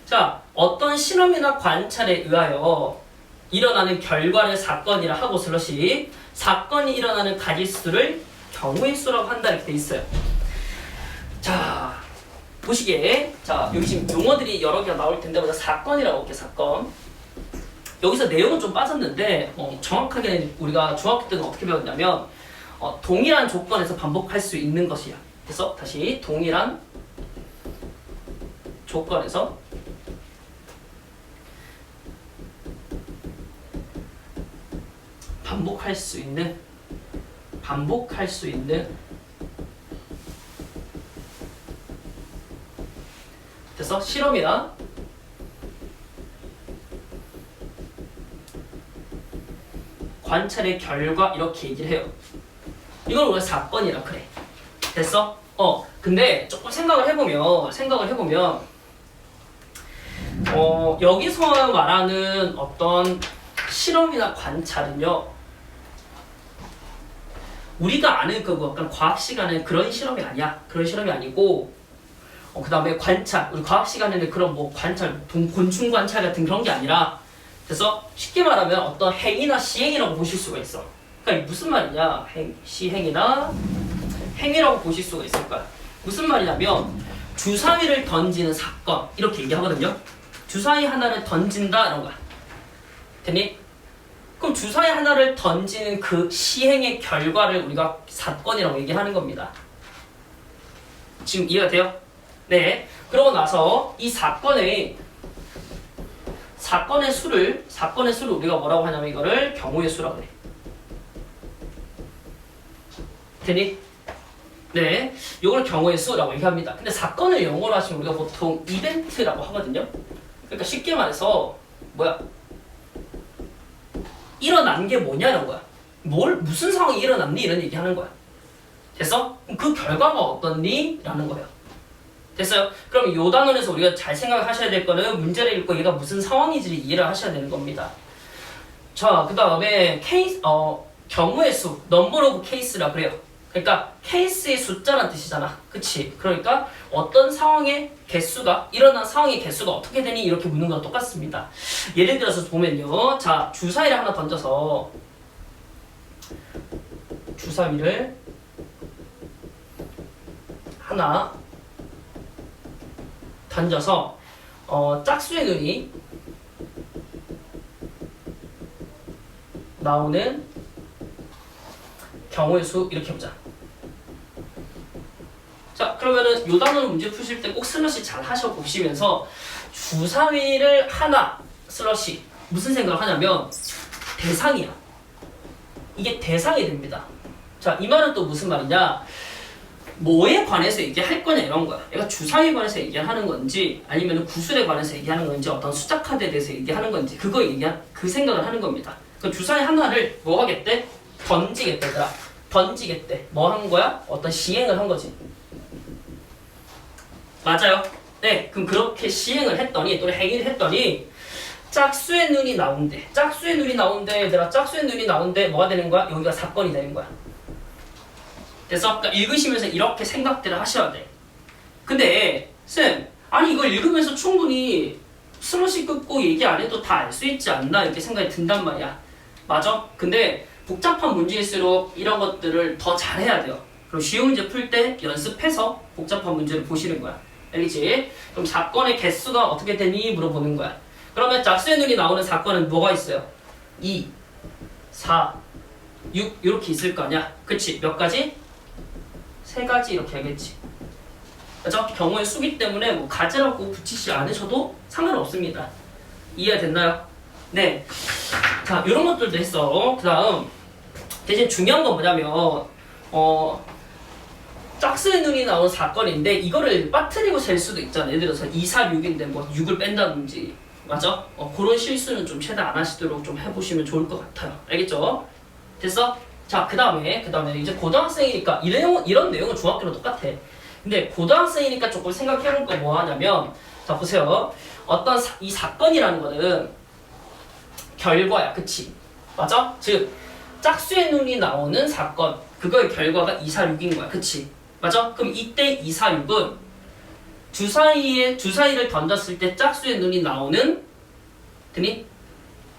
자, 어떤 실험이나 관찰에 의하여 일어나는 결과를 사건이라 하고 슬러시 사건이 일어나는 가지수를 경우의 수라고 한다 이렇게 돼 있어요. 자, 보시기에 자 여기 지금 용어들이 여러 개가 나올 텐데 먼저 사건이라고 할게요. 사건. 여기서 내용은 좀 빠졌는데 정확하게 우리가 중학교 때는 어떻게 배웠냐면 동일한 조건에서 반복할 수 있는 것이야. 그래서 다시 동일한 조건에서 반복할 수 있는 그래서 실험이나 관찰의 결과 이렇게 얘기를 해요. 이걸 우리가 사건이라 그래. 됐어? 근데 조금 생각을 해보면 여기서 말하는 어떤 실험이나 관찰은요 우리가 아는 그 약간 과학 시간에 그런 실험이 아니야. 그런 실험이 아니고 그 다음에 관찰 우리 과학 시간에는 그런 뭐 관찰 곤충 관찰 같은 그런 게 아니라 그래서 쉽게 말하면 어떤 행위나 시행이라고 보실 수가 있어. 그러니까 무슨 말이냐 시행이나 행위라고 보실 수가 있을 거야. 무슨 말이냐면 주사위를 던지는 사건 이렇게 얘기하거든요. 주사위 하나를 던진다 이런 거야. 됐니? 그럼 주사위 하나를 던지는 그 시행의 결과를 우리가 사건이라고 얘기하는 겁니다. 지금 이해가 돼요? 네. 그러고 나서 이 사건의 수를 우리가 뭐라고 하냐면 이거를 경우의 수라고 해. 되니? 네. 이걸 경우의 수라고 얘기합니다. 근데 사건을 영어로 하시면 우리가 보통 이벤트라고 하거든요. 그러니까 쉽게 말해서 일어난 게 뭐냐는 거야. 무슨 상황이 일어났니? 이런 얘기 하는 거야. 됐어? 그럼 그 결과가 어떻니? 라는 거예요. 됐어요? 그럼 요 단원에서 우리가 잘 생각하셔야 될 거는 문제를 읽고 얘가 무슨 상황인지를 이해를 하셔야 되는 겁니다. 자, 그 다음에 경우의 수, number of case라 그래요. 그러니까 케이스의 숫자란 뜻이잖아. 그치? 그러니까 어떤 상황의 개수가 일어난 상황의 개수가 어떻게 되니? 이렇게 묻는 거랑 똑같습니다. 예를 들어서 보면요. 자, 주사위를 하나 던져서 주사위를 하나 던져서 짝수의 눈이 나오는 경우의 수 이렇게 보자. 자, 그러면은 요 단어는 문제 푸실 때 꼭 슬러시 잘 하셔 보시면서 주사위를 하나 슬러시 무슨 생각을 하냐면 대상이야. 이게 대상이 됩니다. 자, 이 말은 또 무슨 말이냐? 뭐에 관해서 얘기할 거냐 이런 거야. 얘가 주사위에 관해서 얘기하는 건지 아니면 구술에 관해서 얘기하는 건지 어떤 숫자 카드에 대해서 얘기하는 건지 그 생각을 하는 겁니다. 그 주사위 하나를 뭐 하겠대? 던지겠대더라. 던지겠대. 뭐 한 거야? 어떤 시행을 한 거지. 맞아요? 네, 그럼 그렇게 시행을 했더니 또는 행위를 했더니 짝수의 눈이 나온대. 짝수의 눈이 나온대. 얘들아, 짝수의 눈이 나온대. 뭐가 되는 거야? 여기가 사건이 되는 거야. 그래서 그러니까 읽으시면서 이렇게 생각들을 하셔야 돼. 근데 쌤, 아니 이걸 읽으면서 충분히 슬러시 끊고 얘기 안 해도 다 알 수 있지 않나 이렇게 생각이 든단 말이야. 맞아? 근데 복잡한 문제일수록 이런 것들을 더 잘해야 돼요. 그럼 쉬운 문제 풀 때 연습해서 복잡한 문제를 보시는 거야. 알겠지? 그럼 사건의 개수가 어떻게 되니? 물어보는 거야. 그러면 짝수의 눈이 나오는 사건은 뭐가 있어요? 2, 4, 6 이렇게 있을 거 아니야? 그치? 몇 가지? 3가지 이렇게 하겠지. 그죠? 경우의 수기 때문에 뭐 가지라고 붙이지 않으셔도 상관없습니다. 이해됐나요? 네. 자, 이런 것들도 했어. 그 다음 대신 중요한 건 뭐냐면 짝수의 눈이 나오는 사건인데 이거를 빠뜨리고 셀 수도 있잖아. 예를 들어서 2, 4, 6인데 뭐 6을 뺀다든지 맞아? 그런 실수는 좀 최대한 안 하시도록 좀 해보시면 좋을 것 같아요. 알겠죠? 됐어? 자, 그 다음에 이제 고등학생이니까 이런 내용은 중학교랑 똑같아. 근데 고등학생이니까 조금 생각해볼 거 뭐 하냐면 자, 보세요. 이 사건이라는 거는 결과야. 그치? 맞아? 즉 짝수의 눈이 나오는 사건 그거의 결과가 2, 4, 6인 거야. 그치? 맞아? 그럼 이때 2, 4, 6은 주사위를 던졌을 때 짝수의 눈이 나오는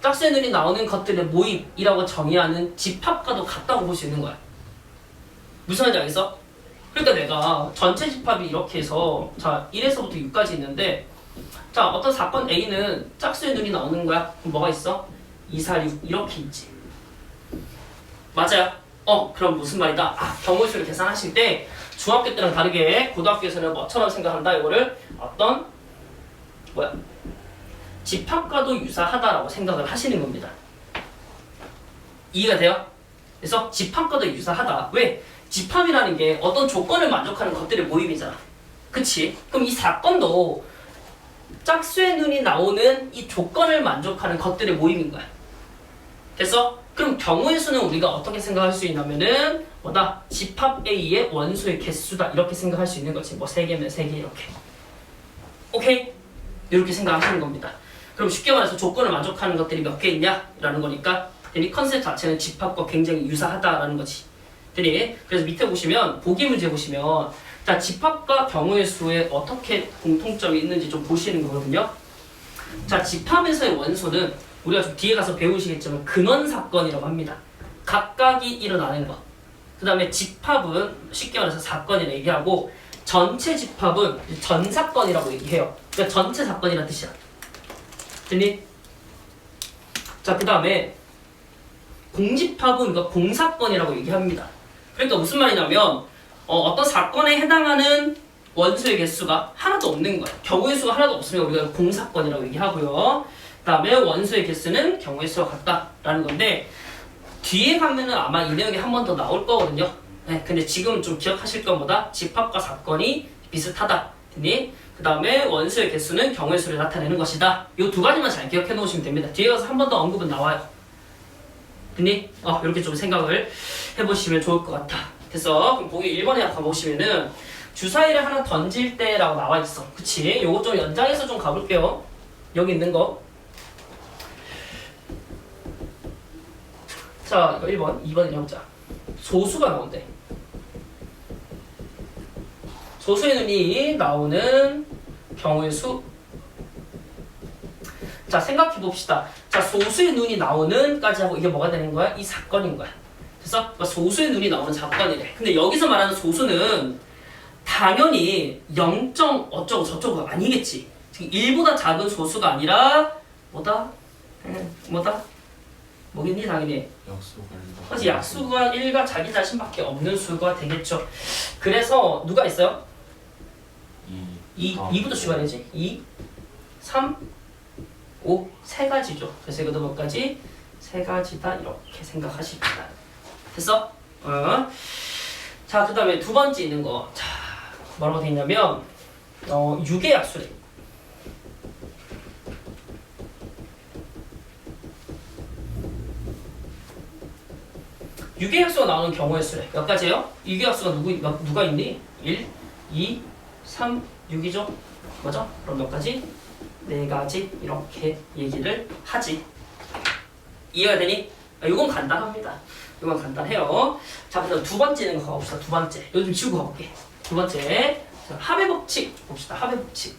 짝수의 눈이 나오는 것들의 모임이라고 정의하는 집합과도 같다고 볼 수 있는 거야. 무슨 말인지 알겠어? 그러니까 내가 전체 집합이 이렇게 해서 자 1에서부터 6까지 있는데 자 어떤 사건 A는 짝수의 눈이 나오는 거야. 그럼 뭐가 있어? 2, 4, 6 이렇게 있지. 맞아요? 그럼 무슨 말이다? 경우의 수를 계산하실 때 중학교 때랑 다르게 고등학교에서는 뭐처럼 생각한다? 이거를 어떤 집합과도 유사하다라고 생각을 하시는 겁니다. 이해가 돼요? 그래서 집합과도 유사하다. 왜? 집합이라는 게 어떤 조건을 만족하는 것들의 모임이잖아. 그치? 그럼 이 사건도 짝수의 눈이 나오는 이 조건을 만족하는 것들의 모임인 거야. 됐어? 그럼 경우의 수는 우리가 어떻게 생각할 수 있냐면은 뭐다? 집합 A의 원소의 개수다 이렇게 생각할 수 있는 거지. 뭐 3개면 3개 이렇게. 오케이? 이렇게 생각하시는 겁니다. 그럼 쉽게 말해서 조건을 만족하는 것들이 몇 개 있냐? 라는 거니까 이 컨셉 자체는 집합과 굉장히 유사하다라는 거지. 그래서 밑에 보시면 보기 문제 보시면 자 집합과 경우의 수에 어떻게 공통점이 있는지 좀 보시는 거거든요. 자 집합에서의 원소는 우리가 좀 뒤에 가서 배우시겠지만 근원 사건이라고 합니다. 각각이 일어나는 것. 그 다음에 집합은 쉽게 말해서 사건이라고 얘기하고 전체 집합은 전 사건이라고 얘기해요. 그러니까 전체 사건이라는 뜻이야. 됐니? 자 그 다음에 공집합은 그러니까 공사건이라고 얘기합니다. 그러니까 무슨 말이냐면 어떤 사건에 해당하는 원소의 개수가 하나도 없는 거야. 경우의 수가 하나도 없으면 우리가 공사건이라고 얘기하고요. 그 다음에 원소의 개수는 경우의 수와 같다라는 건데 뒤에 가면은 아마 이 내용이 한 번 더 나올 거거든요. 네, 근데 지금 좀 기억하실 것보다 집합과 사건이 비슷하다. 그 다음에 원소의 개수는 경우의 수를 나타내는 것이다. 이 두 가지만 잘 기억해 놓으시면 됩니다. 뒤에 가서 한 번 더 언급은 나와요. 이렇게 좀 생각을 해보시면 좋을 것 같아. 그래서 그럼 보기 1번에 가보시면은 주사위를 하나 던질 때라고 나와 있어. 그치? 요거 좀 연장해서 좀 가볼게요. 여기 있는 거. 자, 이거 1번, 2번을 해보자. 소수가 나온대. 소수의 눈이 나오는 경우의 수. 자, 생각해 봅시다. 자, 소수의 눈이 나오는까지 하고 이게 뭐가 되는 거야? 이 사건인 거야. 그래서 소수의 눈이 나오는 사건이래. 근데 여기서 말하는 소수는 당연히 0. 어쩌고 저쩌고가 아니겠지. 1보다 작은 소수가 아니라 뭐다? 뭐겠니 당연히? 그래서 약수가 1과 자기 자신밖에 없는 수가 되겠죠. 그래서 누가 있어요? 2부터 추가되지. 2, 3, 5, 세 가지죠. 그래서 이것도 몇 가지? 세 가지다 이렇게 생각하십니다. 됐어? 자, 그 다음에 두 번째 있는 거. 자, 뭐라고 돼 있냐면 6의 약수래. 유의 약수가 나오는 경우의 수래. 몇 가지예요? 유의 약수가 누가 있니? 1, 2, 3, 6이죠? 맞아? 그럼 몇 가지? 4가지 이렇게 얘기를 하지. 이해가 되니? 이건 간단합니다. 이건 간단해요. 자, 그다음 두 번째 있는 거 가봅시다. 두 번째. 이거 좀 지우고 가볼게. 두 번째. 자, 합의 법칙 봅시다. 합의 법칙.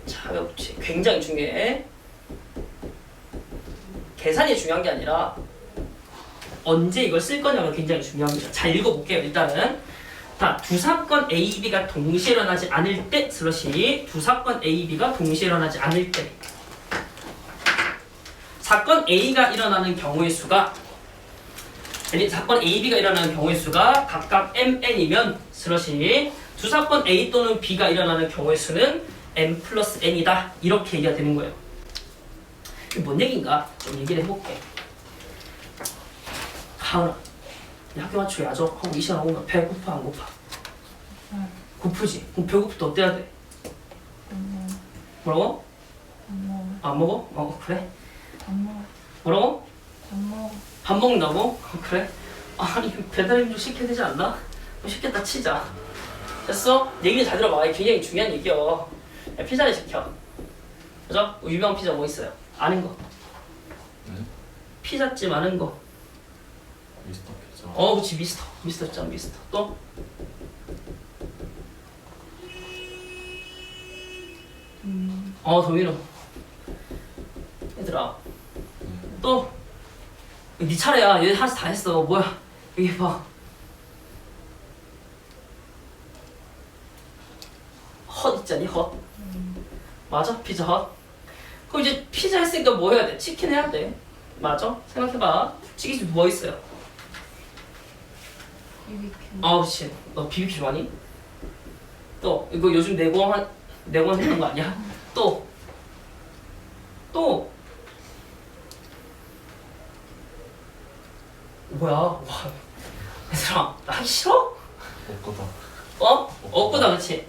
자, 합의 법칙. 굉장히 중요해. 계산이 중요한 게 아니라 언제 이걸 쓸 거냐가 굉장히 중요합니다. 잘 읽어볼게요. 일단은 자, 두 사건 A, B가 동시에 일어나지 않을 때 슬러시 두 사건 A, B가 동시에 일어나지 않을 때 사건 A가 일어나는 경우의 수가 사건 A, B가 일어나는 경우의 수가 각각 MN이면 슬러시 두 사건 A 또는 B가 일어나는 경우의 수는 M 플러스 N이다. 이렇게 얘기가 되는 거예요. 이게 뭔 얘기인가? 좀 얘기를 해볼게. 가은아, 학교 맞추기 야죠? 하고 이 시간 오면 배고파 안 고파? 고프지? 그럼 배고플 때 어때야 돼? 뭐라고? 안 먹어? 그래? 뭐라고? 밥 먹는다고? 그래? 아니 배달의 민족 시켜야 되지 않나? 시켰다 치자. 됐어? 얘기를 잘 들어봐. 이게 굉장히 중요한 얘기여. 야, 피자를 시켜. 그죠? 유명한 피자 뭐 있어요? 아는 거. 피자집 아는 거. 미스터 피자. 어, 그렇지. 미스터. 미스터 있잖아. 미스터. 또? 도미노. 얘들아. 또? 네 차례야. 얘 하나씩 다 했어. 뭐야? 여기 봐. 헛 있잖니, 헛. 맞아? 피자 헛. 그럼 이제 피자 했으니까 뭐 해야 돼? 치킨 해야 돼. 맞아? 생각해봐. 치킨 뭐 있어요? BBQ. 그렇지. 너 BBQ 좋아하니? 또 이거 요즘 내고왕 했던 거 아니야? 또 뭐야? 와, 얘들아, 나 하기 싫어? 없거다. 없구나, 그렇지?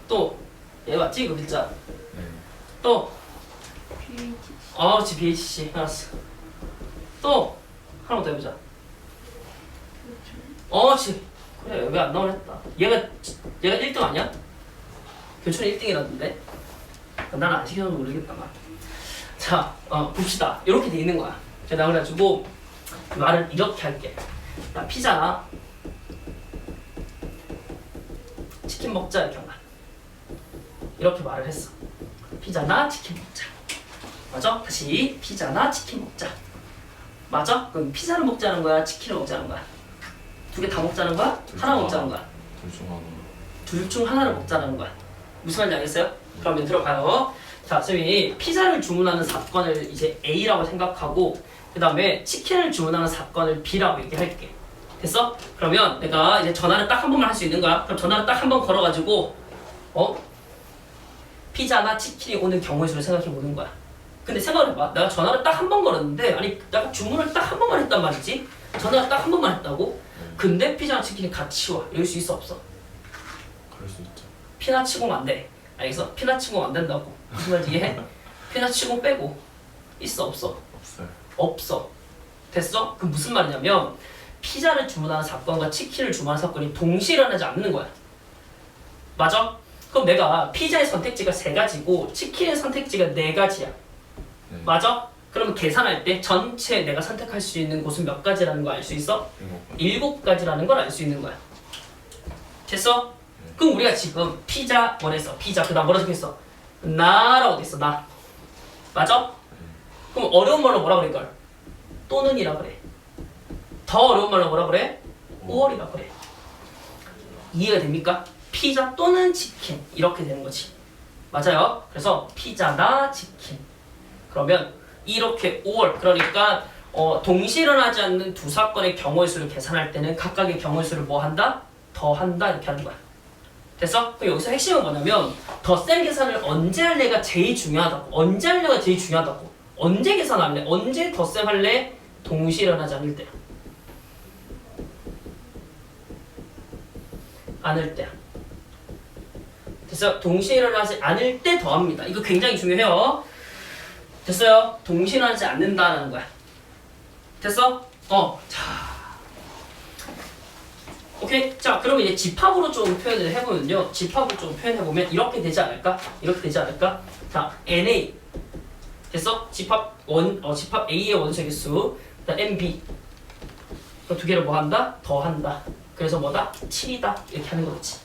또 얘 맞지? 이거 글자. 네. 또 BHC. 그렇지. BHC. 알았어. 또 하나만 더 해보자. 그렇지. 그래, 왜 안 나오려 했다. 얘가 1등 아니야? 교촌이 1등이라던데? 나는 안 시켜서 모르겠다만. 자, 봅시다. 이렇게 돼 있는 거야. 나 그래가지고 말을 이렇게 할게. 나 피자나 치킨 먹자 이렇게 한다. 이렇게 말을 했어. 피자나 치킨 먹자. 맞아? 다시 피자나 치킨 먹자. 맞아? 그럼 피자를 먹자는 거야? 치킨을 먹자는 거야? 두 개 다 먹자는 거야? 하나 먹자는 거야? 둘 중 하나. 둘 중 하나를 먹자는 거야. 무슨 말인지 알겠어요? 그러면 들어가요. 자, 선생님이 피자를 주문하는 사건을 이제 A라고 생각하고 그 다음에 치킨을 주문하는 사건을 B라고 얘기할게. 됐어? 그러면 내가 이제 전화를 딱 한 번만 할 수 있는 거야. 그럼 전화를 딱 한 번 걸어가지고 피자나 치킨이 오는 경우의 수를 생각해 보는 거야. 근데 생각을 해봐. 내가 전화를 딱 한 번 걸었는데 아니 내가 주문을 딱 한 번만 했단 말이지. 전화를 딱 한 번만 했다고? 근데 피자나 치킨이 같이 와. 이럴 수 있어 없어? 그럴 수 있죠. 피나 치공 안 돼. 알겠어? 피나 치공 안 된다고. 무슨 말인지 이해해? 피나 치공 빼고 있어 없어? 없어요. 없어. 됐어? 그 무슨 말이냐면 피자를 주문하는 사건과 치킨을 주문하는 사건이 동시에 일어나지 않는 거야. 맞아? 그럼 내가 피자의 선택지가 3가지고 치킨의 선택지가 4가지야. 네. 맞아? 그러면 계산할 때 전체 내가 선택할 수 있는 곳은 몇 가지라는 거 알 수 있어? 7가지라는 걸 알 수 있는 거야. 됐어? 그럼 우리가 지금 피자 원했어. 피자 그 다음 뭐라 적혀있어? 나라고 돼있어. 나. 맞아? 그럼 어려운 말로 뭐라 그래 이걸? 또는이라 그래. 더 어려운 말로 뭐라 그래? 5월이라 그래. 이해가 됩니까? 피자 또는 치킨 이렇게 되는 거지. 맞아요? 그래서 피자나 치킨. 그러면 이렇게 5월 그러니까 동시에 일어나지 않는 두 사건의 경우의 수를 계산할 때는 각각의 경우의 수를 뭐 한다? 더 한다 이렇게 하는 거야. 됐어? 그럼 여기서 핵심은 뭐냐면 덧셈 계산을 언제 할래가 제일 중요하다고. 언제 할래가 제일 중요하다고. 언제 계산할래? 언제 덧셈 할래? 동시에 일어나지 않을 때야. 않을 때야. 됐어요? 동시에 일어나지 않을 때 더합니다. 이거 굉장히 중요해요. 됐어요? 동시에 일어나지 않는다는 거야. 됐어? 자. 오케이? 자, 그러면 이제 집합으로 좀 표현을 해보면요. 집합으로 좀 표현해보면 이렇게 되지 않을까? 이렇게 되지 않을까? 자, NA. 됐어? 집합 A의 원소의 개수. 그다음 NB. 그 두 개를 뭐 한다? 더한다. 그래서 뭐다? 7이다. 이렇게 하는 거겠지.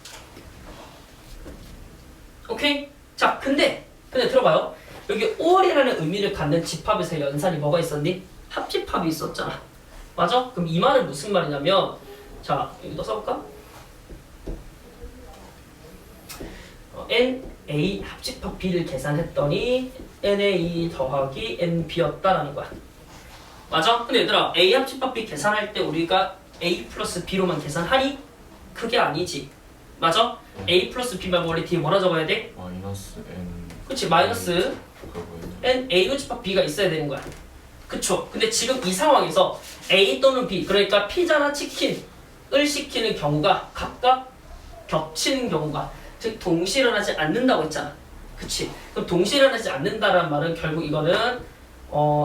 오케이? 자, 근데 들어봐요. 여기 5월이라는 의미를 갖는 집합에서 연산이 뭐가 있었니? 합집합이 있었잖아. 맞아? 그럼 이 말은 무슨 말이냐면 자, 여기다 써볼까? NA 합집합 B를 계산했더니 NA 더하기 NB였다라는 거야. 맞아? 근데 얘들아 A 합집합 B 계산할 때 우리가 A 플러스 B로만 계산하니? 그게 아니지. 맞아? A 플러스 B 말고 원래 뒤에 뭐라 적어야 돼? 마이너스 N. 그치, 마이너스 N A 합집합 B가 있어야 되는 거야. 그쵸? 근데 지금 이 상황에서 A 또는 B 그러니까 피자나 치킨을 시키는 경우가 각각 겹치는 경우가 즉 동시에 일어나지 않는다고 했잖아. 그치? 그럼 동시에 일어나지 않는다라는 말은 결국 이거는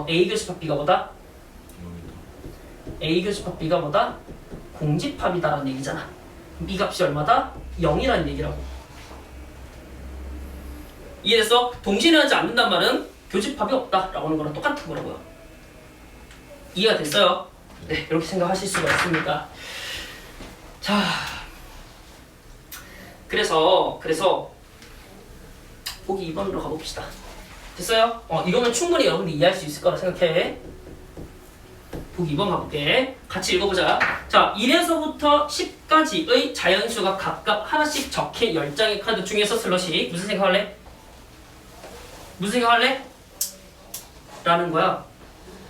A 교집합 B가 뭐다? A 교집합 B가 뭐다? 공집합이다라는 얘기잖아. 그럼 이 값이 얼마다? 0이라는 얘기라고. 이해됐어? 동시에 일어나지 않는다는 말은 교집합이 없다라고 하는 거랑 똑같은 거라고요. 이해가 됐어요? 네, 이렇게 생각하실 수가 있습니다. 자, 그래서 보기 2번으로 가봅시다. 됐어요? 이거면 충분히 여러분들 이해할 수 있을 거라 생각해. 보기 2번 가볼게. 같이 읽어보자. 자, 1에서부터 10까지의 자연수가 각각 하나씩 적힌 10장의 카드 중에서 슬러시 무슨 생각할래? 무슨 생각할래? 라는 거야.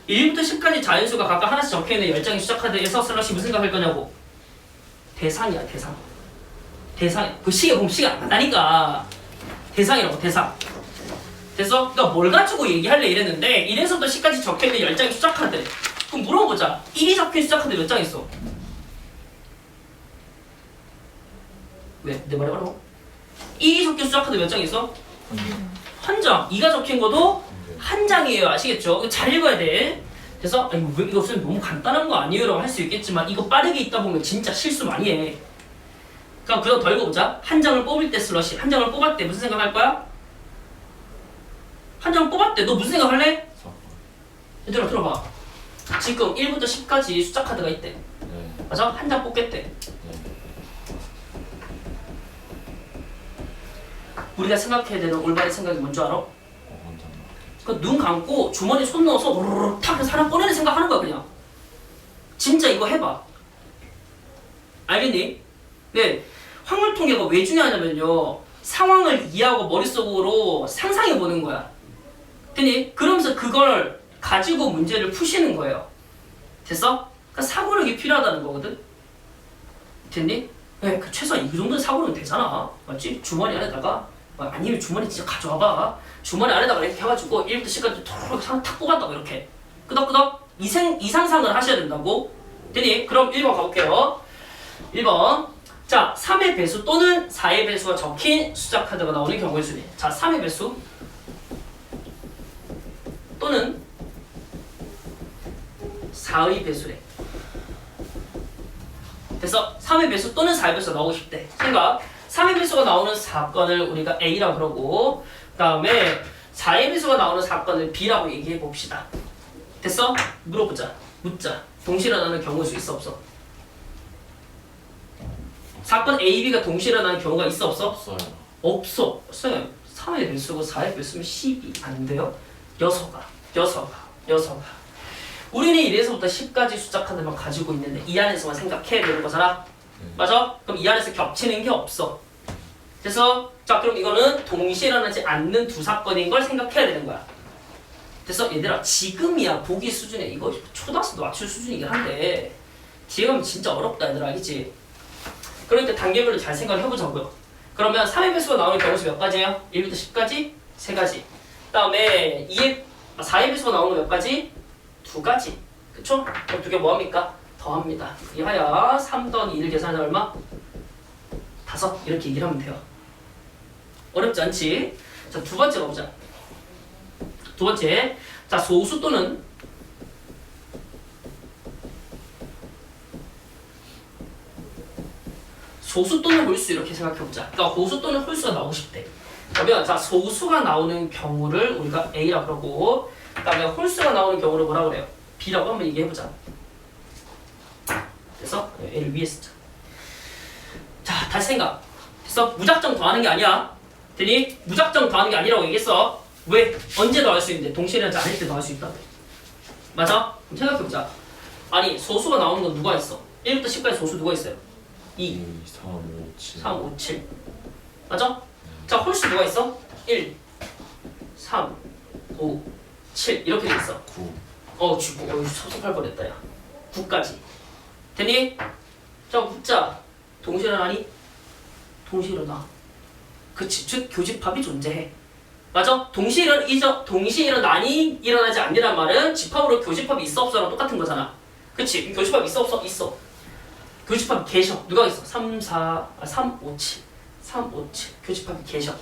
1부터 10까지 자연수가 각각 하나씩 적혀있는 10장의 숫자 카드에서 슬러시 무슨 생각할 거냐고. 대상이야, 대상. 대상. 그 시계 보면 시계 안 간다니까. 대상이라고, 대상. 됐어? 그러니까 뭘 가지고 얘기할래 이랬는데 1에서부터 10까지 적혀있는 10장의 숫자 카드. 그럼 물어보자. 1이 적힌 숫자 카드 몇 장 있어? 왜? 내 말이 뭐라고? 1이 적힌 숫자 카드 몇 장 있어? 한 장. 2가 적힌 것도 한 장이에요. 아시겠죠? 이거 잘 읽어야 돼. 그래서 아니 왜 이거 선생님 너무 간단한 거 아니에요? 라고 할 수 있겠지만 이거 빠르게 읽다 보면 진짜 실수 많이 해. 그럼 그럼 더 읽어보자. 한 장을 뽑을 때 슬러시. 한 장을 뽑을 때 무슨 생각할 거야? 한 장을 뽑을 때 너 무슨 생각할래? 얘들아 들어봐. 지금 1부터 10까지 숫자 카드가 있대. 네. 맞아? 한 장 뽑겠대. 네. 우리가 생각해야 되는 올바른 생각이 뭔지 알아? 완전 그 눈 감고 주머니에 손 넣어서 오르르 탁 해서 하나 꺼내는 생각하는 거야 그냥. 진짜 이거 해봐. 알겠니? 네. 확률 통계가 왜 중요하냐면요. 상황을 이해하고 머릿속으로 상상해보는 거야. 됐니? 그러면서 그걸 가지고 문제를 푸시는 거예요. 됐어? 그러니까 사고력이 필요하다는 거거든? 됐니? 네, 그 최소한 이 정도는 사고력은 되잖아. 맞지? 주머니 안에다가 아니면 주머니 진짜 가져와봐. 주머니 안에다가 이렇게 해가지고 1부터 10까지 탁 뽑았다고 이렇게 끄덕끄덕 이 상상을 하셔야 된다고. 됐니? 그럼 1번 가볼게요. 1번 자 3의 배수 또는 4의 배수가 적힌 숫자 카드가 나오는 경우의 수네. 자 3의 배수 또는 4의 배수래. 그래서 3의 배수 또는 4의 배수가 나오고 싶대. 생각. 3의 배수가 나오는 사건을 우리가 A라고 그러고 그 다음에 4의 배수가 나오는 사건을 B라고 얘기해 봅시다. 됐어? 물어보자. 묻자. 동시에 일어나는 경우의 수 있어 없어? 사건 A, B가 동시에 일어나는 경우가 있어 없어? 없어요. 없어. 쌤 3의 배수고 4의 배수면 10이 안 돼요? 6가 우리는 1에서부터 10까지 숫자 카드만 가지고 있는데 이 안에서만 생각해야 되는 거잖아. 맞아? 그럼 이 안에서 겹치는 게 없어. 그래서 자 그럼 이거는 동시에 일어나지 않는 두 사건인 걸 생각해야 되는 거야. 그래서 얘들아 지금이야 보기 수준에 이거 초등학생도 맞출 수준이긴 한데 뒤에 가면 진짜 어렵다 얘들아 알겠지? 그러니까 단계별로 잘 생각을 해보자고요. 그러면 3의 배수가 나오는 경우수 몇 가지예요? 1부터 10까지? 3가지. 그 다음에 4의 배수가 나오는 몇 가지? 2가지. 그쵸? 그럼 두 개 뭐합니까? 더합니다. 이하야 3 더하기 2를 계산하면 얼마? 5 이렇게 얘기를 하면 돼요. 어렵지 않지? 자, 두 번째 가보자. 두 번째 자 소수 또는 홀수 이렇게 생각해보자. 그러니까 호수 또는 홀수가 나오고 싶대. 그러면 자 소수가 나오는 경우를 우리가 A라고 그러고 그 다음에 홀수가 나오는 경우를 뭐라고 그래요? B라고 한번 얘기해보자. 그래서 A를 위에 쓰자. 자 다시 생각. 그래서 무작정 더하는 게 아니야. 되니? 무작정 더하는 게 아니라고 얘기했어. 왜? 언제 더할 수 있는데? 동시에 일어나지 않을 때 더할 수 있다. 맞아? 그럼 생각해보자. 아니 소수가 나오는 건 누가 있어? 1부터 10까지 소수 누가 있어요? 2, 3, 5, 7. 3, 5, 7 맞아? 자 홀수 누가 있어? 1, 3, 5, 7 이렇게 돼 있어. 9. 주고 섭섭할 뻔했다 야. 9까지 되니? 자 묻자. 동시에 일어나니? 동시에 일어나. 그치 즉 교집합이 존재해. 맞아? 동시에 일어나니 일어나지 않니란 말은 집합으로 교집합이 있어 없어랑 똑같은 거잖아. 그치? 교집합이 있어 없어? 있어. 교집합이 계셔. 누가 있어? 3, 5, 7 교집합이 계셔.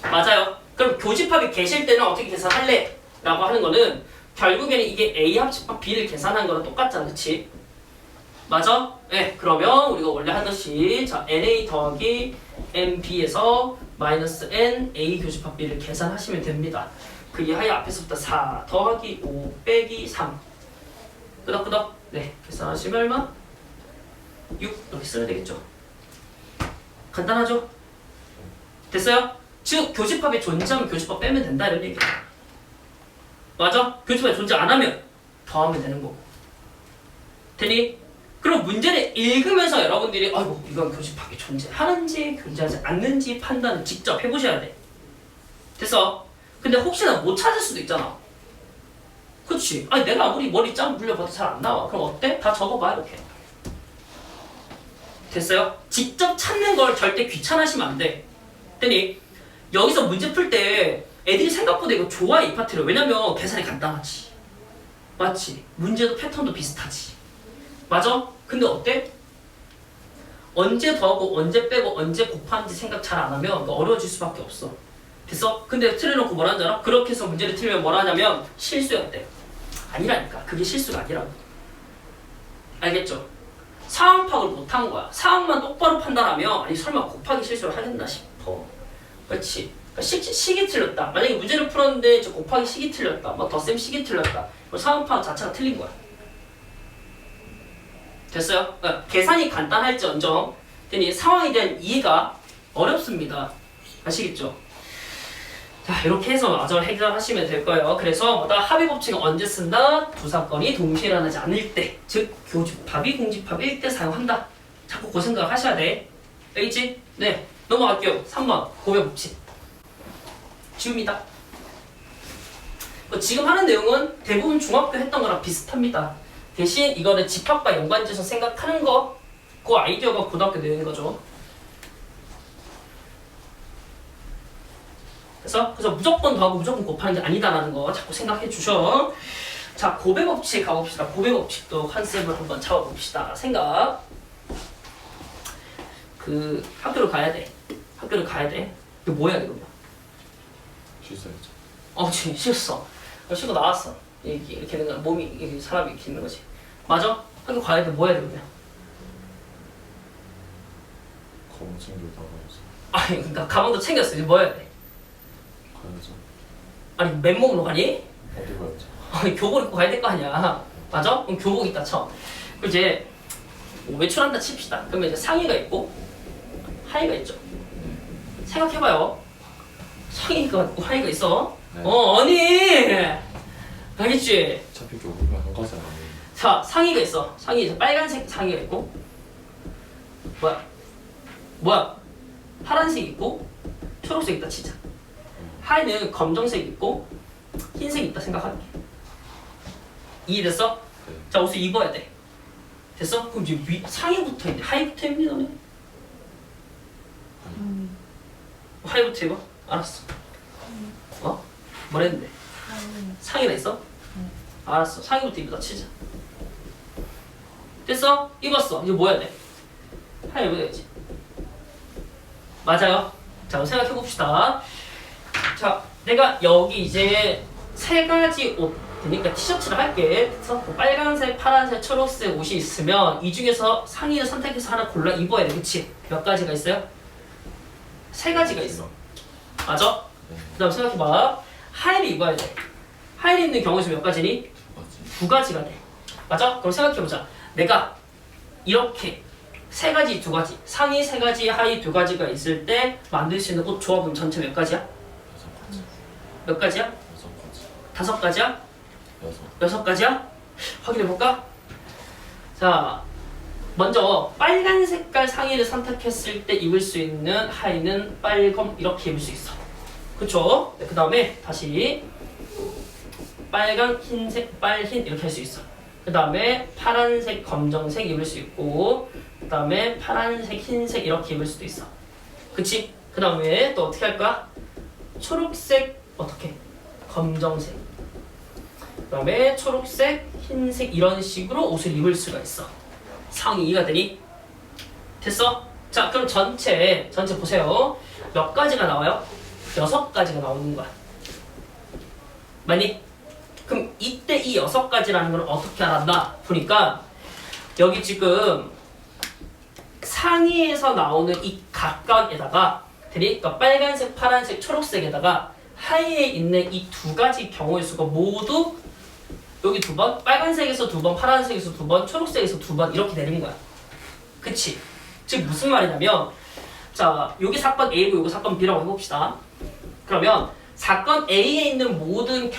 맞아요. 그럼 교집합이 계실 때는 어떻게 계산할래? 라고 하는 거는 결국에는 이게 A 합집합 B를 계산한 거랑 똑같잖아. 그치? 맞아? 네. 그러면 우리가 원래 하듯이 자 NA 더하기 NB에서 마이너스 N A 교집합 B를 계산하시면 됩니다. 그 이하에 앞에서부터 4 더하기 5 빼기 3 끄덕끄덕 네, 계산하시면 얼마? 6 이렇게 쓰면 되겠죠. 간단하죠? 됐어요? 즉 교집합이 존재하면 교집합 빼면 된다 이런 얘기야. 맞아? 교집합이 존재 안 하면 더하면 되는 거고. 되니? 그럼 문제를 읽으면서 여러분들이 아이고 이건 교집합이 존재하는지 존재하지 않는지 판단을 직접 해보셔야 돼. 됐어? 근데 혹시나 못 찾을 수도 있잖아. 그치? 아니 내가 아무리 머리 짱 물려봐도 잘 안 나와. 그럼 어때? 다 적어봐 이렇게. 됐어요? 직접 찾는 걸 절대 귀찮아하시면 안 돼. 되니? 여기서 문제 풀 때 애들이 생각보다 이거 좋아해 이 파트를. 왜냐면 계산이 간단하지. 맞지? 문제도 패턴도 비슷하지. 맞아? 근데 어때? 언제 더하고 언제 빼고 언제 곱하는지 생각 잘 안 하면 어려워질 수밖에 없어. 됐어? 근데 틀어놓고 뭐라 하잖아? 그렇게 해서 문제를 틀면 뭐라 하냐면 실수해야 돼. 아니라니까. 그게 실수가 아니라고. 알겠죠? 상황 파악을 못한 거야. 상황만 똑바로 판단하면 아니 설마 곱하기 실수를 하겠나 싶어. 그렇지? 그러니까 식이 틀렸다. 만약에 문제를 풀었는데 저 곱하기 식이 틀렸다. 뭐 덧셈 식이 틀렸다. 상황 파악 자체가 틀린 거야. 됐어요? 그러니까 계산이 간단할지언정 되니 상황에 대한 이해가 어렵습니다. 아시겠죠? 자 이렇게 해서 마저 해결하시면 될 거예요. 그래서 뭐다 합의 법칙은 언제 쓴다? 두 사건이 동시에 일어나지 않을 때, 즉 교집합이 공집합일 때 사용한다. 자꾸 그 생각 하셔야 돼. 알겠지? 네 넘어갈게요. 3번 고백 법칙 지웁니다. 지금 하는 내용은 대부분 중학교 했던 거랑 비슷합니다. 대신 이거를 집합과 연관지어서 생각하는 거, 그 아이디어가 고등학교 내용인 거죠. 그래서 무조건 더하고 무조건 곱하는 게 아니다라는 거 자꾸 생각해 주셔. 자, 고백 법칙 가봅시다. 고백 법칙도 컨셉을 한번 잡아봅시다. 생각. 그 학교를 가야 돼. 학교를 가야 돼. 이거 뭐야 이거? 실수했죠. 지금 쉬었어. 쉬고 나왔어. 이렇게 되는 거야. 몸이 이렇게 사람이 이렇게 있는 거지. 맞아? 학교 가야 돼. 뭐 해야 돼 그러면? 가방 챙기고 나가야죠. 아니 그러니까 가방도 챙겼어. 이제 뭐 해야 돼? 가야죠. 아니 맨몸으로 가니? 어디 가야죠? 아니 교복 입고 가야 될 거 아니야. 맞아? 그럼 교복 입다 쳐. 그럼 이제 뭐 외출한다 칩시다. 그러면 이제 상의가 있고 하의가 있죠. 생각해봐요. 상의가 있고 하의가 있어. 네. 아니 알겠지? 어차피 교복은 한 가지 아니에요. 자 상의가 있어. 상의 이제 빨간색 상의가 있고 뭐야 파란색 있고 초록색 있다 치자. 하의는 검정색 있고 흰색 있다 생각할게. 이해됐어? 네. 자 옷을 입어야 돼. 됐어? 그럼 이제 상의부터 있네. 하의부터 입니 너네? 하의부터 입어? 알았어. 뭐랬는데? 상의가 있어? 알았어. 상의부터 입다 치자. 됐어? 입었어. 이제 뭐 해야 돼? 하의 입어야지. 맞아요. 자, 그럼 생각해봅시다. 자, 내가 여기 이제 세 가지 옷, 그러니까 티셔츠를 할게. 그래서 빨간색, 파란색, 초록색 옷이 있으면 이 중에서 상의를 선택해서 하나 골라 입어야 돼. 그치? 몇 가지가 있어요? 세 가지가 있어. 맞아? 네. 그 다음 생각해봐. 하의를 입어야 돼. 하의를 입는 경우에서 몇 가지니? 두 가지가 돼. 맞아? 그럼 생각해보자. 내가 이렇게 세 가지, 두 가지, 상의 세 가지, 하의 두 가지가 있을 때 만들 수 있는 옷 조합은 전체 몇 가지야? 6가지. 몇 가지야? 6가지. 5가지야? 6. 6가지야? 확인해볼까? 자, 먼저 빨간 색깔 상의를 선택했을 때 입을 수 있는 하의는 빨검 이렇게 입을 수 있어. 그쵸? 네, 그 다음에 다시 빨간, 흰색, 빨흰 이렇게 할 수 있어. 그 다음에 파란색, 검정색 입을 수 있고 그 다음에 파란색, 흰색 이렇게 입을 수도 있어. 그치? 그 다음에 또 어떻게 할 거야? 초록색, 어떻게? 검정색. 그 다음에 초록색, 흰색 이런 식으로 옷을 입을 수가 있어. 상의 이해가 되니? 됐어? 자, 그럼 전체 보세요. 몇 가지가 나와요? 6가지가 나오는 거야. 맞니? 그럼 이때 이 6가지라는 걸 어떻게 알았나? 보니까 여기 지금 상의에서 나오는 이 각각에다가 그러니까 빨간색, 파란색, 초록색에다가 하의에 있는 이 두 가지 경우의 수가 모두 여기 2번, 빨간색에서 2번, 파란색에서 2번, 초록색에서 2번 이렇게 내린 거야. 그치? 즉 무슨 말이냐면 자 여기 사건 A고 여기 사건 B라고 해봅시다. 그러면 사건 A에 있는 모든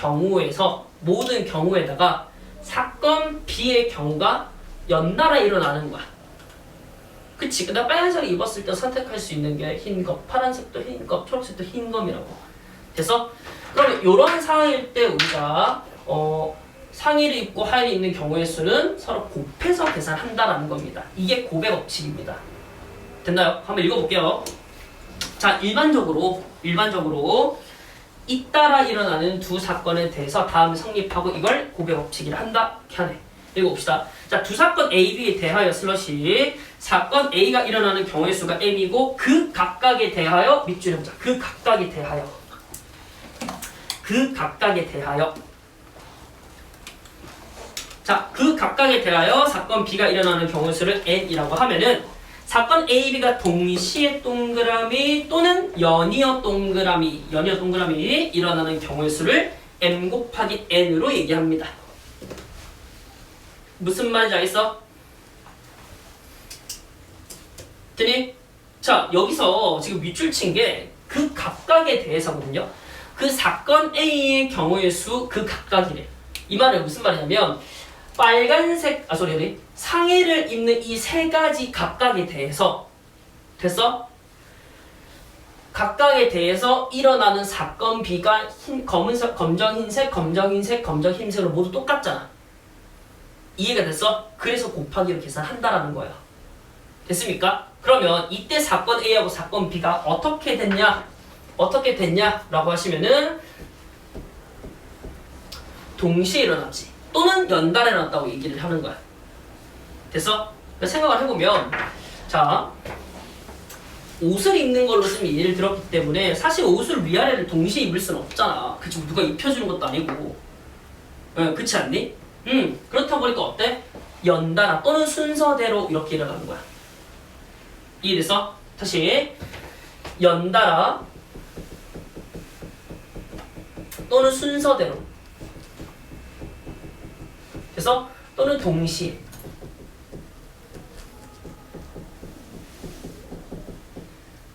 경우에다가 사건 B의 경우가 연달아 일어나는 거야. 그치? 근데 빨간색을 입었을 때 선택할 수 있는 게 흰검, 파란색도 흰검, 초록색도 흰검이라고. 그래서 그러면 이런 상황일 때 우리가 상의를 입고 하의를 입는 경우의 수는 서로 곱해서 계산한다라는 겁니다. 이게 곱의 법칙입니다. 됐나요? 한번 읽어볼게요. 자, 일반적으로 잇따라 일어나는 두 사건에 대해서 다음에 성립하고 이걸 곱의 법칙이라 한다. 이렇게 하네. 읽어봅시다. 자, 두 사건 A, B에 대하여 슬러시 사건 A가 일어나는 경우의 수가 M이고 그 각각에 대하여 밑줄에 보자. 그 각각에 대하여 자, 그 각각에 대하여 사건 B가 일어나는 경우의 수를 N이라고 하면은 사건 A, B가 동시에 동그라미 또는 연이어 동그라미 일어나는 경우의 수를 M 곱하기 N으로 얘기합니다. 무슨 말인지 알겠어? 됐니? 자, 여기서 지금 밑줄 친 게 그 각각에 대해서거든요. 그 사건 A의 경우의 수 그 각각이래. 이 말은 무슨 말이냐면 빨간색, 상의를 입는 이 세 가지 각각에 대해서 됐어? 각각에 대해서 일어나는 사건 B가 검은색, 검정 흰색, 검정 흰색, 검정 흰색으로 모두 똑같잖아. 이해가 됐어? 그래서 곱하기로 계산한다라는 거야. 됐습니까? 그러면 이때 사건 A하고 사건 B가 어떻게 됐냐라고 하시면은 동시에 일어났지. 또는 연달아 일어났다고 얘기를 하는 거야. 됐어? 생각을 해보면 자 옷을 입는 걸로 좀 예를 들었기 때문에 사실 옷을 위아래를 동시에 입을 수는 없잖아. 그치? 누가 입혀주는 것도 아니고. 그렇지 않니? 그렇다 보니까 어때? 연달아 또는 순서대로 이렇게 일어나는 거야. 이해됐어? 다시 연달아 또는 순서대로 그래서 또는 동시에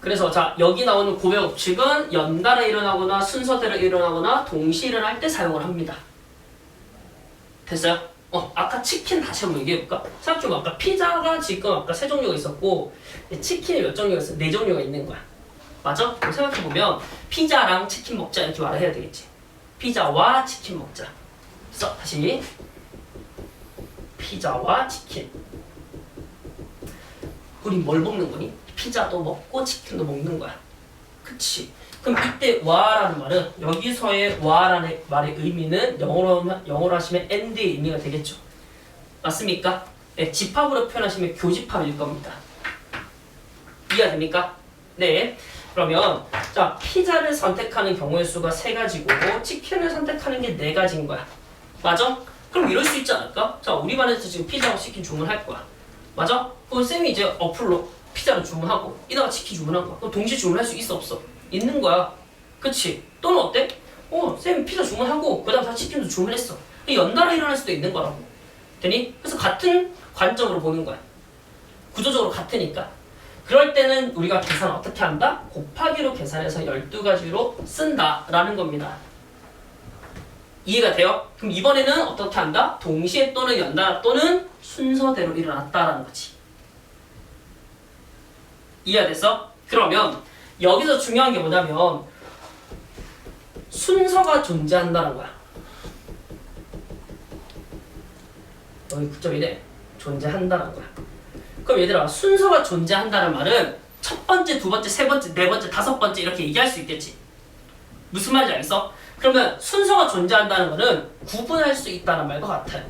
그래서 자 여기 나오는 곱의 법칙은 연달아 일어나거나 순서대로 일어나거나 동시에 일어날 때 사용을 합니다. 됐어요? 아까 치킨 다시 한번 얘기해볼까? 생각해보면 아까 피자가 지금 아까 3종류가 있었고 치킨이 몇 종류가 있어? 4종류가 있는 거야. 맞아? 생각해보면 피자랑 치킨 먹자 이렇게 말을 해야 되겠지. 피자와 치킨 먹자. 그래서 다시 피자와 치킨. 우리 뭘 먹는 거니? 피자도 먹고 치킨도 먹는 거야. 그치? 그럼 이때 와라는 말은 여기서의 와라는 말의 의미는 영어로 하시면 and의 의미가 되겠죠. 맞습니까? 네, 집합으로 표현하시면 교집합일 겁니다. 이해가 됩니까? 네. 그러면 자 피자를 선택하는 경우의 수가 3가지고 치킨을 선택하는 게 4가지인 거야. 맞아? 그럼 이럴 수 있지 않을까? 자 우리 반에서 지금 피자와 치킨 주문할 거야. 맞아? 그럼 쌤이 이제 어플로 피자를 주문하고 이다가 치킨 주문한 거야. 그럼 동시에 주문할 수 있어 없어? 있는 거야. 그치? 또는 어때? 쌤이 피자 주문하고 그 다음 다 치킨도 주문했어. 연달아 일어날 수도 있는 거라고. 되니? 그래서 같은 관점으로 보는 거야. 구조적으로 같으니까. 그럴 때는 우리가 계산 어떻게 한다? 곱하기로 계산해서 12가지로 쓴다라는 겁니다. 이해가 돼요? 그럼 이번에는 어떻게 한다? 동시에 또는 연달아 또는 순서대로 일어났다라는 거지. 이해가 됐어? 그러면 여기서 중요한 게 뭐냐면 순서가 존재한다는 거야. 여기 9점이네. 존재한다는 거야. 그럼 얘들아 순서가 존재한다는 말은 첫 번째, 두 번째, 세 번째, 네 번째, 다섯 번째 이렇게 얘기할 수 있겠지. 무슨 말인지 알겠어? 그러면 순서가 존재한다는 거는 구분할 수 있다는 말과 같아요.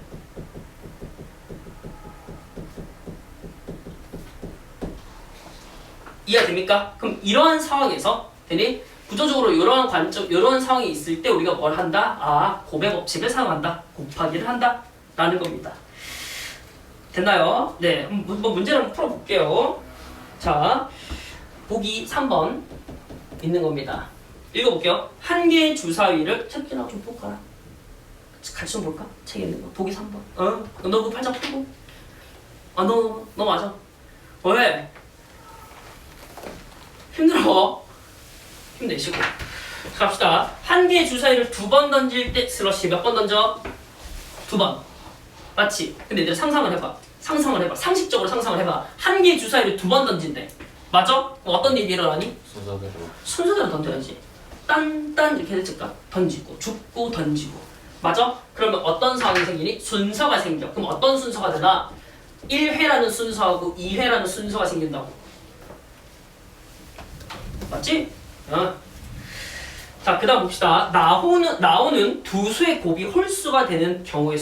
이해가 됩니까? 그럼 이러한 상황에서 되니? 구조적으로 이러한 관점, 이런 상황이 있을 때 우리가 뭘 한다? 곱의 법칙을 사용한다. 곱하기를 한다. 라는 겁니다. 됐나요? 네, 뭐 문제를 한번 풀어볼게요. 자, 보기 3번 있는 겁니다. 읽어볼게요. 한 개의 주사위를 찾기나 좀 볼까요? 같이 좀 볼까? 책에 있는 거. 보기 3번. 너 그 팔자 풀고. 너 맞아. 왜? 힘들어. 힘내시고. 갑시다. 한 개의 주사위를 2번 던질 때 슬러시 몇 번 던져? 2번. 맞지? 근데 얘들아 상상을 해봐. 상식적으로 상상을 해봐. 한 개의 주사위를 2번 던진대. 맞아? 어떤 일이 일어나니? 순서대로. 순서대로 던져야지. 딴 이렇게 해줄까? 던지고 죽고 던지고. 맞아? 그러면 어떤 상황이 생기니? 순서가 생겨. 그럼 어떤 순서가 되나? 1회라는 순서하고 2회라는 순서가 생긴다고. 맞지? 자, 그 다음 봅시다. 나오는 두 수의 곱이 홀수가 되는 경우의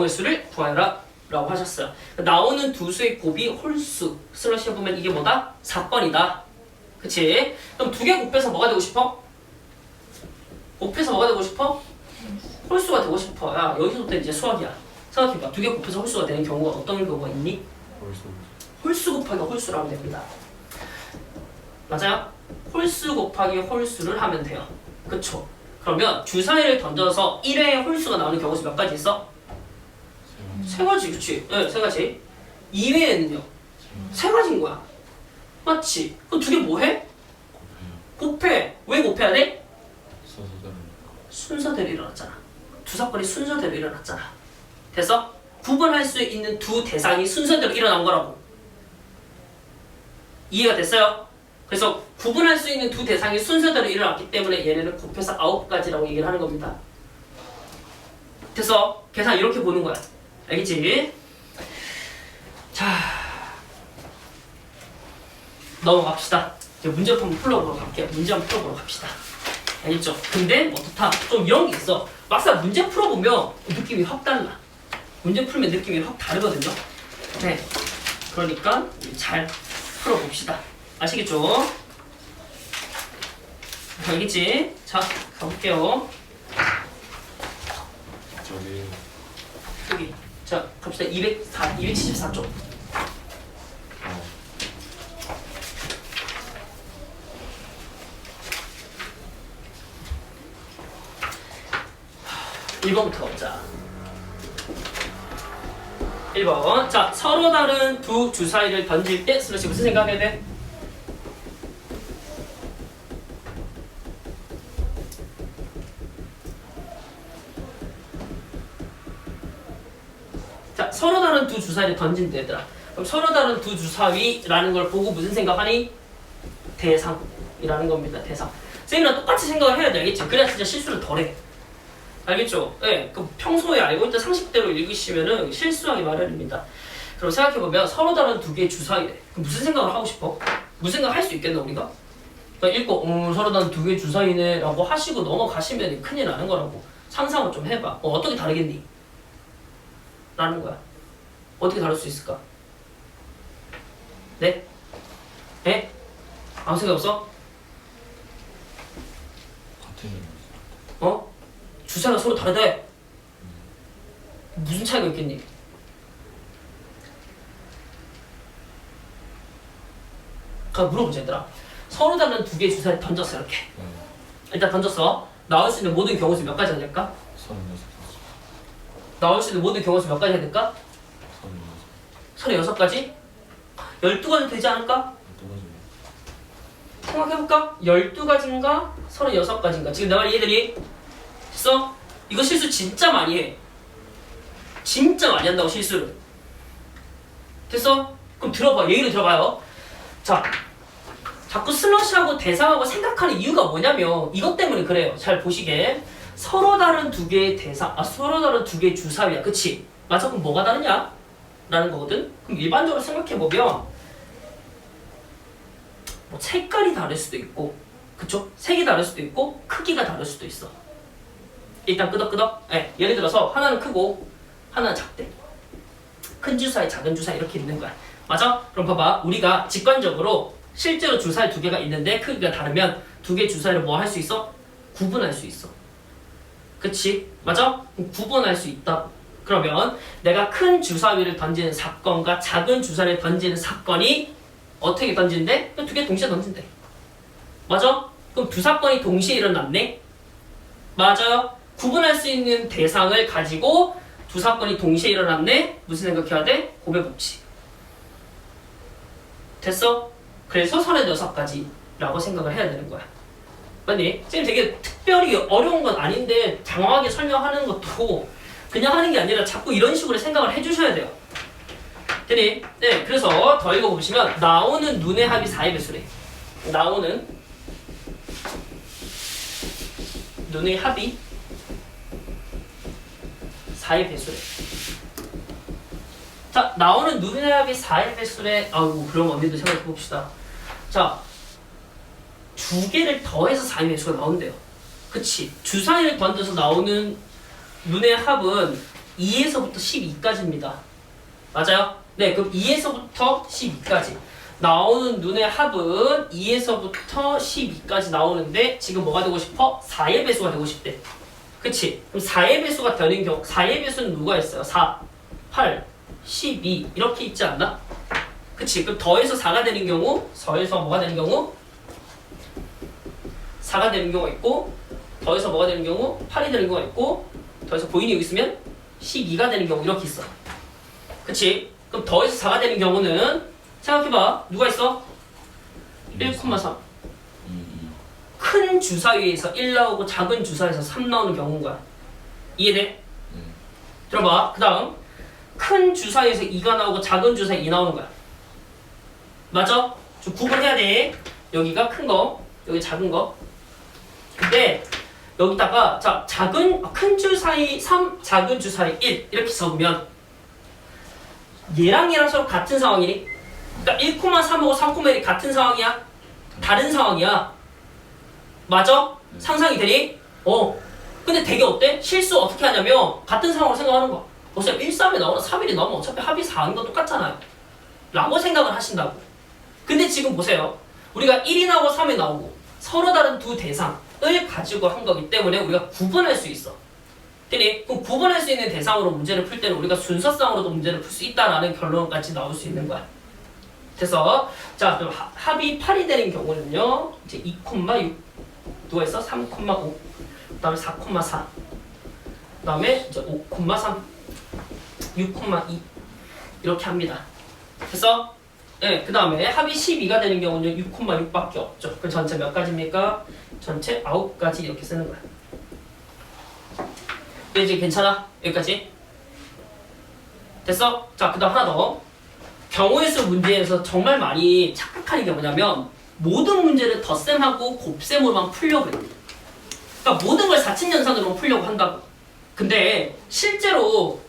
수를 구하여라 라고 하셨어요. 나오는 두 수의 곱이 홀수. 슬러시에 보면 이게 뭐다? 4번이다. 그치? 그럼 두 개 곱해서 뭐가 되고 싶어? 곱해서 뭐가 되고 싶어? 홀수가 되고 싶어. 야, 여기서부터 이제 수학이야. 생각해봐. 두 개 곱해서 홀수가 되는 경우가 어떤 경우가 있니? 홀수 곱하기 홀수를 하면 됩니다. 맞아요? 홀수 곱하기 홀수를 하면 돼요. 그쵸? 그러면 주사위를 던져서 1회의 홀수가 나오는 경우수 몇 가지 있어? 세 가지, 그치? 네, 세 가지. 2회에는요? 세 가지인 거야. 맞지? 그럼 두 개 뭐 해? 곱해. 왜 곱해야 돼? 순서대로 일어났잖아. 두 사건이 순서대로 일어났잖아. 됐어? 구분할 수 있는 두 대상이 순서대로 일어난 거라고. 이해가 됐어요? 그래서 구분할 수 있는 두 대상이 순서대로 일어났기 때문에 얘네를 곱해서 9가지라고 얘기를 하는 겁니다. 됐어? 계산 이렇게 보는 거야. 알겠지? 자, 넘어갑시다. 이제 문제 한번 풀어보러 갈게요. 문제 한번 풀어보러 갑시다. 알겠죠? 근데 어떻다? 좀 이런 게 있어. 막상 문제 풀어보면 느낌이 확 달라. 문제 풀면 느낌이 확 다르거든요. 네. 그러니까 우리 잘 풀어봅시다. 아시겠죠? 알겠지? 자, 가볼게요. 여기. 자, 갑시다. 274쪽. 어. 1번부터 가보자. 1번. 자, 서로 다른 두 주사위를 던질 때 슬러시 무슨 생각해야 돼? 자, 서로 다른 두 주사위를 던진다 얘들아. 그럼 서로 다른 두 주사위라는 걸 보고 무슨 생각하니? 대상이라는 겁니다. 대상. 쌤이랑 똑같이 생각을 해야 돼. 알겠지? 그래야 진짜 실수를 덜 해. 알겠죠? 네, 그 평소에 알고 있던 상식대로 읽으시면은 실수하기 마련입니다. 그럼 생각해보면 서로 다른 두 개의 주사위래. 그럼 무슨 생각을 하고 싶어? 무슨 생각 할 수 있겠나 우리가? 그러니까 읽고 서로 다른 두 개의 주사위네 라고 하시고 넘어가시면 큰일 나는 거라고. 상상을 좀 해봐. 어떻게 다르겠니? 라는 거야. 어떻게 다를 수 있을까? 네? 네? 아무 생각 없어? 같은 의미. 어? 주사위가 서로 다르대. 무슨 차이가 있겠니? 가 물어보자 얘들아. 서로 다른 두 개의 주사위 던졌어 이렇게. 일단 던졌어. 나올 수 있는 모든 경우수 몇 가지 해야 될까? 36가지. 나올 수 있는 모든 경우수 몇 가지 해야 될까? 36가지? 12가지 되지 않을까? 생각해볼까? 12가지인가? 36가지인가? 지금 내 말 이해되니? 됐어? 이거 실수 진짜 많이 해. 진짜 많이 한다고 실수를. 됐어? 그럼 들어봐. 예의를 들어봐요. 자, 자꾸 슬러시하고 대상하고 생각하는 이유가 뭐냐면 이것 때문에 그래요. 잘 보시게. 서로 다른 두 개의 대상, 서로 다른 두 개의 주사위야. 그치? 맞아? 그럼 뭐가 다르냐? 라는 거거든? 그럼 일반적으로 생각해보면 뭐 색깔이 다를 수도 있고, 그쵸? 색이 다를 수도 있고, 크기가 다를 수도 있어. 일단 끄덕끄덕. 네, 예를 들어서 하나는 크고 하나는 작대. 큰 주사위, 작은 주사위 이렇게 있는 거야. 맞아? 그럼 봐봐. 우리가 직관적으로 실제로 주사위 두 개가 있는데 크기가 다르면 두 개의 주사위를 뭐 할 수 있어? 구분할 수 있어. 그치? 맞아? 구분할 수 있다. 그러면 내가 큰 주사위를 던지는 사건과 작은 주사위를 던지는 사건이 어떻게 던진대? 두 개 동시에 던진대. 맞아? 그럼 두 사건이 동시에 일어났네? 맞아요? 구분할 수 있는 대상을 가지고 두 사건이 동시에 일어났네? 무슨 생각해야 돼? 곱의 법칙. 됐어? 그래서 36가지라고 생각을 해야 되는 거야. 맞니? 쌤 되게 특별히 어려운 건 아닌데 장황하게 설명하는 것도 그냥 하는 게 아니라 자꾸 이런 식으로 생각을 해주셔야 돼요. 되니? 네, 그래서 더 읽어보시면 나오는 눈의 합이 4의 배수래. 나오는 눈의 합이 4의 배수래. 자, 나오는 눈의 합이 4의 배수래. 아이고, 그럼 언니도 생각해 봅시다. 자, 두 개를 더해서 4의 배수가 나온대요. 그치? 주사위를 던져서 나오는 눈의 합은 2에서부터 12까지입니다. 맞아요? 네, 그럼 2에서부터 12까지. 나오는 눈의 합은 2에서부터 12까지 나오는데 지금 뭐가 되고 싶어? 4의 배수가 되고 싶대. 그치? 그럼 4의 배수가 되는 경우 4의 배수는 누가 있어요? 4, 8, 12 이렇게 있지 않나? 그치? 그럼 더해서 4가 되는 경우 더해서 뭐가 되는 경우? 4가 되는 경우가 있고 더해서 뭐가 되는 경우? 8이 되는 경우가 있고 더해서 보이니 여기 있으면 12가 되는 경우 이렇게 있어. 그치? 그럼 더해서 4가 되는 경우는 생각해봐. 누가 있어? 1,3. 큰 주사위에서 1 나오고 작은 주사위에서 3 나오는 경우인 거야. 이해돼? 들어봐. 그 다음 큰 주사위에서 2가 나오고 작은 주사위 2 나오는 거야. 맞아? 좀 구분해야 돼. 여기가 큰 거, 여기 작은 거. 근데 여기다가 자 큰 주사위 3, 작은 주사위 1 이렇게 적으면 얘랑 서로 같은 상황이니? 그러니까 1,3하고 3,1이 같은 상황이야? 다른 상황이야. 맞아? 상상이 되니? 근데 되게 어때? 실수 어떻게 하냐면 같은 상황을 생각하는 거야. 어차피 1, 3이 나오나 3, 1이 나오면 어차피 합이 4인 건 똑같잖아요. 라고 생각을 하신다고. 근데 지금 보세요. 우리가 1이 나오고 3이 나오고 서로 다른 두 대상을 가지고 한 거기 때문에 우리가 구분할 수 있어. 그럼 구분할 수 있는 대상으로 문제를 풀 때는 우리가 순서상으로도 문제를 풀 수 있다라는 결론까지 나올 수 있는 거야. 그래서 자 그럼 합이 8이 되는 경우는요. 이제 2,6 누가 있어? 3,5 그다음에 4,4 그다음에 이제 5,3 6,2 이렇게 합니다. 그래서 네, 그다음에 합이 12가 되는 경우는 6,6밖에 없죠. 그 전체 몇 가지입니까? 전체 9가지 이렇게 쓰는 거야. 이제 괜찮아? 여기까지? 됐어? 자, 그 다음 하나 더. 경우의 수 문제에서 정말 많이 착각하는 게 뭐냐면 모든 문제를 덧셈하고 곱셈으로만 풀려고 해요. 그러니까 모든 걸 4층 연산으로만 풀려고 한다고. 근데 실제로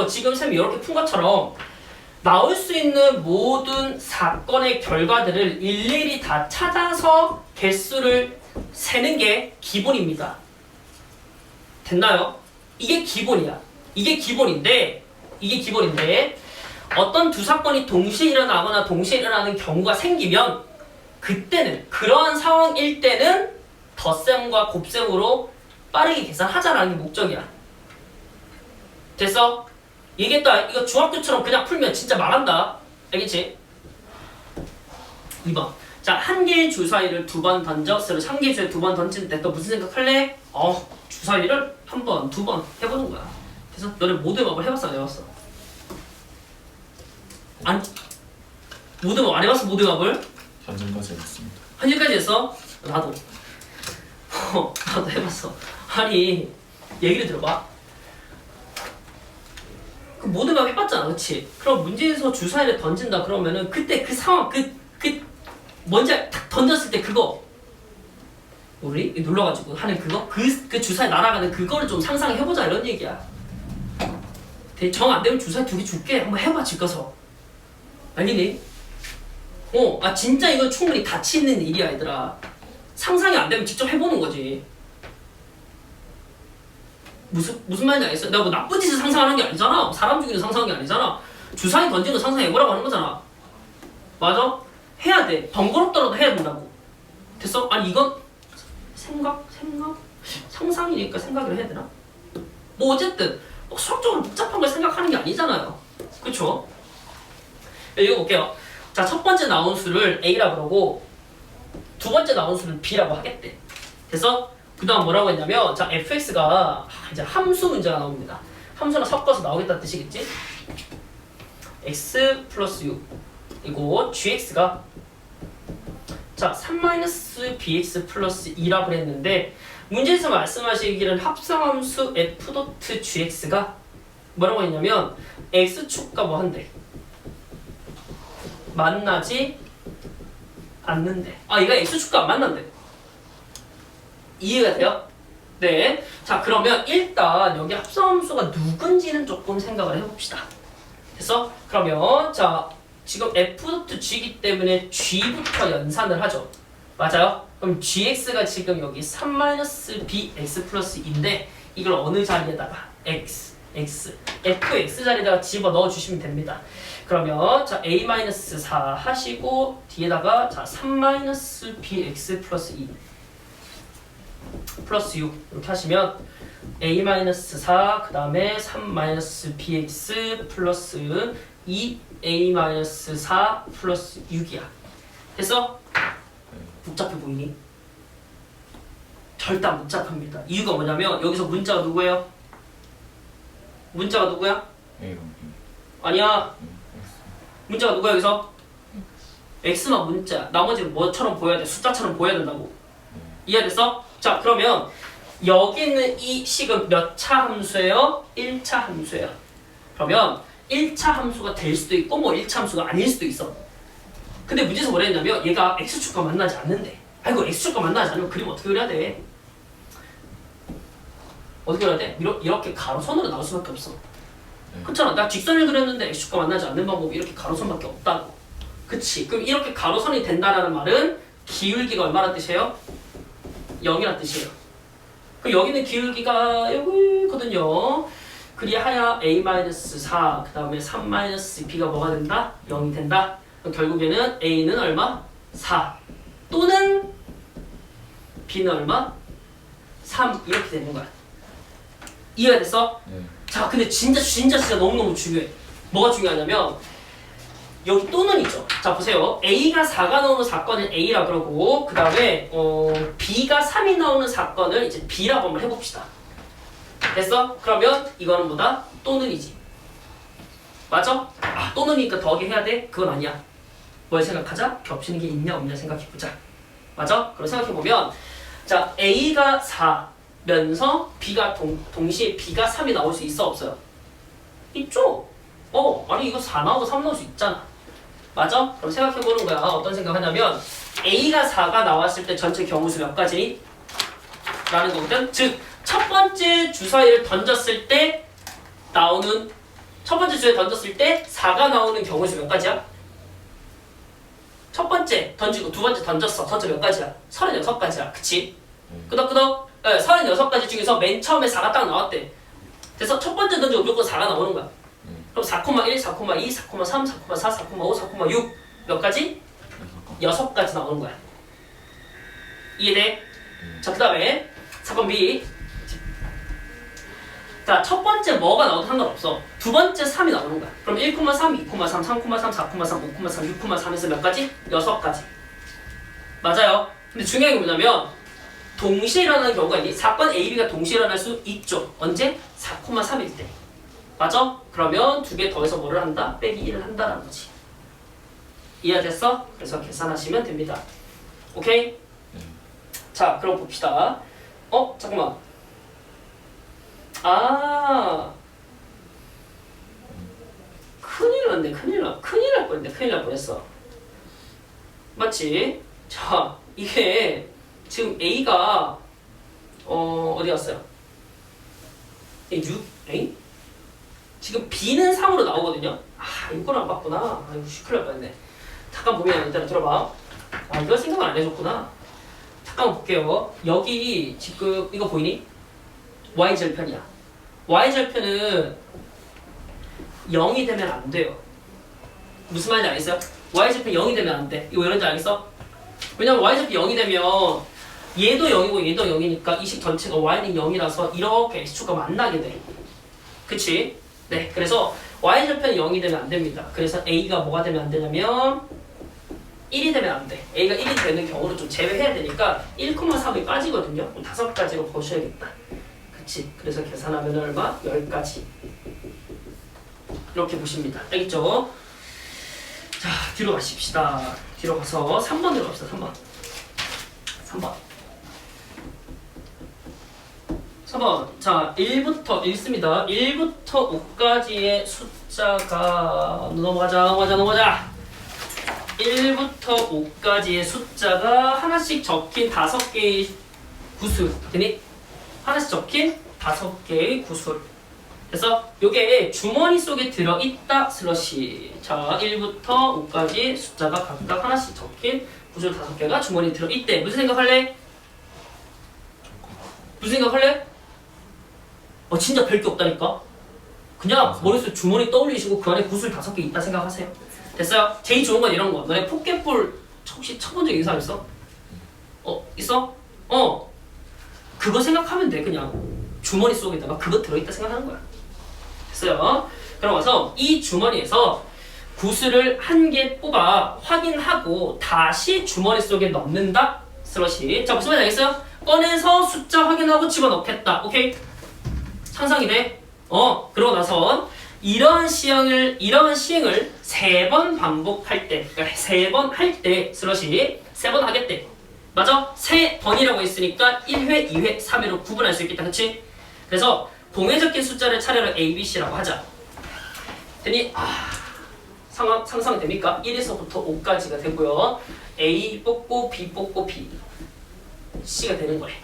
지금 쌤이 이렇게 푼 것처럼 나올 수 있는 모든 사건의 결과들을 일일이 다 찾아서 개수를 세는 게 기본입니다. 됐나요? 이게 기본이야. 이게 기본인데 어떤 두 사건이 동시에 일어나거나 동시에 일어나는 경우가 생기면 그때는 그러한 상황일 때는 덧셈과 곱셈으로 빠르게 계산하자라는 게 목적이야. 됐어? 얘기했다. 이거 중학교처럼 그냥 풀면 진짜 말한다. 알겠지? 2번. 자, 한 개의 주사위를 2번 던져. 한 개의 주사위 2번 던지는데 너 무슨 생각할래? 주사위를 한 번, 2번 해보는 거야. 그래서 너네 모두 마법을 해봤어, 안 해봤어? 아니, 모두 마법 안 해봤어, 모두 마법을? 현재까지 했습니다. 현재까지 했어? 나도. 나도 해봤어. 아니, 얘기를 들어봐. 그 모두 마법 해봤잖아, 그치? 그럼 문제에서 주사위를 던진다 그러면은 그때 그 상황, 뭔지 딱 던졌을 때 그거 우리 눌러가지고 하는 그거 그 주사위 날아가는 그거를 좀 상상해보자 이런 얘기야. 정 안 되면 주사위 2개 줄게. 한번 해봐 집 가서. 알겠니? 진짜 이건 충분히 가치 있는 일이야 얘들아. 상상이 안 되면 직접 해보는 거지. 무슨 말인지 알겠어? 내가 뭐 나쁜 짓을 상상하는 게 아니잖아. 사람 죽이는 상상하는 게 아니잖아. 주사위 던지는 거 상상해보라고 하는 거잖아. 맞아? 해야 돼. 번거롭더라도 해야 된다고. 됐어? 아니 이건 생각? 상상이니까 생각을 해야 되나? 뭐 어쨌든 수학적으로 복잡한 걸 생각하는 게 아니잖아요. 그쵸? 읽어볼게요. 자, 첫 번째 나온 수를 A라 그러고 두 번째 나온 수를 B라고 하겠대. 그래서 그 다음 뭐라고 했냐면 자 fx가 이제 함수 문제가 나옵니다. 함수랑 섞어서 나오겠다는 뜻이겠지? x 플러스 6 이고 gx가 자 3-bx 플러스 2라 그랬는데 문제에서 말씀하시기는 합성함수 f.gx가 뭐라고 했냐면 x축과 뭐 한대? 만나지 않는데. 아 얘가 x축과 안 만난대. 이해가 돼요? 네. 자 그러면 일단 여기 합성함수가 누군지는 조금 생각을 해봅시다. 됐어? 그러면 자 지금 f.g이기 때문에 g부터 연산을 하죠. 맞아요? 그럼 gx가 지금 여기 3-bx 플러스 2인데 이걸 어느 자리에다가 x fx 자리에다가 집어 넣어 주시면 됩니다. 그러면 자 a-4 하시고 뒤에다가 자 3-bx 플러스 2 플러스 6 이렇게 하시면 a-4 그 다음에 3-bx 플러스 2a-4 플러스 6이야. 됐어? 복잡해 보이니? 절대 안 복잡합니다. 이유가 뭐냐면 여기서 문자가 누구예요? 문자가 누구야? A랑 B. 아니야. X. 문자가 누구야 여기서? x만 문자. 나머지는 뭐처럼 보여야 돼? 숫자처럼 보여야 된다고. 이해됐어? 자 그러면 여기 있는 이 식은 몇 차 함수예요? 1차 함수예요. 그러면 1차 함수가 될 수도 있고 뭐 1차 함수가 아닐 수도 있어. 근데 문제에서 뭐라 했냐면 얘가 x축과 만나지 않는데. 아이고 x축과 만나지 않으면 그림 어떻게 그려야 돼? 어떻게 그려야 돼? 이렇게 가로선으로 나올 수밖에 없어. 그렇잖아. 나 직선을 그렸는데 x축과 만나지 않는 방법이 이렇게 가로선밖에 없다고. 그치? 그럼 이렇게 가로선이 된다라는 말은 기울기가 얼마나 뜻이에요? 0이란 뜻이에요. 그 여기는 기울기가 여기거든요. 그리하여 a-4 그 다음에 3-b가 뭐가 된다? 0이 된다. 그럼 결국에는 a는 얼마? 4 또는 b는 얼마? 3 이렇게 되는 거야. 이해가 됐어? 네. 자 근데 진짜 너무너무 중요해. 뭐가 중요하냐면 여기 또는 있죠. 자 보세요. A가 4가 나오는 사건을 A라 그러고 그 다음에 B가 3이 나오는 사건을 이제 B라고 한번 해봅시다. 됐어? 그러면 이거는 뭐다? 또는이지. 맞아? 아 또는이니까 더하기 해야 돼? 그건 아니야. 뭘 생각하자? 겹치는 게 있냐 없냐 생각해보자. 맞아? 그럼 생각해보면 자 A가 4면서 B가 동시에 B가 3이 나올 수 있어 없어요? 있죠? 아니 이거 4 나오고 3 나올 수 있잖아. 맞아? 그럼 생각해보는 거야. 어떤 생각하냐면 A가 4가 나왔을 때 전체 경우수 몇 가지? 라는 거거든. 즉 첫 번째 주사위를 던졌을 때 나오는 첫 번째 주사위 던졌을 때 4가 나오는 경우수 몇 가지야? 첫 번째 던지고 두 번째 던졌어. 전체 몇 가지야? 36가지야. 그치? 끄덕끄덕 36가지 중에서 맨 처음에 4가 딱 나왔대. 그래서 첫 번째 던지고 무조건 4가 나오는 거야. 그럼 4,1, 4,2, 4,3, 4,4, 4,5, 4,6 몇 가지? 6가지 나오는 거야. 이해돼? 자, 그 다음에 4번 B. 자, 첫 번째 뭐가 나와도 상관없어. 두 번째 3이 나오는 거야. 그럼 1,3, 2,3, 3,3, 4,3, 5,3, 6,3에서 몇 가지? 6가지. 맞아요. 근데 중요한 게 뭐냐면 동시에 일어나는 경우가 있니? 사건 A, B가 동시에 일어날 수 있죠. 언제? 4,3일 때. 맞아? 그러면 두 개 더해서 뭐를 한다? 빼기 1을 한다라는 거지. 이해됐어? 그래서 계산하시면 됩니다. 오케이? 자, 그럼 봅시다. 잠깐만. 큰일 났네. 큰일 날 뻔했어. 맞지? 자, 이게 지금 A가 어디 갔어요? 6, 에이? 지금 B는 3으로 나오거든요. 이걸 안 봤구나. 이거 시큰일 날 뻔했네. 잠깐 보면 일단 들어봐. 이거 생각을 안 해줬구나. 잠깐 볼게요. 여기 지금 이거 보이니? Y절편이야. Y절편은 0이 되면 안 돼요. 무슨 말인지 알겠어요? Y절편 0이 되면 안 돼. 이거 왜 이런지 알겠어? 왜냐면 Y절편 0이 되면 얘도 0이고 얘도 0이니까 이 식 전체가 Y는 0이라서 이렇게 X축과 만나게 돼. 그치? 네, 그래서 Y절편이 0이 되면 안 됩니다. 그래서 A가 뭐가 되면 안 되냐면 1이 되면 안 돼. a가 1이 되는 경우를 좀 제외해야 되니까 1,3이 빠지거든요. 그럼 5가지로 보셔야겠다. 그치? 그래서 계산하면 얼마? 10가지. 이렇게 보십니다. 알겠죠? 자, 뒤로 가십시다. 뒤로 가서 3번으로 갑시다. 3번. 3번. 자, 1부터 읽습니다. 1부터 5까지의 숫자가 넘어가자. 1부터 5까지의 숫자가 하나씩 적힌 5개의 구술. 되니? 하나씩 적힌 5개의 구술. 그래서 요게 주머니 속에 들어있다 슬러시. 자, 1부터 5까지 숫자가 각각 하나씩 적힌 구술 5개가 주머니에 들어있대. 무슨 생각할래? 진짜 별 게 없다니까? 그냥 머릿속에 주머니 떠올리시고 그 안에 구슬 5개 있다 생각하세요. 됐어요? 제일 좋은 건 이런 거. 너네 포켓볼 혹시 쳐본 적 있는 사람 있어? 있어? 그거 생각하면 돼. 그냥 주머니 속에다가 그거 들어있다 생각하는 거야. 됐어요? 그럼 와서 이 주머니에서 구슬을 1개 뽑아 확인하고 다시 주머니 속에 넣는다 슬러시. 자, 무슨 말인지 알겠어요? 꺼내서 숫자 확인하고 집어넣겠다. 오케이? 상상이 돼? 그러고 나선 이러한 시행을 3번 반복할 때, 그러니까 3번 할 때 슬러시 3번 하겠대. 맞아? 3번이라고 했으니까 1회, 2회, 3회로 구분할 수 있겠다. 그치? 그래서 봉에 적힌 숫자를 차례로 A, B, C라고 하자. 되니 상황 상상됩니까? 1에서부터 5까지가 되고요. A 뽑고 B 뽑고 B, C가 되는 거래.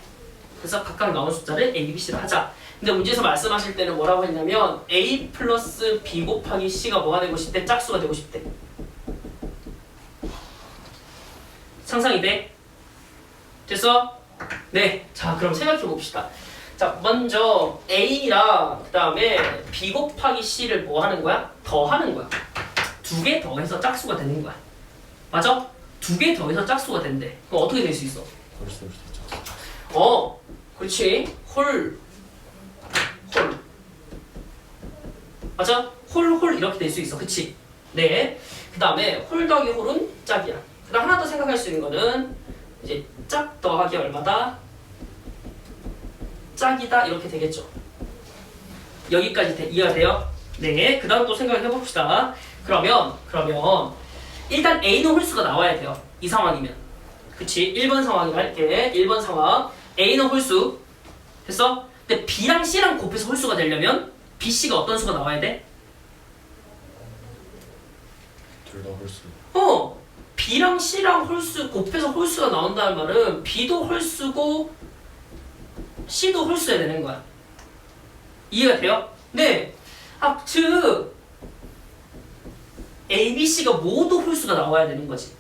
그래서 각각 나온 숫자를 A, B, C로 하자. 근데 문제에서 말씀하실 때는 뭐라고 했냐면 A 플러스 B 곱하기 C가 뭐가 되고 싶대? 짝수가 되고 싶대. 상상이 돼? 됐어? 네. 자, 그럼 생각해 봅시다. 자, 먼저 A랑 그 다음에 B 곱하기 C를 뭐 하는 거야? 더하는 거야. 2개 더해서 짝수가 되는 거야. 맞아? 2개 더해서 짝수가 된대. 그럼 어떻게 될 수 있어? 그렇지. 홀. 맞아? 홀 이렇게 될 수 있어. 그치? 네. 그 다음에 홀 더하기 홀은 짝이야. 그 다음 하나 더 생각할 수 있는 거는 이제 짝 더하기 얼마다? 짝이다. 이렇게 되겠죠. 여기까지 이해가 돼요? 네. 그 다음 또 생각해 봅시다. 그러면 일단 A는 홀수가 나와야 돼요. 이 상황이면. 그치? 1번 상황이라 할게. 1번 상황. A는 홀수. 됐어? 근데 B랑 C랑 곱해서 홀수가 되려면 B, C가 어떤 수가 나와야 돼? 둘 다 홀수. B랑 C랑 홀수 곱해서 홀수가 나온다는 말은 B도 홀수고 C도 홀수여야 되는 거야. 이해가 돼요? 네. 즉 A, B, C가 모두 홀수가 나와야 되는 거지.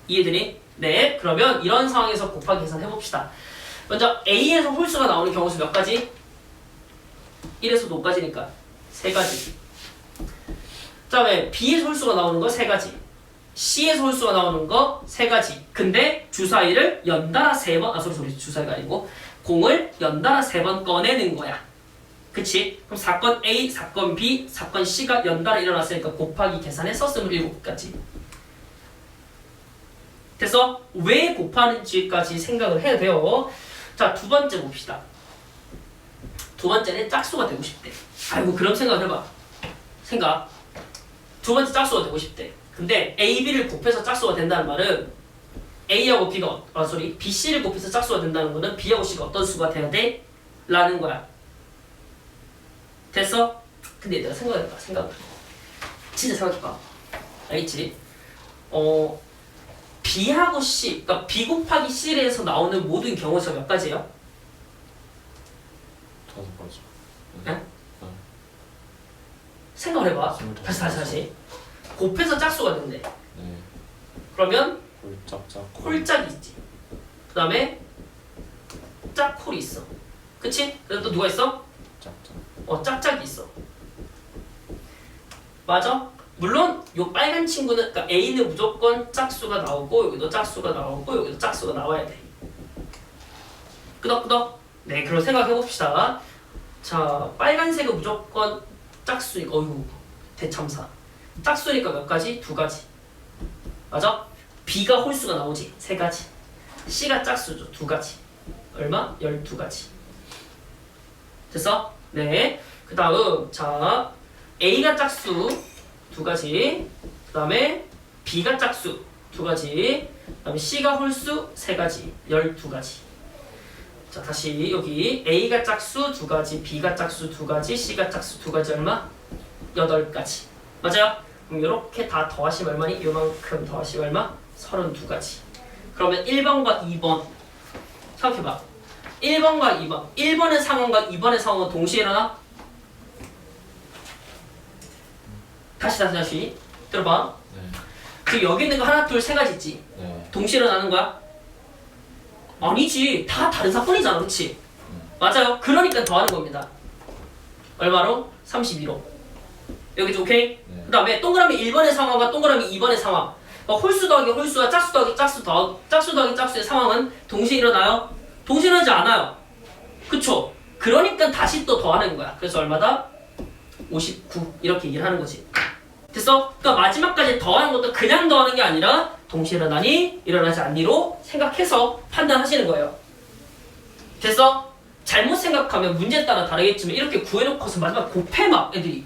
이해되니? 네. 그러면 이런 상황에서 곱하기 계산해 봅시다. 먼저 A에서 홀수가 나오는 경우수 몇 가지? 1에서 5까지니까 3가지. 그 다음에 B에서 홀수가 나오는 거 3가지. C에서 홀수가 나오는 거 3가지. 근데 주사위를 연달아 3번, 소리, 주사위가 아니고 공을 연달아 3번 꺼내는 거야. 그치? 그럼 사건 A, 사건 B, 사건 C가 연달아 일어났으니까 곱하기 계산해서 27가지. 됐어? 왜 곱하는지까지 생각을 해야 돼요. 자, 2번째 봅시다. 2번째는 짝수가 되고 싶대. 아이고, 그럼 생각을 해봐. 2번째 짝수가 되고 싶대. 근데 A, B를 곱해서 짝수가 된다는 말은 A하고 B가 B, C를 곱해서 짝수가 된다는 거는 B하고 C가 어떤 수가 돼야 돼? 라는 거야. 됐어? 근데 얘들아 생각해봐. 진짜 생각해봐. 알겠지? B하고 C, 그러니까 B 곱하기 C에서 나오는 모든 경우수가 몇 가지예요? 5가지. 네? 생각을 해봐. 다시. 곱해서 짝수가 된대. 네. 그러면 홀짝짝. 홀짝이 있지. 그 다음에 짝홀이 있어. 그치? 그다음 또 누가 있어? 짝짝. 짝짝이 있어. 맞아? 물론 요 빨간 친구는, 그러니까 A는 무조건 짝수가 나오고 여기도 짝수가 나오고 여기도 짝수가 나와야 돼. 끄덕끄덕. 네, 그럼 생각해 봅시다. 자, 빨간색은 무조건 짝수니까, 어이구 대참사. 짝수니까 몇 가지? 2가지. 맞아? B가 홀수가 나오지. 3가지. C가 짝수죠. 2가지. 얼마? 12가지. 됐어? 네. 그 다음 자 A가 짝수 2가지. 그 다음에 B가 짝수 2가지. 그 다음에 C가 홀수 3가지. 12가지. 자 다시 여기 A가 짝수 2가지, B가 짝수 2가지, C가 짝수 2가지 얼마? 8가지. 맞아요? 그럼 이렇게 다 더하시면 얼마니? 요만큼 더하시면 얼마? 32가지. 그러면 1번과 2번 생각해봐. 1번과 2번 1번의 상황과 2번의 상황은 동시에 일어나? 다시 들어봐. 네. 지금 여기 있는 거 하나 둘 세 가지 있지? 네. 동시에 일어나는 거야? 아니지. 다 다른 사건이잖아. 그치? 맞아요. 그러니까 더하는 겁니다. 얼마로? 32로. 여기지 오케이? 네. 그 다음에 동그라미 1번의 상황과 동그라미 2번의 상황. 그러니까 홀수 더하기 홀수와 짝수 더하기 짝수 더하기 짝수의 상황은 동시에 일어나요? 동시에 일어나지 않아요. 그쵸? 그러니까 다시 또 더하는 거야. 그래서 얼마다? 59 이렇게 얘기를 하는 거지. 됐어? 그러니까 마지막까지 더하는 것도 그냥 더하는 게 아니라 동시에 일어나니 일어나지 않니로 생각해서 판단하시는 거예요. 됐어? 잘못 생각하면 문제에 따라 다르겠지만 이렇게 구해놓고서 마지막 곱해 막 애들이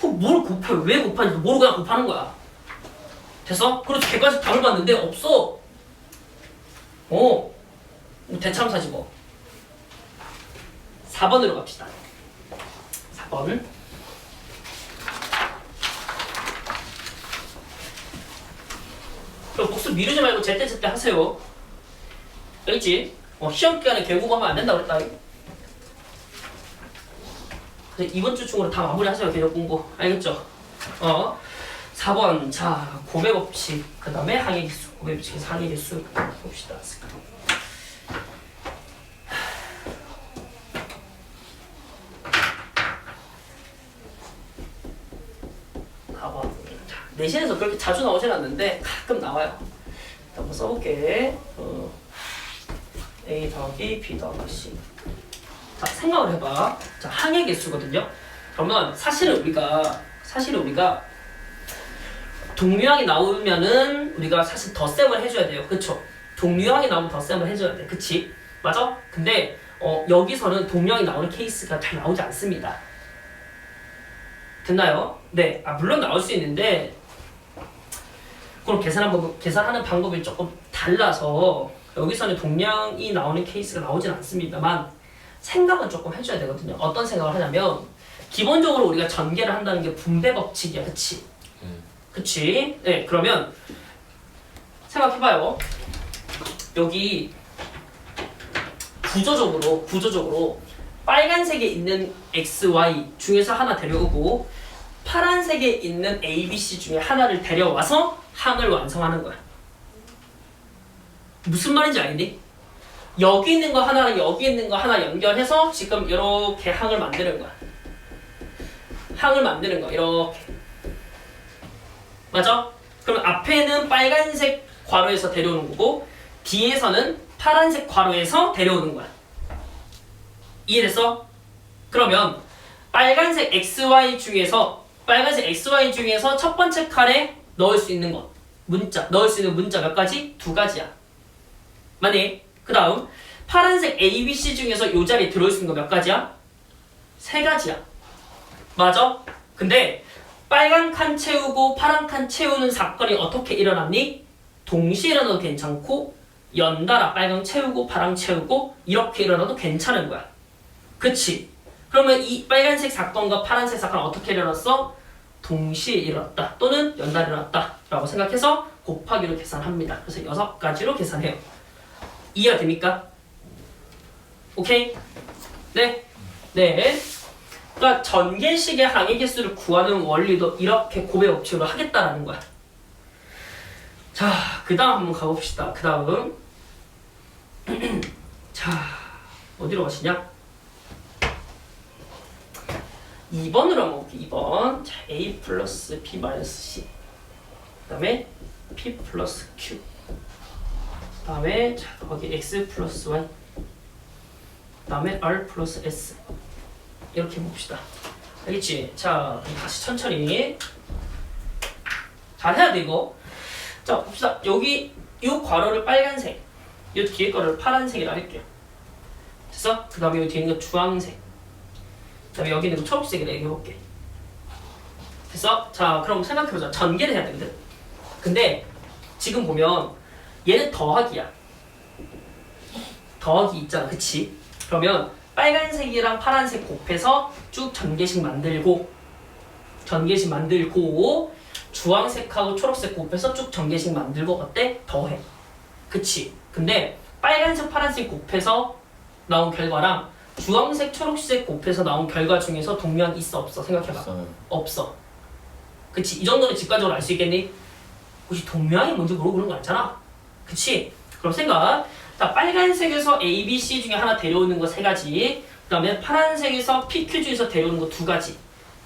뭘 곱해? 왜 곱하는지 모르고 그냥 곱하는 거야. 됐어? 그래서 객관식 답을 봤는데 없어. 대참사지 뭐. 4번으로 갑시다. 4번. 복습 미루지 말고 제때 하세요. 알겠지? 시험 기간에 결국하면 안 된다 그랬다. 그래서 이번 주 중으로 다 마무리하세요. 계속 공부. 알겠죠? 4번. 자, 고배 법칙. 그 다음에 항해기수. 고배 법칙에서 항해기수 봅시다. 4번. 내신에서 그렇게 자주 나오진 않는데 가끔 나와요. 한번 써볼게. A 더하기 B 더하기 C. 자, 생각을 해봐. 자, 항해 개수거든요. 그러면 사실은 우리가 동류항이 나오면은 우리가 사실 덧셈을 해줘야 돼요. 그쵸? 동류항이 나오면 덧셈을 해줘야 돼. 그치? 맞아? 근데 여기서는 동류항이 나오는 케이스가 잘 나오지 않습니다. 됐나요? 네. 물론 나올 수 있는데 그걸 계산하는 방법이 조금 달라서 여기서는 동량이 나오는 케이스가 나오진 않습니다만 생각은 조금 해줘야 되거든요. 어떤 생각을 하냐면 기본적으로 우리가 전개를 한다는 게 분배 법칙이야. 그치? 그치? 네. 그러면 생각해봐요. 여기 구조적으로 빨간색에 있는 X, Y 중에서 하나 데려오고 파란색에 있는 A, B, C 중에 하나를 데려와서 항을 완성하는 거야. 무슨 말인지 알겠니? 여기 있는 거 하나랑 여기 있는 거 하나 연결해서 지금 이렇게 항을 만드는 거야. 항을 만드는 거야. 이렇게. 맞아? 그럼 앞에는 빨간색 괄호에서 데려오는 거고 뒤에서는 파란색 괄호에서 데려오는 거야. 이해됐어? 그러면 빨간색 XY 중에서 첫 번째 칸에 넣을 수 있는 것 넣을 수 있는 문자 몇 가지? 2가지야. 맞니? 그 다음 파란색 ABC 중에서 이 자리에 들어올 수 있는 거 몇 가지야? 3가지야. 맞아? 근데 빨간 칸 채우고 파란 칸 채우는 사건이 어떻게 일어났니? 동시에 일어나도 괜찮고 연달아 빨강 채우고 파랑 채우고 이렇게 일어나도 괜찮은 거야. 그치? 그러면 이 빨간색 사건과 파란색 사건은 어떻게 일어났어? 동시에 일어났다 또는 연달아 일어났다 라고 생각해서 곱하기로 계산합니다. 그래서 6가지로 계산해요. 이해가 됩니까? 오케이? 네? 네. 그러니까 전개식의 항해 개수를 구하는 원리도 이렇게 고배 법칙으로 하겠다라는 거야. 자, 그 다음 한번 가봅시다. 그 다음 자, 어디로 가시냐? 2번으로 한번 볼게요. 2번. 자, A 플러스 B 마이너스 C. 그 다음에 P 플러스 Q. 그 다음에 자, 거기 X 플러스 Y. 그 다음에 R 플러스 S. 이렇게 봅시다. 알겠지? 자, 다시 천천히. 잘 해야 돼, 이거. 자 봅시다. 여기 이 괄호를 빨간색, 이 뒤에 거를 파란색이라 할게요. 됐어? 그 다음에 여기 뒤에 있는 거 주황색, 그 다음에 여기 있는 거 초록색이라 얘기해볼게. 됐어? 자 그럼 생각해보자. 전개를 해야 되거든. 근데 지금 보면 얘는 더하기야. 더하기 있잖아, 그치? 그러면 빨간색이랑 파란색 곱해서 쭉 전개식 만들고 주황색하고 초록색 곱해서 쭉 전개식 만들고 어때? 더해. 그치? 근데 빨간색 파란색 곱해서 나온 결과랑 주황색 초록색 곱해서 나온 결과 중에서 동면 있어 없어? 생각해봐. 없어요. 없어. 그치? 이 정도는 직관적으로 알 수 있겠니? 혹시 동면이 뭔지 모르고 그런 거 아니잖아. 그치? 그럼 생각. 자, 빨간색에서 A, B, C 중에 하나 데려오는 거 3가지. 그 다음에 파란색에서 P, Q 중에서 데려오는 거 2가지.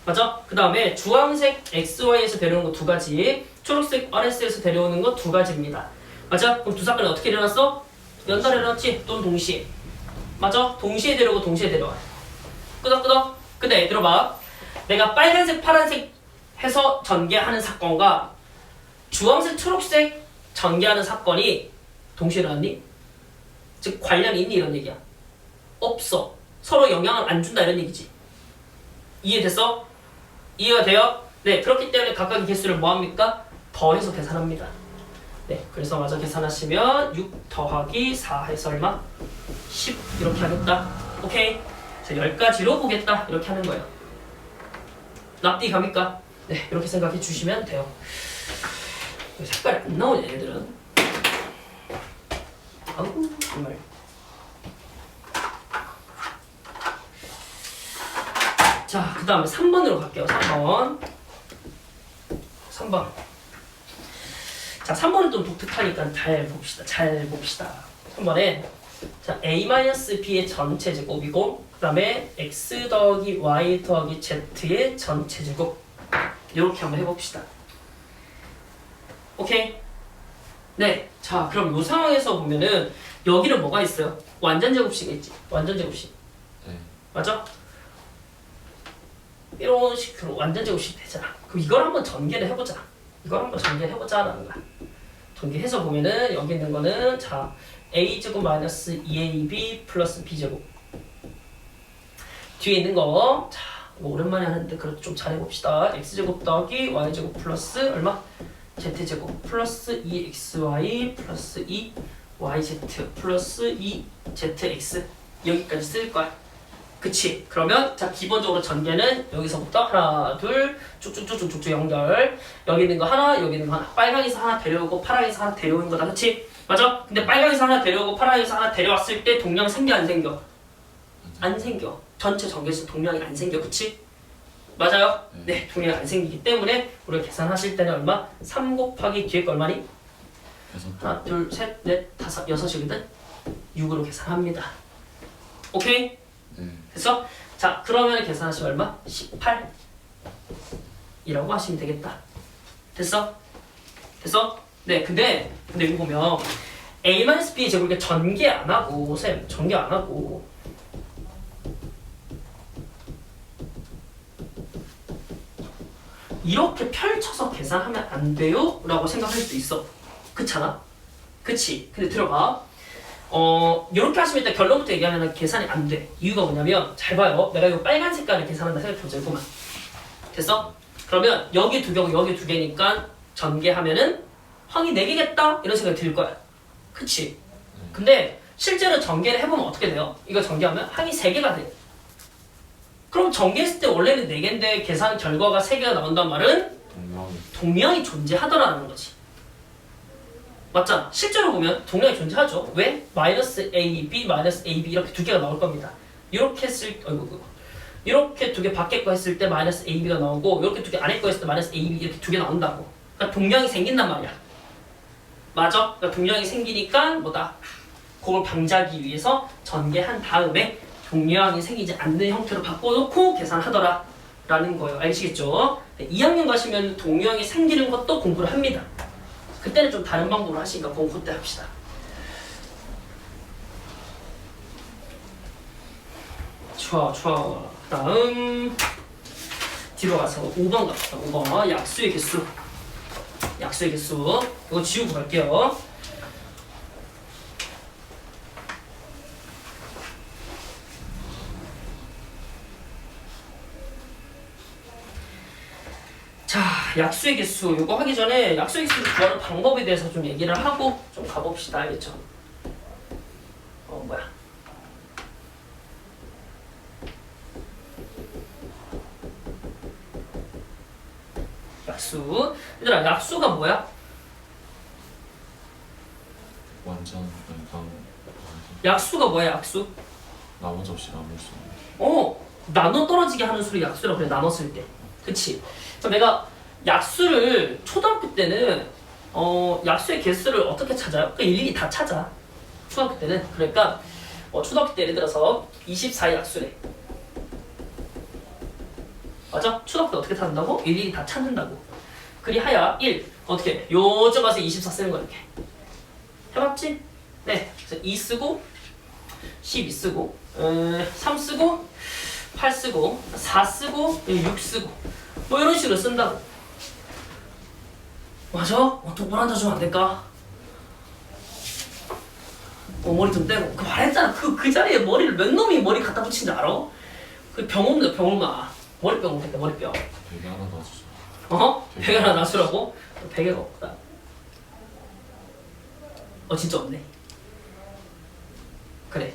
맞아? 그 다음에 주황색 X, Y에서 데려오는 거 2가지. 초록색 RS에서 데려오는 거 2가지입니다. 맞아? 그럼 두 사건이 어떻게 일어났어? 연달아 일어났지? 또는 동시에. 맞아? 동시에 데려오고 동시에 데려와. 끄덕끄덕. 근데 들어봐. 내가 빨간색, 파란색 해서 전개하는 사건과 주황색, 초록색 전개하는 사건이 동시에 일어났니? 즉 관련이 있니? 이런 얘기야. 없어. 서로 영향을 안 준다 이런 얘기지. 이해됐어? 이해가 돼요? 네, 그렇기 때문에 각각의 개수를 뭐합니까? 더해서 계산합니다. 네, 그래서 마저 계산하시면 6 더하기 4 해서 얼마? 10 이렇게 하겠다. 오케이? 자, 10가지로 보겠다 이렇게 하는 거예요. 납득이 갑니까? 네, 이렇게 생각해 주시면 돼요. 색깔이 안 나오네 얘들은. 아우 정말. 자, 그 다음에 3번으로 갈게요. 3번. 자, 3번은 좀 독특하니까 잘 봅시다. 3번에 자, A-B의 전체 제곱이고 그 다음에 X 더하기 Y 더하기 Z의 전체 제곱 이렇게 한번 해봅시다. 오케이? 네. 자, 그럼 이 상황에서 보면은 여기는 뭐가 있어요? 완전 제곱식이 있지. 완전 제곱식. 네. 맞아? 이런 식으로 완전 제곱식 되잖아. 그럼 이걸 한번 전개를 해보자. 라는 거야. 전개해서 보면은 여기 있는 거는 자 a제곱 마이너스 2ab 플러스 b제곱. 뒤에 있는 거 자 이거 오랜만에 하는데 그래도 좀 잘해봅시다. x제곱 더하기 y제곱 플러스 얼마? z제곱 플러스 2xy 플러스 2yz 플러스 2zx 여기까지 쓸 거야. 그치? 그러면 자 기본적으로 전개는 여기서부터 하나 둘 쭉쭉쭉쭉쭉 연결. 여기 있는 거 하나 여기 있는 거 하나. 빨강에서 하나 데려오고 파랑에서 하나 데려오는 거다. 그치? 맞아? 근데 빨강에서 하나 데려오고 파랑에서 하나 데려왔을 때 동량 생겨 안 생겨? 안 생겨. 전체 전개에서 동량이 안 생겨. 그치? 맞아요? 네, 동량이 안 생기기 때문에 우리가 계산하실 때는 얼마? 3 곱하기 뒤에 거 얼마니? 하나 둘 셋 넷 다섯 6이거든? 6으로 계산합니다. 오케이? 됐어? 자, 그러면 계산하시면 얼마? 18 이라고 하시면 되겠다. 됐어? 네, 근데 여기 보면 A-B 제곱 이렇게 전개 안 하고 쌤 전개 안 하고 이렇게 펼쳐서 계산하면 안 돼요? 라고 생각할 수도 있어. 그렇잖아? 그치? 근데 들어봐. 이렇게 하시면 일단 결론부터 얘기하면 계산이 안 돼. 이유가 뭐냐면 잘 봐요. 내가 이거 빨간 색깔을 계산한다 생각해보자. 이거만. 됐어? 그러면 여기 두 개고 여기 두 개니까 전개하면은 항이 4개겠다? 이런 생각이 들 거야. 그치? 근데 실제로 전개를 해보면 어떻게 돼요? 이거 전개하면 항이 3개가 돼. 그럼 전개했을 때 원래는 4개인데 계산 결과가 3개가 나온단 말은 동량이 존재하더라는 거지. 맞잖아. 실제로 보면 동량이 존재하죠. 왜? 마이너스 A, B, 마이너스 A, B 이렇게 두 개가 나올 겁니다. 이렇게 이렇게 두 개 밖에 거 했을 때 마이너스 A, B가 나오고 이렇게 두 개 안에 거 했을 때 마이너스 A, B 이렇게 두 개 나온다고. 그러니까 동량이 생긴단 말이야. 맞아? 그러니까 동량이 생기니까 뭐다? 그걸 방지하기 위해서 전개한 다음에 동량이 생기지 않는 형태로 바꿔놓고 계산하더라 라는 거예요. 아시겠죠? 네, 2학년 가시면 동량이 생기는 것도 공부를 합니다. 그때는 좀 다른 방법으로 하시니까 그건 그때 합시다. 좋아. 다음 뒤로 가서 5번 갑시다. 5번 약수의 개수. 약수의 개수. 이거 지우고 갈게요. 자, 약수의 개수. 이거 하기 전에 약수의 개수 구하는 방법에 대해서 좀 얘기를 하고 좀 가봅시다. 알겠죠? 뭐야? 약수. 얘들아, 약수가 뭐야? 완전 약수가 뭐야, 약수? 나머지 없이 남을 수 있는. 나눠 떨어지게 하는 수를 약수라고 그래, 나눴을 때. 그치? 그럼 내가 약수를 초등학교 때는 약수의 개수를 어떻게 찾아요? 그 일일이 다 찾아. 초등학교 때는. 그러니까 초등학교 때 예를 들어서 24의 약수래. 맞아? 초등학교 때 어떻게 찾는다고? 일일이 다 찾는다고. 그리하여 1 어떻게 해? 요점 가서 24 쓰는 거야 이렇게. 해봤지? 네. 그래서 2 쓰고 12 쓰고 3 쓰고 8 쓰고 4 쓰고 6 쓰고 뭐 이런 식으로 쓴다고. 맞아? 똑바로 앉아주면 안 될까? 머리 좀 떼고. 그 말했잖아. 그 자리에 머리를 몇 놈이 머리 갖다 붙인지 알아? 그 병없네 병엄마. 머리병 못했다 머리병. 베개 하나 놔주죠. 베개 하나 놔주라고? 베개가 없다. 진짜 없네. 그래.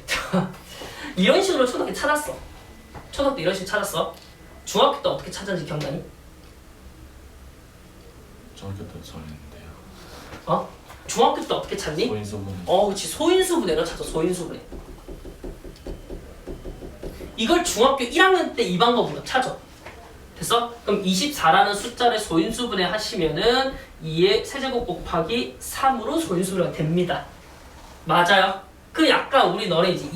이런 식으로 초등학교 때 찾았어. 초등학교 때 이런 식으로 찾았어. 중학교 때 어떻게 찾았는지 기억나니? 중학교 때 잘했는데요. 중학교 때 어떻게 찾니? 소인소문. 그치. 소인수분해로 찾아. 소인수분해. 이걸 중학교 1학년 때 이 방법으로 찾아. 됐어? 그럼 24라는 숫자를 소인수분해 하시면은 2의 세제곱 곱하기 3으로 소인수분해가 됩니다. 맞아요? 그 약간 우리 너네 이제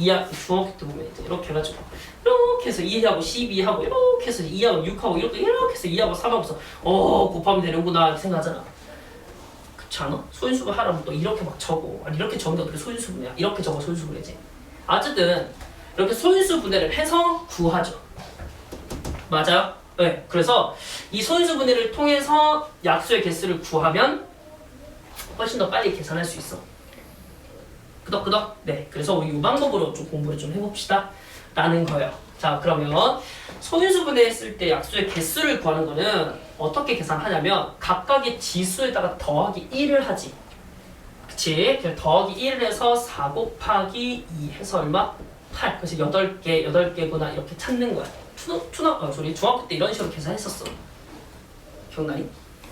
중학교 때 보면 이제 이렇게 해가지고 이렇게 해서 2하고 12하고 이렇게 해서 2하고 6하고 이렇게 해서 2하고 3하고 해서 곱하면 되는구나 이렇게 생각하잖아. 그렇지 않아? 소인수분 하라면 또 이렇게 막 적어. 아니 이렇게 적는 게 어떻게 소인수분해야? 이렇게 적어 소인수분해지. 어쨌든 이렇게 소인수분해를 해서 구하죠. 맞아요? 네. 그래서 이 소인수분해를 통해서 약수의 개수를 구하면 훨씬 더 빨리 계산할 수 있어. 끄덕끄덕? 네. 그래서 이 방법으로 좀 공부를 좀 해봅시다. 라는 거예요. 자, 그러면 소인수분해 했을 때 약수의 개수를 구하는 거는 어떻게 계산하냐면 각각의 지수에다가 더하기 1을 하지. 그치? 그래서 더하기 1을 해서 4 곱하기 2 해서 얼마? 8. 그래서 8개구나 이렇게 찾는 거야. 중학교 때 이런 식으로 계산했었어. 기억나니?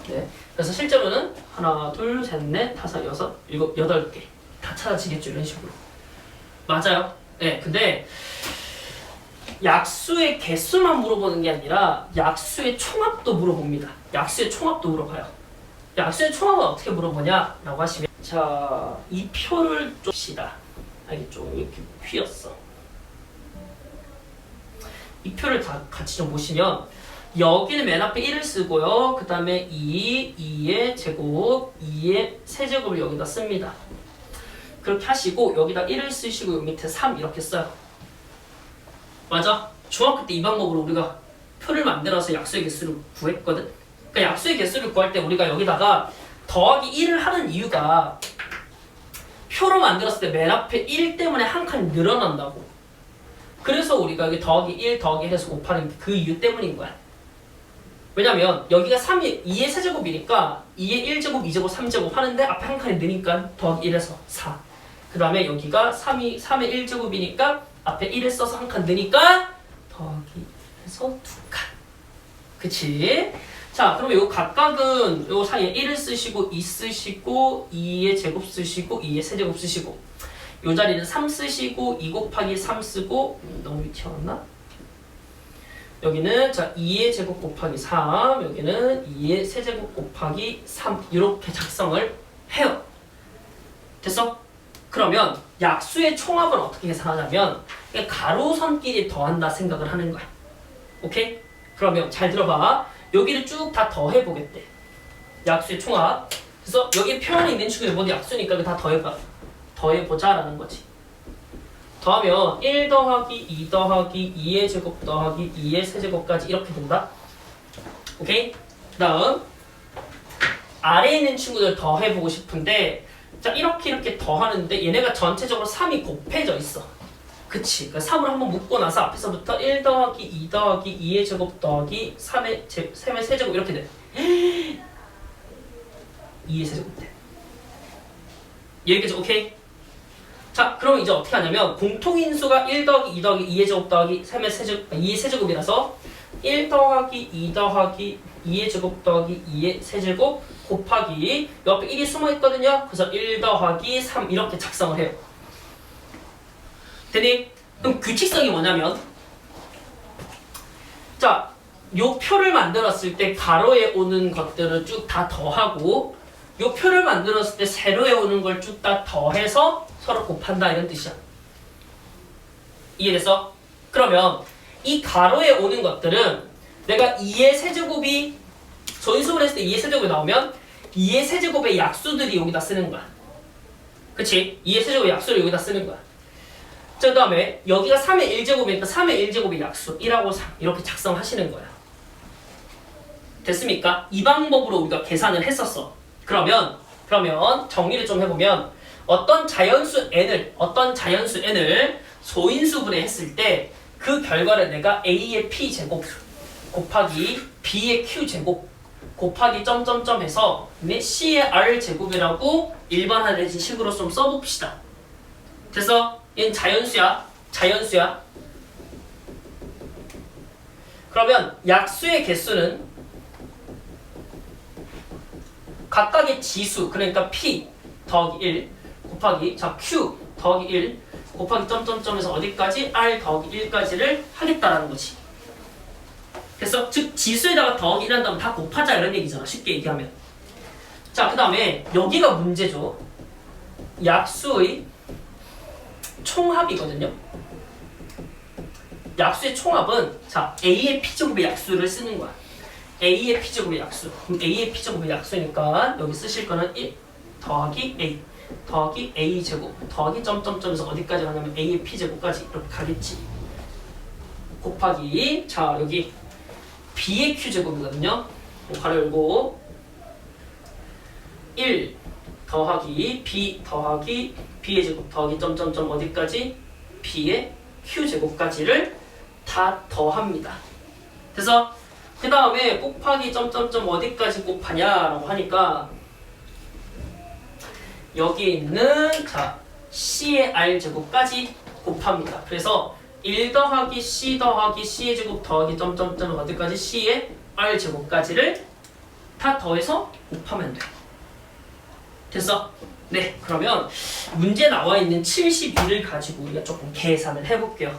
네. 그래서 실제로는 하나, 둘, 셋, 넷, 다섯, 여섯, 일곱, 8개 다 찾아지겠죠 이런 식으로. 맞아요. 네. 근데 약수의 개수만 물어보는 게 아니라 약수의 총합도 물어봅니다. 약수의 총합도 물어봐요. 약수의 총합은 어떻게 물어보냐라고 하시면 자, 이 표를 좀 봅시다. 알겠죠? 이렇게 휘었어. 이 표를 다 같이 좀 보시면 여기는 맨 앞에 1을 쓰고요. 그 다음에 2의 제곱, 2의 세제곱을 여기다 씁니다. 그렇게 하시고 여기다 1을 쓰시고 여기 밑에 3 이렇게 써요. 맞아? 중학교 때 이 방법으로 우리가 표를 만들어서 약수의 개수를 구했거든. 그러니까 약수의 개수를 구할 때 우리가 여기다가 더하기 1을 하는 이유가 표로 만들었을 때 맨 앞에 1 때문에 한 칸이 늘어난다고. 그래서 우리가 여기 더하기 1 더하기 1 해서 곱하는 그 이유 때문인 거야. 왜냐면 여기가 2의 세제곱이니까 2의 1제곱, 2제곱, 3제곱 하는데 앞에 한 칸이 느니까 더하기 1에서 4. 그 다음에 여기가 3의 1제곱이니까 앞에 1을 써서 한 칸 느니까 더하기 1에서 2칸. 그치? 자, 그럼 요 각각은 요 사이에 1을 쓰시고 2 쓰시고 2의 제곱 쓰시고 2의 세제곱 쓰시고 요 자리는 3 쓰시고 2 곱하기 3 쓰고 너무 튀어났나? 여기는 자 2의 제곱 곱하기 3 여기는 2의 세제곱 곱하기 3 이렇게 작성을 해요. 됐어? 그러면 약수의 총합은 어떻게 계산하냐면 가로선끼리 더한다 생각을 하는 거야. 오케이? 그러면 잘 들어봐. 여기를 쭉 다 더해보겠대. 약수의 총합. 그래서 여기 표현이 있는 축이 모두 약수니까 이거 다 더해보자 라는 거지. 더하면 1 더하기 2 더하기 2의 제곱 더하기 2의 세제곱까지 이렇게 된다. 오케이? 그 다음 아래에 있는 친구들 더해보고 싶은데 자 이렇게 더하는데 얘네가 전체적으로 3이 곱해져 있어. 그치? 그러니까 3을 한번 묶고 나서 앞에서부터 1 더하기 2 더하기 2의 제곱 더하기 3의 세제곱 이렇게 돼. 2의 세제곱 돼. 여기까지 오케이? 자 그럼 이제 어떻게 하냐면 공통인수가 1 더하기 2 더하기 2의 제곱 더하기 3의 세제곱 2의 세제곱이라서 1 더하기 2 더하기 2의 제곱 더하기 2의 세제곱 곱하기 옆에 1이 숨어있거든요. 그래서 1 더하기 3 이렇게 작성을 해요. 되니? 그럼 규칙성이 뭐냐면 자, 요 표를 만들었을 때 가로에 오는 것들을 쭉 다 더하고 요 표를 만들었을 때 세로에 오는 걸 쭉 다 더해서 서로 곱한다 이런 뜻이야. 이해됐어? 그러면 이 가로에 오는 것들은 내가 2의 세제곱이 소인수분을 했을 때 2의 세제곱이 나오면 2의 세제곱의 약수들이 여기다 쓰는 거야. 그치? 2의 세제곱의 약수를 여기다 쓰는 거야. 자, 그 다음에 여기가 3의 1제곱이니까 3의 1제곱의 약수 1하고 3 이렇게 작성하시는 거야. 됐습니까? 이 방법으로 우리가 계산을 했었어. 그러면 정리를 좀 해보면 어떤 자연수 n을 소인수분해 했을 때 그 결과를 내가 a의 p제곱 곱하기 b의 q제곱 곱하기 점점점 해서 c의 r제곱이라고 일반화된 식으로 좀 써봅시다. 됐어? 얘는 자연수야. 그러면 약수의 개수는 각각의 지수, 그러니까 p 더하기 1 곱하기 q 더하기 1 곱하기 점점점에서 어디까지? r 더하기 1까지를 하겠다라는 거지. 됐어? 즉 지수에다가 더하기 1 한 다음 다 곱하자 이런 얘기잖아. 쉽게 얘기하면. 자, 그 다음에 여기가 문제죠. 약수의 총합이거든요. 약수의 총합은 자 a의 p제곱의 약수를 쓰는 거야. a의 p제곱의 약수. 그럼 a의 p제곱의 약수니까 여기 쓰실 거는 1 더하기 a 더하기 a 제곱 더하기 점점점에서 어디까지 가냐면 a의 p제곱까지 이렇게 가겠지. 곱하기 자 여기 b의 q제곱이거든요. 가로 열고 1 더하기 b 더하기 b의 제곱 더하기 점점점 어디까지? b의 q제곱까지를 다 더합니다. 그래서 그 다음에 곱하기 점점점 어디까지 곱하냐라고 하니까 여기 있는 자 c의 r제곱까지 곱합니다. 그래서 1 더하기 c 더하기 c의 제곱 더하기 점점점 어디까지? c의 r제곱까지를 다 더해서 곱하면 돼. 됐어? 네, 그러면 문제 나와 있는 72를 가지고 우리가 조금 계산을 해볼게요.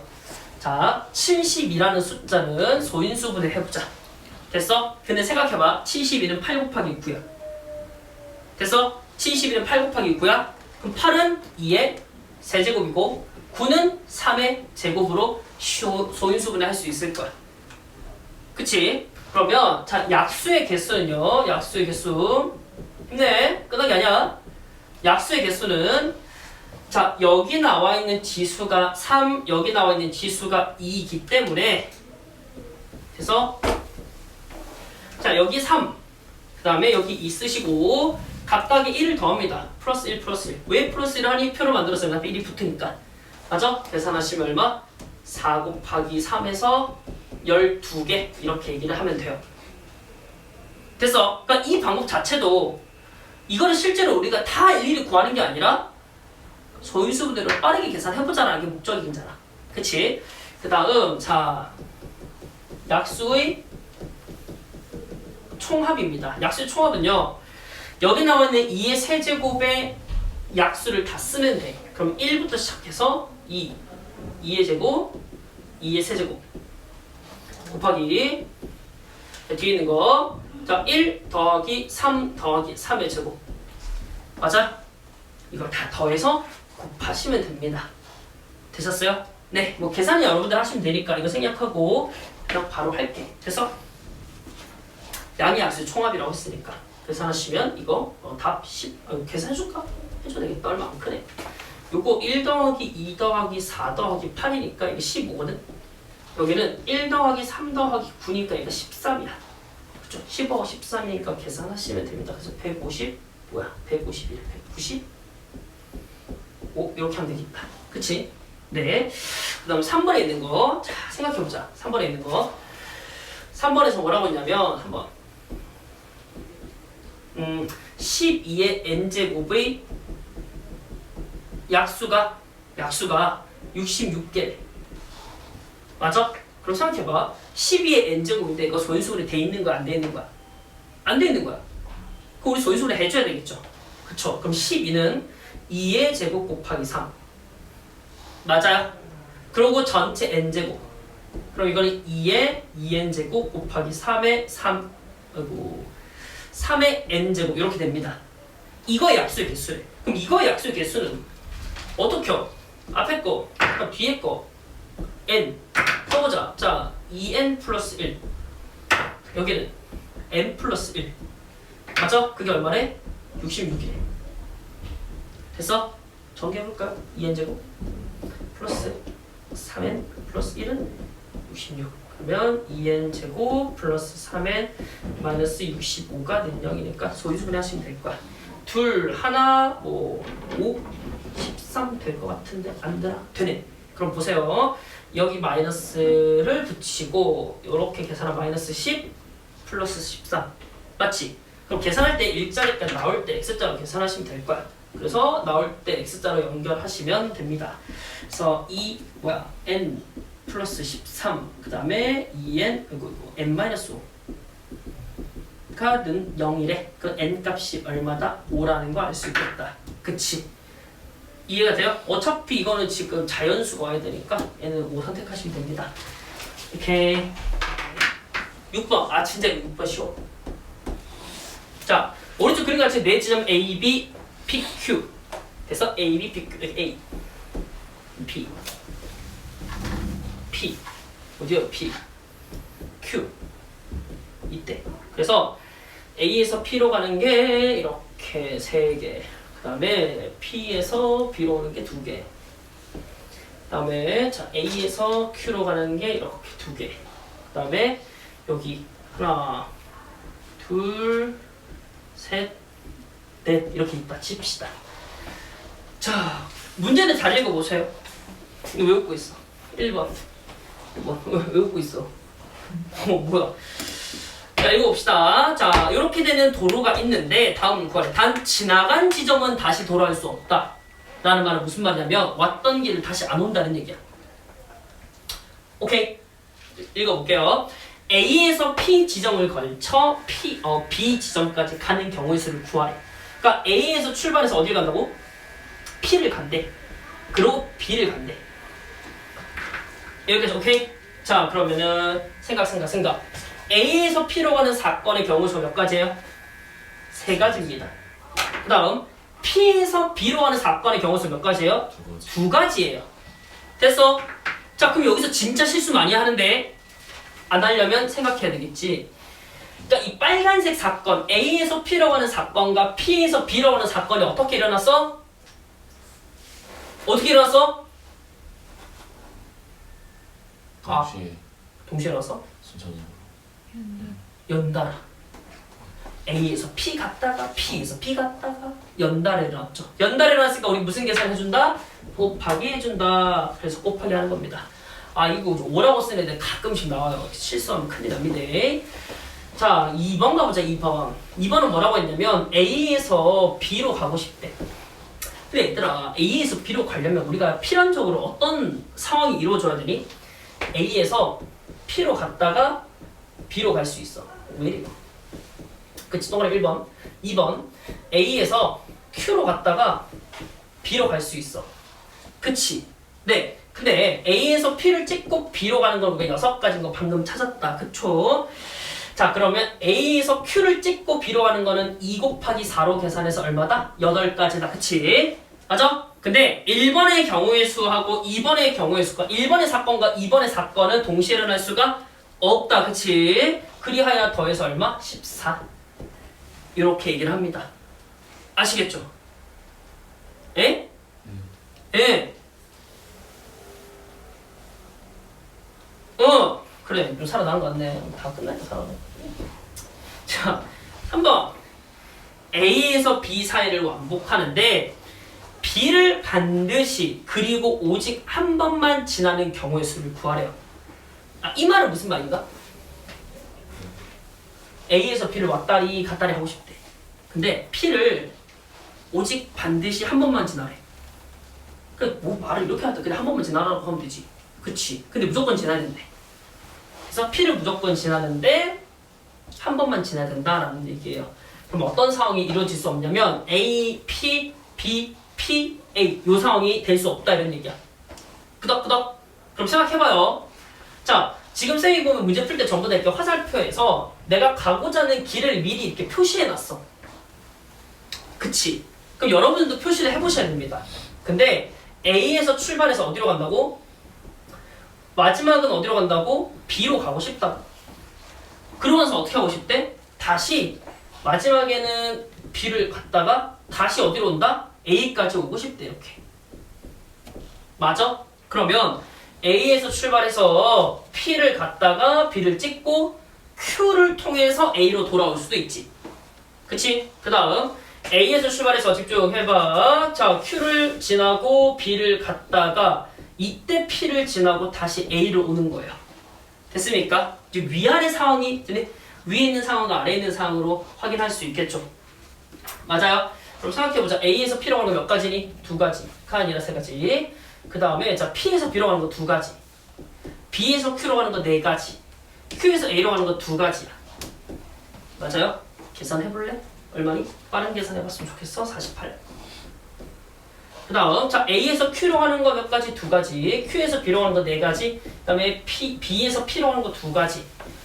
자, 72라는 숫자는 소인수분해 해보자. 됐어? 근데 생각해봐. 72는 8 곱하기 9야. 됐어? 72는 8 곱하기 9야. 그럼 8은 2의 세제곱이고 9는 3의 제곱으로 소인수분해 할 수 있을 거야. 그치? 그러면 자 약수의 개수는요. 약수의 개수 힘내. 끝난 게 아니야. 약수의 개수는 자 여기 나와 있는 지수가 3 여기 나와 있는 지수가 2이기 때문에 그래서 자 여기 3 그 다음에 여기 2 쓰시고 각각의 1을 더합니다. 플러스 1 플러스 1 왜 플러스 1을 하니? 표를 만들었어요. 앞에 1이 붙으니까 맞아? 계산하시면 얼마? 4 곱하기 3에서 12개 이렇게 얘기를 하면 돼요. 됐어? 그러니까 이 방법 자체도 이거는 실제로 우리가 다 일일이 구하는 게 아니라 소인수분해로 빠르게 계산해보자라는 게 목적이잖아. 그치? 그 다음 자 약수의 총합입니다. 약수의 총합은요 여기 나와 있는 2의 세제곱의 약수를 다 쓰면 돼. 그럼 1부터 시작해서 2의 제곱 2의 세제곱 곱하기 뒤에 있는 거 자, 1 더하기 3 더하기 3의 제곱 맞아? 이걸 다 더해서 곱하시면 됩니다. 되셨어요? 네, 뭐 계산이 여러분들 하시면 되니까 이거 생략하고 그냥 바로 할게. 됐어? 양의 약수의 총합이라고 했으니까 계산하시면 이거 답 10 계산해줄까? 해줘야 되겠다. 얼마 안 크네. 요거 1 더하기 2 더하기 4 더하기 8이니까 이게 15거든? 여기는 1 더하기 3 더하기 9니까 이거 13이야. 그쵸? 15, 13이니까 계산하시면 됩니다. 그래서 150, 뭐야? 151, 190? 오, 이렇게 하면 되겠다. 그치? 네. 그 다음 3번에 있는 거. 자, 생각해보자. 3번에 있는 거. 3번에서 뭐라고 했냐면, 한번. 12의 n제곱의 약수가 66개. 맞아? 그럼 생각해봐. 12의 n제곱인데 이거 소인수분해 돼 있는 거야? 안 돼 있는 거야? 안 돼 있는 거야. 그럼 우리 소인수분해 해줘야 되겠죠? 그쵸? 그럼 12는 2의 제곱 곱하기 3. 맞아요? 그리고 전체 n제곱. 그럼 이거는 2의 2n제곱 곱하기 3의 3의 n제곱 이렇게 됩니다. 이거의 약수의 개수래. 그럼 이거의 약수의 개수는 어떻게 요 앞에 거, 뒤에 거 n 써보자. 자, 2n 플러스 1 여기는 n 플러스 1 맞아? 그게 얼마래? 66이래. 됐어? 정리해볼까요? 2n제곱 플러스 3n 플러스 1은 66. 그러면 2n제곱 플러스 3n 마이너스 65가 는 0이니까 소유수분해 하시면 될 거야. 둘, 하나, 뭐 5, 13 될 것 같은데 안 되나? 되네. 그럼 보세요. 여기 마이너스를 붙이고 이렇게 계산하면 마이너스 10 플러스 13 맞지? 그럼 계산할 때 일자리가 나올 때 x자로 계산하시면 될 거야. 그래서 나올 때 x자로 연결하시면 됩니다. 그래서 n 플러스 13 그 다음에 2n n 마이너스 5가 는 0이래. 그 n 값이 얼마다? 5라는 거 알 수 있겠다. 그치? 이해가 돼요? 어차피 이거는 지금 자연수가 와야 되니까 얘는 5 선택하시면 됩니다. 이렇게 6번. 아 진짜 6번 쉬워. 자 오른쪽 그림 같이 네 지점 A, B, P, Q 됐어? A, B, P, Q A, P P 어디요? P Q 이때. 그래서 A에서 P로 가는 게 이렇게 3개. 그 다음에 P에서 B로 오는 게 2개. 그 다음에 자 A에서 Q로 가는 게 이렇게 2개. 그 다음에 여기 하나, 둘, 셋, 넷 이렇게 있다 칩시다. 자 문제는 잘 읽어보세요. 이거 외우고 있어. 1번. 뭐 외우고 있어. 뭐야? 자 읽어봅시다. 자 이렇게 되는 도로가 있는데 다음 구하래. 단 지나간 지점은 다시 돌아올 수 없다 라는 말은 무슨 말이냐면 왔던 길을 다시 안 온다는 얘기야. 오케이? 읽어볼게요. A에서 P 지점을 걸쳐 B 지점까지 가는 경우의 수를 구하래. 그러니까 A에서 출발해서 어딜 간다고? P를 간대. 그리고 B를 간대. 여기까지 오케이? 자 그러면은 생각 A에서 P로 가는 사건의 경우 수 몇 가지예요? 3가지입니다. 그 다음 P에서 B로 가는 사건의 경우 수 몇 가지예요? 2가지예요. 됐어? 자 그럼 여기서 진짜 실수 많이 하는데 안 하려면 생각해야 되겠지. 그러니까 이 빨간색 사건 A에서 P로 가는 사건과 P에서 B로 가는 사건이 어떻게 일어났어? 어떻게 일어났어? 동시에 일어났어? 순차적으로 연달아. A에서 P 갔다가 P에서 B 갔다가 연달아 일어났죠. 연달아 일어났으니까 우리 무슨 계산 해준다? 곱하기 해준다. 그래서 곱하기 하는 겁니다. 아 이거 오라고 쓰는 애들 가끔씩 나와요. 실수하면 큰일 납니다. 자 2번 가보자. 2번은 뭐라고 했냐면 A에서 B로 가고 싶대. 근데 얘들아 A에서 B로 가려면 우리가 필연적으로 어떤 상황이 이루어져야 되니? A에서 P로 갔다가 B로 갈 수 있어. 왜 이래? 그치? 동그라미 1번. 2번 A에서 Q로 갔다가 B로 갈 수 있어. 그치? 네. 근데 A에서 P를 찍고 B로 가는 건 우리가 6가지인 거 방금 찾았다. 그쵸? 자 그러면 A에서 Q를 찍고 B로 가는 거는 2 곱하기 4로 계산해서 얼마다? 8가지다. 그치? 맞아? 근데 1번의 경우의 수하고 2번의 경우의 수가 1번의 사건과 2번의 사건은 동시에 일어날 수가 없다. 그치? 그리하여 더해서 얼마? 14 이렇게 얘기를 합니다. 아시겠죠? 에? 예. 그래 좀 살아난 것 같네. 다 끝났다 살아나. 자, 3번. A에서 B 사이를 완복하는데 B를 반드시 그리고 오직 한 번만 지나는 경우의 수를 구하래요. 아, 이 말은 무슨 말인가? A에서 B를 왔다리 갔다리 하고 싶대. 근데 P를 오직 반드시 한 번만 지나래. 뭐 말을 이렇게 하다 그냥 한 번만 지나라고 하면 되지. 그치? 근데 무조건 지나야 된대. 그래서 P를 무조건 지나는데 한 번만 지나야 된다라는 얘기예요. 그럼 어떤 상황이 이루어질 수 없냐면 A, P, B, P, A 이 상황이 될 수 없다 이런 얘기야. 끄덕끄덕. 그럼 생각해봐요. 자, 지금 쌤이 보면 문제 풀 때 전부 다 이렇게 화살표에서 내가 가고자 하는 길을 미리 이렇게 표시해놨어. 그치? 그럼 여러분들도 표시를 해보셔야 됩니다. 근데 A에서 출발해서 어디로 간다고? 마지막은 어디로 간다고? B로 가고 싶다고. 그러면서 어떻게 하고 싶대? 다시 마지막에는 B를 갔다가 다시 어디로 온다? A까지 오고 싶대 이렇게. 맞아? 그러면 A에서 출발해서 P를 갔다가 B를 찍고 Q를 통해서 A로 돌아올 수도 있지. 그치? 그 다음 A에서 출발해서 집중해봐. 자, Q를 지나고 B를 갔다가 이때 P를 지나고 다시 A로 오는 거예요. 됐습니까? 이제 위아래 상황이 위에 있는 상황과 아래에 있는 상황으로 확인할 수 있겠죠. 맞아요? 그럼 생각해보자. A에서 P로 가는 거 몇 가지니? 2가지가 아니라 3가지. 그 다음에 자 P에서 B로 가는 거 2가지. B에서 Q로 가는 거 4가지. Q에서 A로 가는 거 2가지야. 맞아요? 계산해볼래? 얼마니? 빠른 계산해봤으면 좋겠어. 48. 그 다음 자 A에서 Q로 가는 거 몇 가지? 2가지. Q에서 B로 가는 거 4가지. 그 다음에 B에서 P로 가는 거 2가지.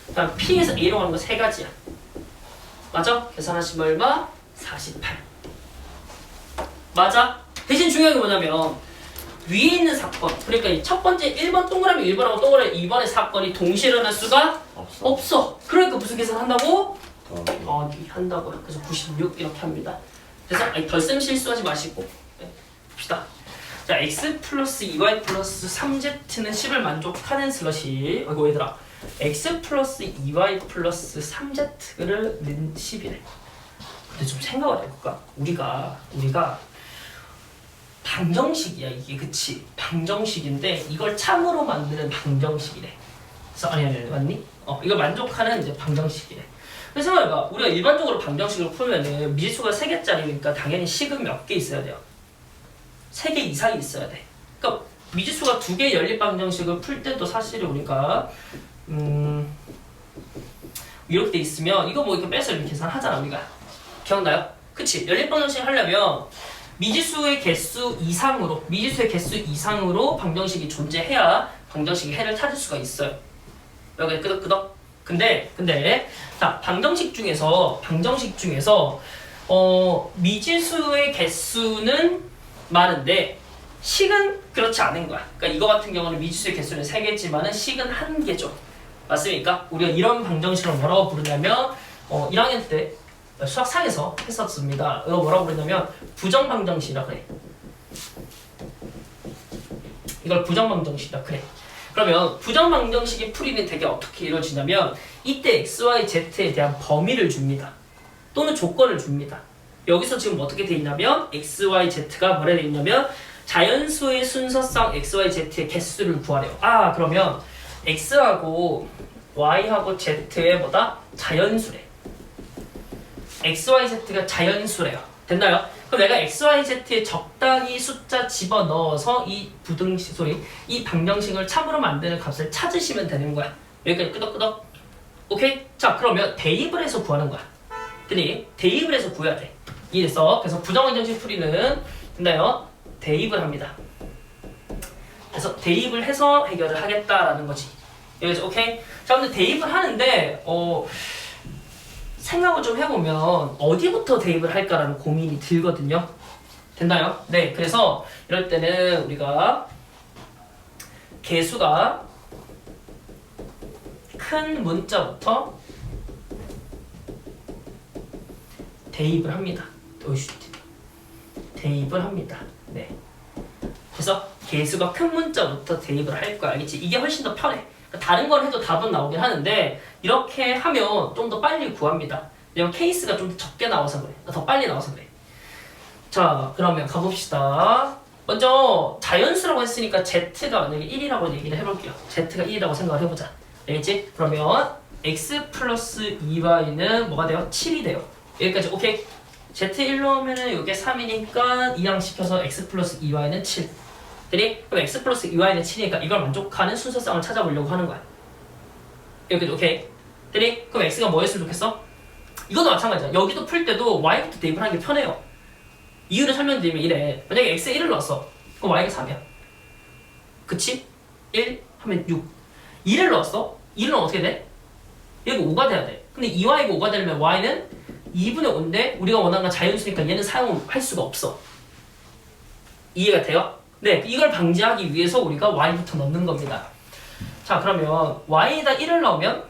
그 다음 P에서 A로 가는 거 3가지야. 맞아? 계산하시면 얼마? 48. 맞아? 대신 중요한 게 뭐냐면 위에 있는 사건, 그러니까 이 첫 번째 1번 동그라미 1번하고 동그라미 2번의 사건이 동시에 일어날 수가 없어. 그러니까 무슨 계산한다고? 더하기 한다고요. 그래서 96 이렇게 합니다. 그래서 덜셈 실수하지 마시고 봅시다. 자, x 플러스 2y 플러스 3z는 10을 만족하는 슬러시. 이거 얘들아, x 플러스 2y 플러스 3z를 10이래. 근데 좀 생각을 해볼까? 우리가 방정식이야 이게. 그치? 방정식인데 이걸 참으로 만드는 방정식이래. 그래서 아니 맞니? 이걸 만족하는 이제 방정식이래. 그래서 생각해봐. 우리가 일반적으로 방정식을 풀면은 미지수가 3개짜리니까 당연히 식은 몇 개 있어야 돼요? 3개 이상이 있어야 돼. 그러니까 미지수가 2개의 연립 방정식을 풀 때도 사실 우리가 이렇게 돼 있으면 이거 뭐 이렇게 빼서 이렇게 계산하잖아 우리가. 기억나요? 그치? 연립 방정식 하려면 미지수의 개수 이상으로 방정식이 존재해야 방정식의 해를 찾을 수가 있어요. 여기 끄덕끄덕. 근데 자, 방정식 중에서 미지수의 개수는 많은데 식은 그렇지 않은 거야. 그러니까 이거 같은 경우는 미지수의 개수는 3개지만은 식은 1개죠. 맞습니까? 우리가 이런 방정식을 뭐라고 부르냐면 1학년 때 수학상에서 했었습니다. 이거 뭐라고 부르냐면 부정방정식이라 그래. 이걸 부정방정식이라 그래. 그러면 부정방정식의 풀이는 되게 어떻게 이루어지냐면 이때 x, y, z에 대한 범위를 줍니다. 또는 조건을 줍니다. 여기서 지금 어떻게 돼 있냐면 x, y, z가 뭐라 돼 있냐면 자연수의 순서상 x, y, z의 개수를 구하래요. 그러면 x하고 y하고 z의 뭐다? 자연수래. x, y, z가 자연수래요. 됐나요? 그럼 내가 x, y, z에 적당히 숫자 집어넣어서 이 방정식을 참으로 만드는 값을 찾으시면 되는 거야. 여기까지 끄덕끄덕. 오케이? 자, 그러면 대입을 해서 구하는 거야. 대입을 해서 구해야 돼. 이해됐어? 그래서 부정방정식 풀이는 됐나요? 대입을 합니다. 그래서 대입을 해서 해결을 하겠다라는 거지. 여기서 오케이? 자, 근데 대입을 하는데 생각을 좀 해보면 어디부터 대입을 할까라는 고민이 들거든요. 됐나요? 네, 그래서 이럴 때는 우리가 개수가 큰 문자부터 대입을 합니다. 대입을 합니다. 네. 그래서 개수가 큰 문자부터 대입을 할 거야. 알겠지? 이게 훨씬 더 편해. 다른 걸 해도 답은 나오긴 하는데 이렇게 하면 좀 더 빨리 구합니다. 왜냐면 케이스가 좀 적게 나와서 그래. 더 빨리 나와서 그래. 자, 그러면 가봅시다. 먼저 자연수라고 했으니까 Z가 만약에 1이라고 얘기를 해볼게요. Z가 1이라고 생각을 해보자. 알겠지? 그러면 X 플러스 2Y는 뭐가 돼요? 7이 돼요. 여기까지 오케이? Z1 넣으면은 이게 3이니까 이항시켜서 X 플러스 2Y는 7. 되니? 그럼 X 플러스 2Y는 7이니까 이걸 만족하는 순서쌍을 찾아보려고 하는 거야. 여기까지 오케이? 되니? 그럼 X가 뭐였으면 좋겠어? 이것도 마찬가지야. 여기도 풀 때도 Y부터 대입을 하는 게 편해요. 이유를 설명드리면 이래. 만약에 X에 1을 넣었어. 그럼 Y가 3이야. 그치? 1 하면 6. 2를 넣었어? 2를 넣으면 어떻게 돼? 얘가 5가 돼야 돼. 근데 2Y가 5가 되려면 Y는 2분의 5인데 우리가 원하는 건 자연수니까 얘는 사용할 수가 없어. 이해가 돼요? 네, 이걸 방지하기 위해서 우리가 Y부터 넣는 겁니다. 자, 그러면 Y에다 1을 넣으면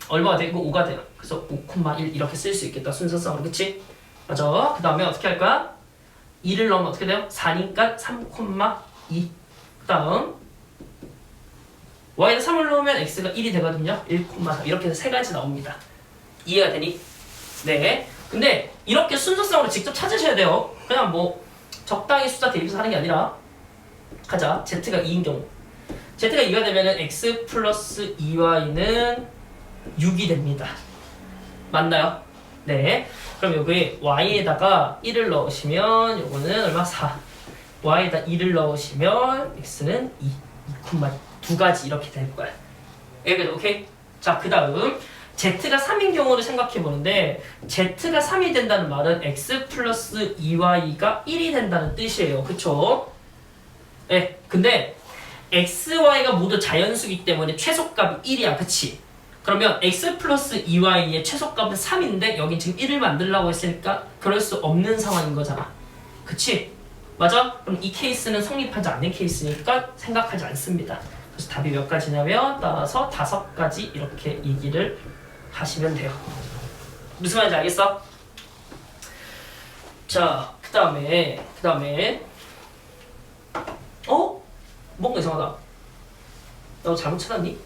얼마가 돼? 이거 5가 돼요. 그래서 5,1 이렇게 쓸 수 있겠다. 순서상으로. 그치? 맞아. 그 다음에 어떻게 할 거야? 2를 넣으면 어떻게 돼요? 4니까 3,2. 그 다음 Y에다 3을 넣으면 X가 1이 되거든요. 1,3 이렇게 해서 세 가지 나옵니다. 이해가 되니? 네. 근데 이렇게 순서상으로 직접 찾으셔야 돼요. 그냥 뭐 적당히 숫자 대입해서 하는 게 아니라 가자. Z가 2인 경우 Z가 2가 되면은 X 플러스 2Y는 6이 됩니다. 맞나요? 네. 그럼 여기 Y에다가 1을 넣으시면 요거는 얼마? 4. Y에다 2를 넣으시면 X는 2. 2두 가지 이렇게 될 거야. 여기까지 오케이? 자, 그 다음 Z가 3인 경우를 생각해 보는데 Z가 3이 된다는 말은 X 플러스 2Y가 1이 된다는 뜻이에요. 그쵸? 네. 근데 X, Y가 모두 자연수이기 때문에 최소값이 1이야. 그치? 그러면 X 플러스 2Y의 최소값은 3인데 여긴 지금 1을 만들려고 했으니까 그럴 수 없는 상황인 거잖아. 그치? 맞아? 그럼 이 케이스는 성립하지 않는 케이스니까 생각하지 않습니다. 그래서 답이 몇 가지냐면 따라서 5가지 이렇게 얘기를 하시면 돼요. 무슨 말인지 알겠어? 자, 그 다음에 뭔가 이상하다. 너 잘못 찾았니?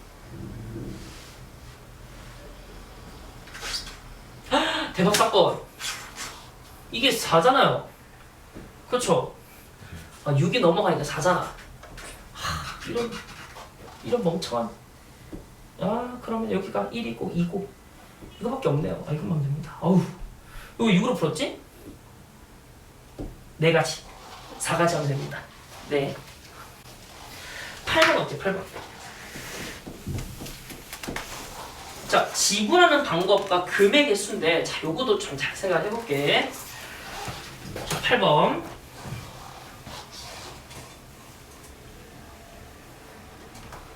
대박 사건. 이게 4잖아요. 그렇죠? 6이 넘어가니까 4잖아. 이런 멍청한. 그러면 여기가 1이고 2고 이거밖에 없네요. 이것만 하면 됩니다. 어우, 이거 6으로 풀었지? 4가지 4가지 하면 됩니다. 네. 8번 어때? 8번. 자, 지불하는 방법과 금액의 수인데, 자, 요거도 좀 잘 생각해 볼게. 자, 8번.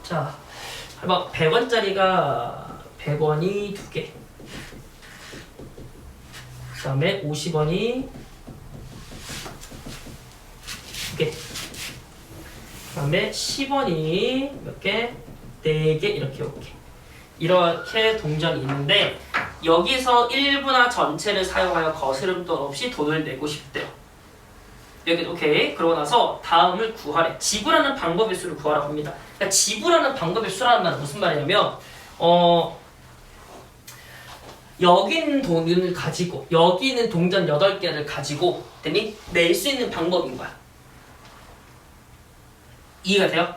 자, 8번. 100원짜리가 100원이 2개. 그 다음에 50원이 2개. 그 다음에 10원이 몇 개? 4개 이렇게 올게. 이렇게 동전이 있는데 여기서 일부나 전체를 사용하여 거스름돈 없이 돈을 내고 싶대요. 여기 오케이. 그러고 나서 다음을 구하래. 지불하는 방법의 수를 구하라고 합니다. 그러니까 지불하는 방법의 수라는 말은 무슨 말이냐면 여기는 돈을 가지고 여기는 동전 8개를 가지고 됐니? 낼 수 있는 방법인 거야. 이해가 돼요?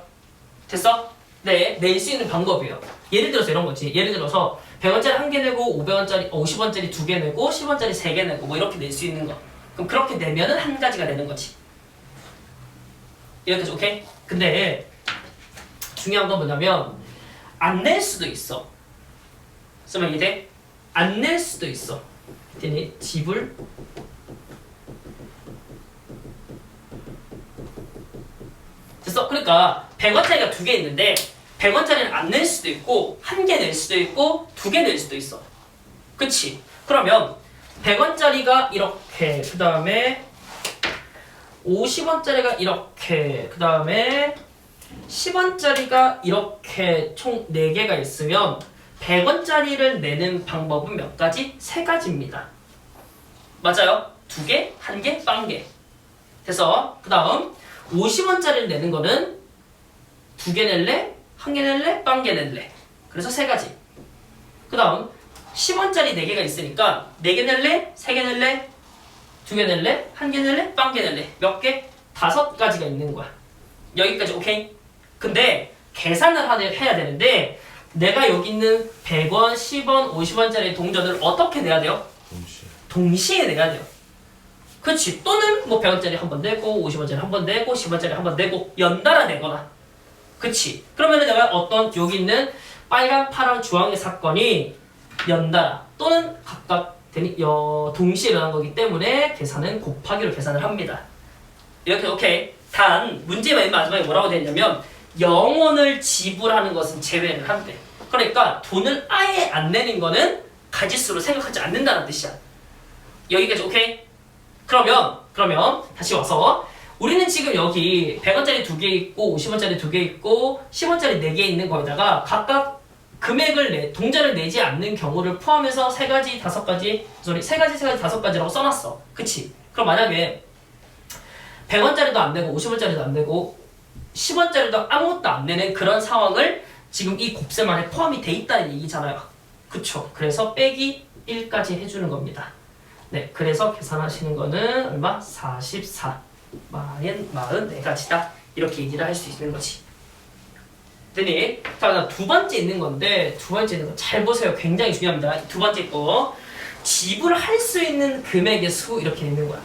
됐어? 네, 낼 수 있는 방법이에요. 예를 들어서 이런 거지. 예를 들어서 100원짜리 1개 내고 500원짜리 50원짜리 2개 내고 10원짜리 3개 내고 뭐 이렇게 낼 수 있는 거. 그럼 그렇게 내면은 한 가지가 되는 거지. 이렇게 오케이? 근데 중요한 건 뭐냐면 안 낼 수도 있어. 쓰면 이제 안 낼 수도 있어. 되니 지불 됐어. 그러니까 100원짜리가 2개 있는데 100원짜리는 안 낼 수도 있고 1개 낼 수도 있고 2개 낼 수도 있어. 그치? 그러면 100원짜리가 이렇게 그 다음에 50원짜리가 이렇게 그 다음에 10원짜리가 이렇게 총 4개가 있으면 100원짜리를 내는 방법은 몇 가지? 3가지입니다. 맞아요? 2개, 1개, 빵개. 돼서 그 다음 50원짜리를 내는 거는 2개 낼래? 1개 낼래? 빵개 낼래? 그래서 3가지. 그 다음 10원짜리 4개가 있으니까 4개 낼래? 3개 낼래? 2개 낼래? 1개 낼래? 빵개 낼래? 몇 개? 5가지가 있는 거야. 여기까지 오케이? 근데 계산을 해야 되는데 내가 여기 있는 100원, 10원, 50원짜리 동전을 어떻게 내야 돼요? 동시에 내야 돼요. 그렇지. 또는 뭐 100원짜리 한 번 내고 50원짜리 한 번 내고 10원짜리 한 번 내고 연달아 내거나. 그렇지. 그러면은 내가 어떤 여기 있는 빨강, 파랑, 주황의 사건이 연달아 또는 각각 동시에 일어난 거기 때문에 계산은 곱하기로 계산을 합니다. 이렇게 오케이. 단 문제 맨 마지막에 뭐라고 되어 있냐면 0원을 지불하는 것은 제외를 한대. 그러니까 돈을 아예 안 내는 거는 가짓수로 생각하지 않는다는 뜻이야. 여기까지 오케이? 그러면 다시 와서 우리는 지금 여기 100원짜리 2개 있고 50원짜리 2개 있고 10원짜리 4개 있는 거에다가 각각 금액을 동전을 내지 않는 경우를 포함해서 3가지, 5가지, 5가지라고 써놨어. 그치? 그럼 만약에 100원짜리도 안 내고 50원짜리도 안 내고 10원짜리도 아무것도 안 내는 그런 상황을 지금 이 곱셈 안에 포함이 돼 있다는 얘기잖아요. 그쵸? 그래서 빼기 1까지 해주는 겁니다. 네, 그래서 계산하시는 거는 얼마? 44. 44가지다. 이렇게 얘기를 할 수 있는 거지. 됐니? 자, 두 번째 있는 건데, 두 번째 있는 거 잘 보세요. 굉장히 중요합니다. 두 번째 거. 지불할 수 있는 금액의 수, 이렇게 있는 거야.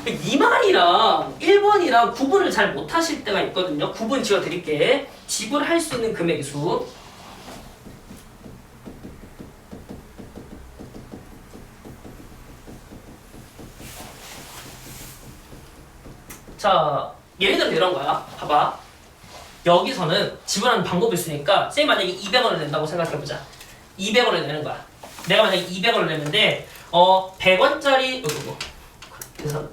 이 말이랑 1번이랑 구분을 잘 못하실 때가 있거든요. 구분 지어드릴게. 지불할 수 있는 금액의 수. 자, 예를 들어 이런 거야. 봐봐. 여기서는 지불하는 방법이 있으니까 쌤이 만약에 200원을 낸다고 생각해보자. 200원을 내는 거야. 내가 만약에 200원을 내는데 100원짜리 그래서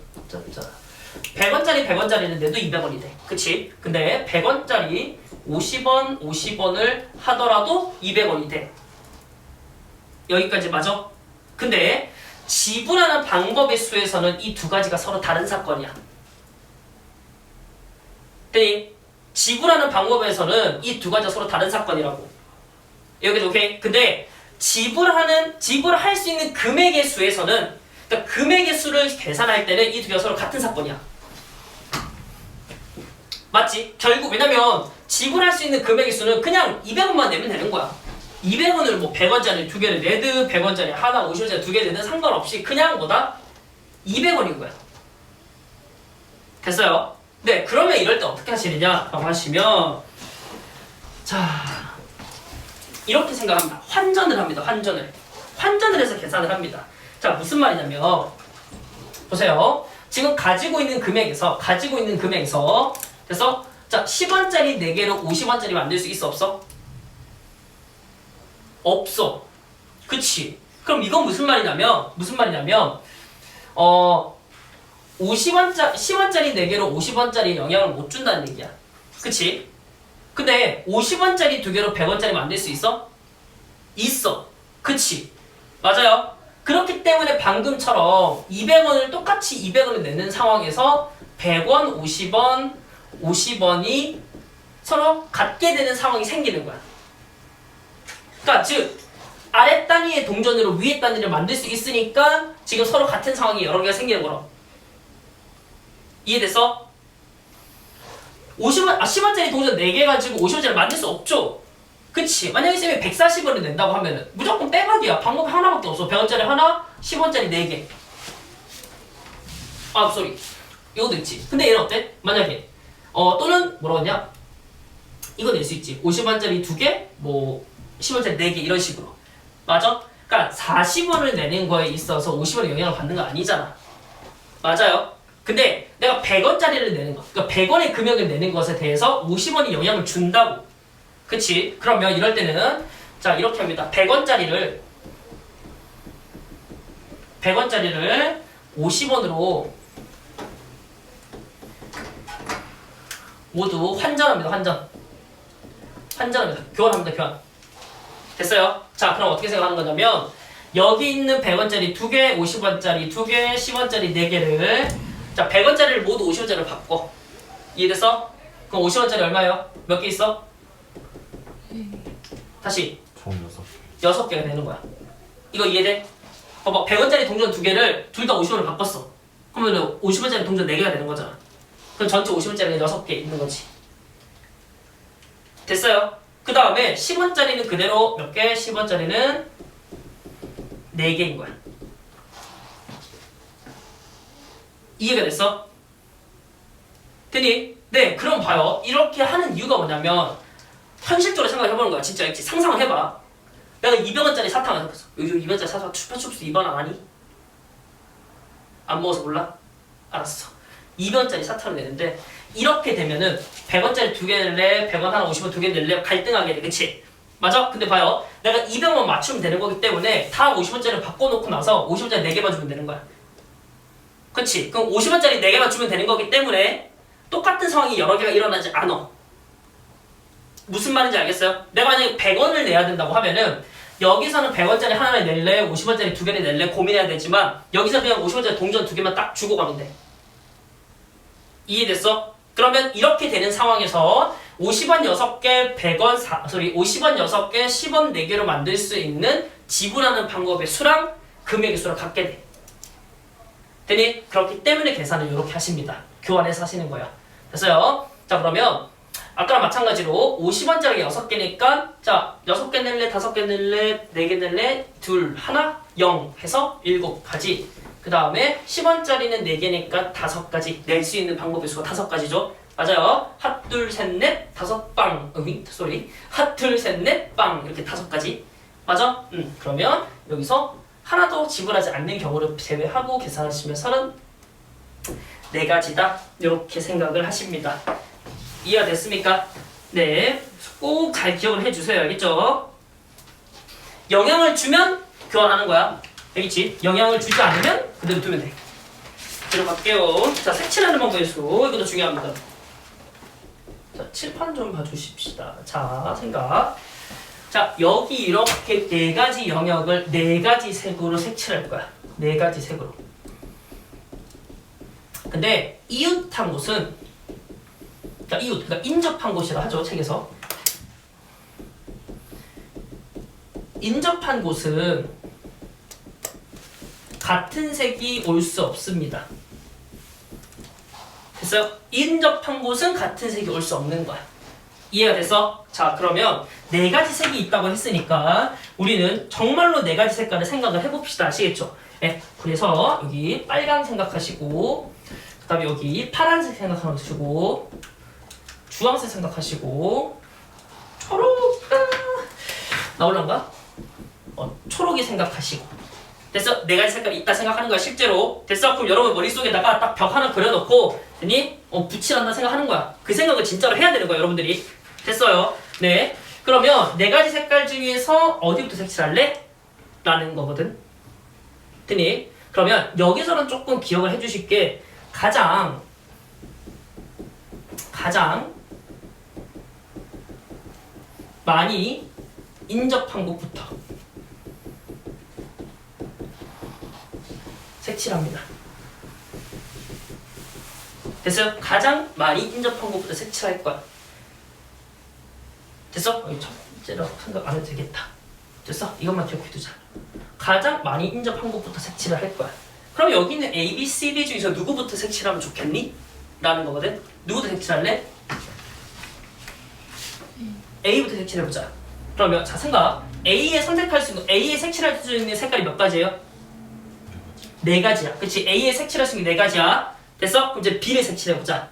100원짜리는 내도 200원이 돼. 그치? 근데 100원짜리 50원을 하더라도 200원이 돼. 여기까지 맞아? 근데 지불하는 방법의 수에서는 이 두 가지가 서로 다른 사건이야. 지불하는 방법에서는 이 두 가지가 서로 다른 사건이라고. 여기서 오케이? 근데 지불할 수 있는 금액의 수에서는, 그러니까 금액의 수를 계산할 때는 이 두 개가 서로 같은 사건이야. 맞지? 결국 왜냐면 지불할 수 있는 금액의 수는 그냥 200원만 내면 되는 거야. 200원을 뭐 100원짜리 2개를 내든 100원짜리 하나 50원짜리 2개 내든 상관없이 그냥 뭐다? 200원인 거야. 됐어요? 네, 그러면 이럴 때 어떻게 하시느냐 라고 하시면, 자, 이렇게 생각합니다. 환전을 합니다. 환전을 해서 계산을 합니다. 자, 무슨 말이냐면 보세요. 지금 가지고 있는 금액에서 그래서 자, 10원짜리 4개로 50원짜리 만들 수 있어 없어? 없어. 그치? 그럼 이건 무슨 말이냐면 10원짜리 4개로 50원짜리 영향을 못 준다는 얘기야. 그치? 근데 50원짜리 2개로 100원짜리 만들 수 있어? 있어. 그치? 맞아요. 그렇기 때문에 방금처럼 200원을 똑같이 200원을 내는 상황에서 100원, 50원이 서로 같게 되는 상황이 생기는 거야. 그러니까 즉 아래 단위의 동전으로 위에 단위를 만들 수 있으니까 지금 서로 같은 상황이 여러 개가 생기는 거라. 이해됐어? 10원짜리 동전 4개 가지고 50원짜리 만들 수 없죠? 그치? 만약에 쌤이 140원을 낸다고 하면은 무조건 빼박이야. 방법이 하나밖에 없어. 100원짜리 하나, 10원짜리 4개. 아, 쏘리. 이것도 있지. 근데 얘는 어때? 만약에 또는 뭐라고 했냐? 이거 낼 수 있지. 50원짜리 2개, 뭐 10원짜리 4개 이런 식으로. 맞아? 그러니까 40원을 내는 거에 있어서 50원의 영향을 받는 거 아니잖아. 맞아요? 근데 내가 100원짜리를 내는 거, 그러니까 100원의 금액을 내는 것에 대해서 50원이 영향을 준다고. 그치? 그러면 이럴 때는 자, 이렇게 합니다. 100원짜리를 50원으로 모두 환전합니다. 교환합니다. 교환. 됐어요? 자, 그럼 어떻게 생각하는 거냐면 여기 있는 100원짜리 2개, 50원짜리 2개, 10원짜리 4개를 자, 100원짜리를 모두 50원짜리로 바꿔. 이해됐어? 그럼 50원짜리 얼마예요? 몇 개 있어? 다시 총 6개. 6개가 되는 거야. 이거 이해돼? 봐봐 100원짜리 동전 2개를 둘 다 50원을 바꿨어. 그러면 50원짜리 동전 4개가 되는 거잖아. 그럼 전체 50원짜리가 6개 있는 거지. 됐어요? 그 다음에 10원짜리는 그대로 몇 개? 10원짜리는 4개인 거야. 이해가 됐어? 되니? 네, 그럼 봐요. 이렇게 하는 이유가 뭐냐면 현실적으로 생각해보는 거야. 진짜 있지. 상상을 해봐. 내가 200원짜리 사탕을 샀어. 요즘 200원짜리 사탕 추파춥스 2번 안 하니? 안 먹어서 몰라? 알았어. 200원짜리 사탕을 내는데 이렇게 되면은 100원짜리 2개 낼래? 100원 하나 50원 2개 낼래? 갈등하게 돼. 그치? 맞아? 근데 봐요. 내가 200원 맞추면 되는 거기 때문에 다 50원짜리를 바꿔놓고 나서 50원짜리 4개만 주면 되는 거야. 그치? 그럼 50원짜리 4개만 주면 되는 거기 때문에 똑같은 상황이 여러 개가 일어나지 않아. 무슨 말인지 알겠어요? 내가 만약에 100원을 내야 된다고 하면은 여기서는 100원짜리 하나를 낼래? 50원짜리 2개를 낼래? 고민해야 되지만 여기서 그냥 50원짜리 동전 2개만 딱 주고 가면 돼. 이해됐어? 그러면 이렇게 되는 상황에서 50원 6개, 50원 6개, 10원 4개로 만들 수 있는 지불하는 방법의 수랑 금액의 수랑 같게 돼. 되니? 그렇기 때문에 계산을 이렇게 하십니다. 교환해서 하시는 거야. 됐어요? 자, 그러면 아까랑 마찬가지로 50원짜리 6개니까 자, 6개 낼래? 5개 낼래? 4개 낼래? 둘, 하나, 0 해서 7가지. 그 다음에 10원짜리는 4개니까 5가지. 낼 수 있는 방법의 수가 5가지죠. 맞아요. 핫, 둘, 셋, 넷, 5빵. 쏘리. 핫, 둘, 셋, 넷, 빵. 이렇게 5가지. 맞아? 그러면 여기서 하나도 지불하지 않는 경우를 제외하고 계산하시면 34가지다. 이렇게 생각을 하십니다. 이해가 됐습니까? 네. 꼭 잘 기억을 해주세요. 알겠죠? 영향을 주면 교환하는 거야. 알겠지? 영향을 주지 않으면 그대로 두면 돼. 들어갈게요. 자, 색칠하는 방법의 수. 이것도 중요합니다. 자, 칠판 좀 봐주십시다. 자, 생각. 자, 여기 이렇게 4가지 영역을 4가지 색으로 색칠할 거야. 4가지 색으로. 근데 이웃한 곳은 자, 이웃, 그러니까 인접한 곳이라 하죠, 책에서. 인접한 곳은 같은 색이 올 수 없습니다. 됐어요? 인접한 곳은 같은 색이 올 수 없는 거야. 이해가 됐어? 자, 그러면 4가지 색이 있다고 했으니까 우리는 정말로 4가지 색깔을 생각을 해봅시다. 아시겠죠? 네, 그래서 여기 빨강 생각하시고 그 다음에 여기 파란색 생각하시고 주황색 생각하시고 초록 나올란가? 초록이 생각하시고 됐어? 4가지 색깔이 있다 생각하는 거야 실제로. 됐어? 그럼 여러분 머릿속에다가 딱 벽 하나 그려놓고 됐니? 붙이란다 생각하는 거야. 그 생각을 진짜로 해야 되는 거야 여러분들이. 됐어요? 네. 그러면 4가지 색깔 중에서 어디부터 색칠할래? 라는 거거든. 됐니? 그러면 여기서는 조금 기억을 해주실 게 가장 많이 인접한 곳부터 색칠합니다. 됐어요? 가장 많이 인접한 곳부터 색칠할 거야. 됐어? 여기 첫째로 생각 안 해도 되겠다. 됐어? 이것만 기억해두자. 가장 많이 인접한 곳부터 색칠을 할 거야. 그럼 여기는 A, B, C, D 중에서 누구부터 색칠하면 좋겠니? 라는 거거든. 누구부터 색칠할래? A부터 색칠해보자. 그러면 자 생각. A에 선택할 수 있는 A에 색칠할 수 있는 색깔이 몇 가지예요? 4가지야. 그치? A에 색칠할 수 있는 4가지야. 됐어? 그럼 이제 B를 색칠해보자.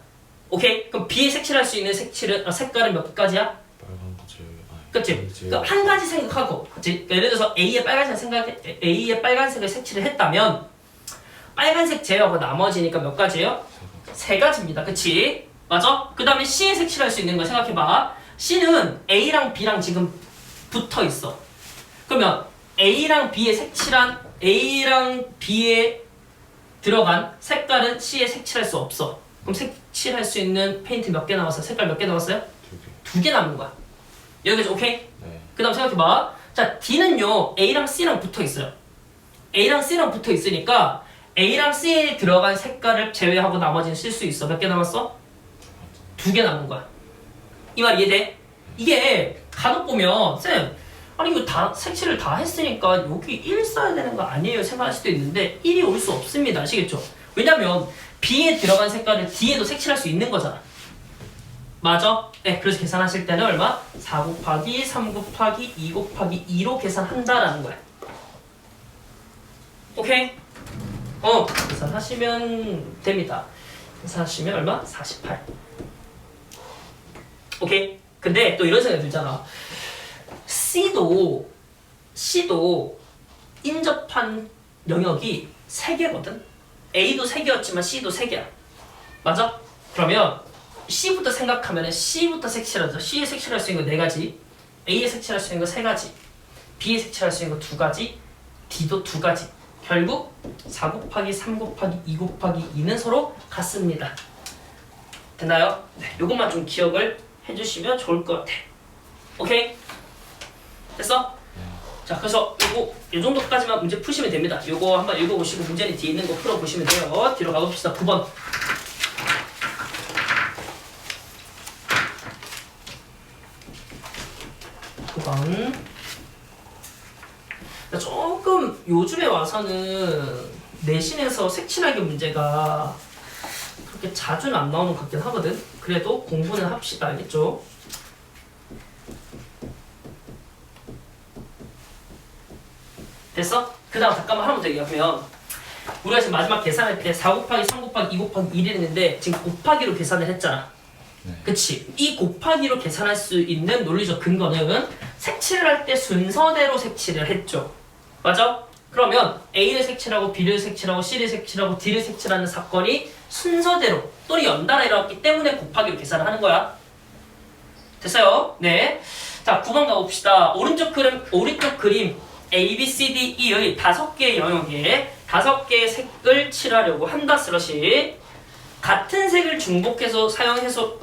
오케이? 그럼 B에 색칠할 수 있는 색깔은 몇 가지야? 그치? 그러니까 한 가지 생각하고, 그치? 예를 들어서 A의 빨간색을 색칠을 했다면 빨간색 제외하고 나머지니까 몇 가지예요? 3가지입니다. 그치? 맞아? 그 다음에 C에 색칠할 수 있는 거 생각해봐. C는 A랑 B랑 지금 붙어 있어. 그러면 A랑 B에 들어간 색깔은 C에 색칠할 수 없어. 그럼 색칠할 수 있는 페인트 몇 개 남았어? 색깔 몇 개 남았어요? 2개 남은 거야. 여기까지 오케이? 네. 그 다음 생각해봐. 자, D는요 A랑 C랑 붙어 있어요. A랑 C랑 붙어 있으니까 A랑 C에 들어간 색깔을 제외하고 나머지는 쓸 수 있어. 몇 개 남았어? 2개 남은 거야. 이 말 이해돼? 이게 간혹 보면 쌤 아니 이거 다 색칠을 다 했으니까 여기 1 써야 되는 거 아니에요 생각할 수도 있는데 1이 올 수 없습니다. 아시겠죠? 왜냐면 B에 들어간 색깔을 D에도 색칠할 수 있는 거잖아. 맞아? 네, 그래서 계산하실 때는 얼마? 4 곱하기 3 곱하기 2 곱하기 2로 계산한다라는 거야. 오케이? 계산하시면 됩니다. 계산하시면 얼마? 48. 오케이? 근데 또 이런 생각이 들잖아. C도 인접한 영역이 3개거든? A도 3개였지만 C도 3개야. 맞아? 그러면 C부터 생각하면 C부터 색칠하죠. C에 색칠할 수 있는 거 4가지, A에 색칠할 수 있는 거 3가지, B에 색칠할 수 있는 거 2가지, D도 2가지. 결국 4 곱하기 3 곱하기 2 곱하기 2는 서로 같습니다. 됐나요? 네, 요것만 좀 기억을 해주시면 좋을 것 같아. 오케이? 됐어? 자, 그래서 요 정도까지만 문제 푸시면 됩니다. 요거 한번 읽어보시고 문제는 뒤에 있는 거 풀어보시면 돼요. 뒤로 가봅시다. 9번. 9번. 조금 요즘에 와서는 내신에서 색칠하기 문제가 그렇게 자주는 안 나오는 것 같긴 하거든. 그래도 공부는 합시다. 알겠죠? 됐어? 그 다음 잠깐만 하나만 더 얘기하면 우리가 지금 마지막 계산할 때 4 곱하기 3 곱하기 2 곱하기 1을 했는데 지금 곱하기로 계산을 했잖아. 네. 그치? 이 곱하기로 계산할 수 있는 논리적 근거는 색칠을 할 때 순서대로 색칠을 했죠. 맞아? 그러면 A를 색칠하고 B를 색칠하고 C를 색칠하고 D를 색칠하는 사건이 순서대로 또는 연달아 일어났기 때문에 곱하기로 계산을 하는 거야. 됐어요? 네. 자, 9번 가봅시다. 오른쪽 그림 A, B, C, D, E의 5개의 영역에 5개의 색을 칠하려고 한다 슬러시. 같은 색을 중복해서 사용해서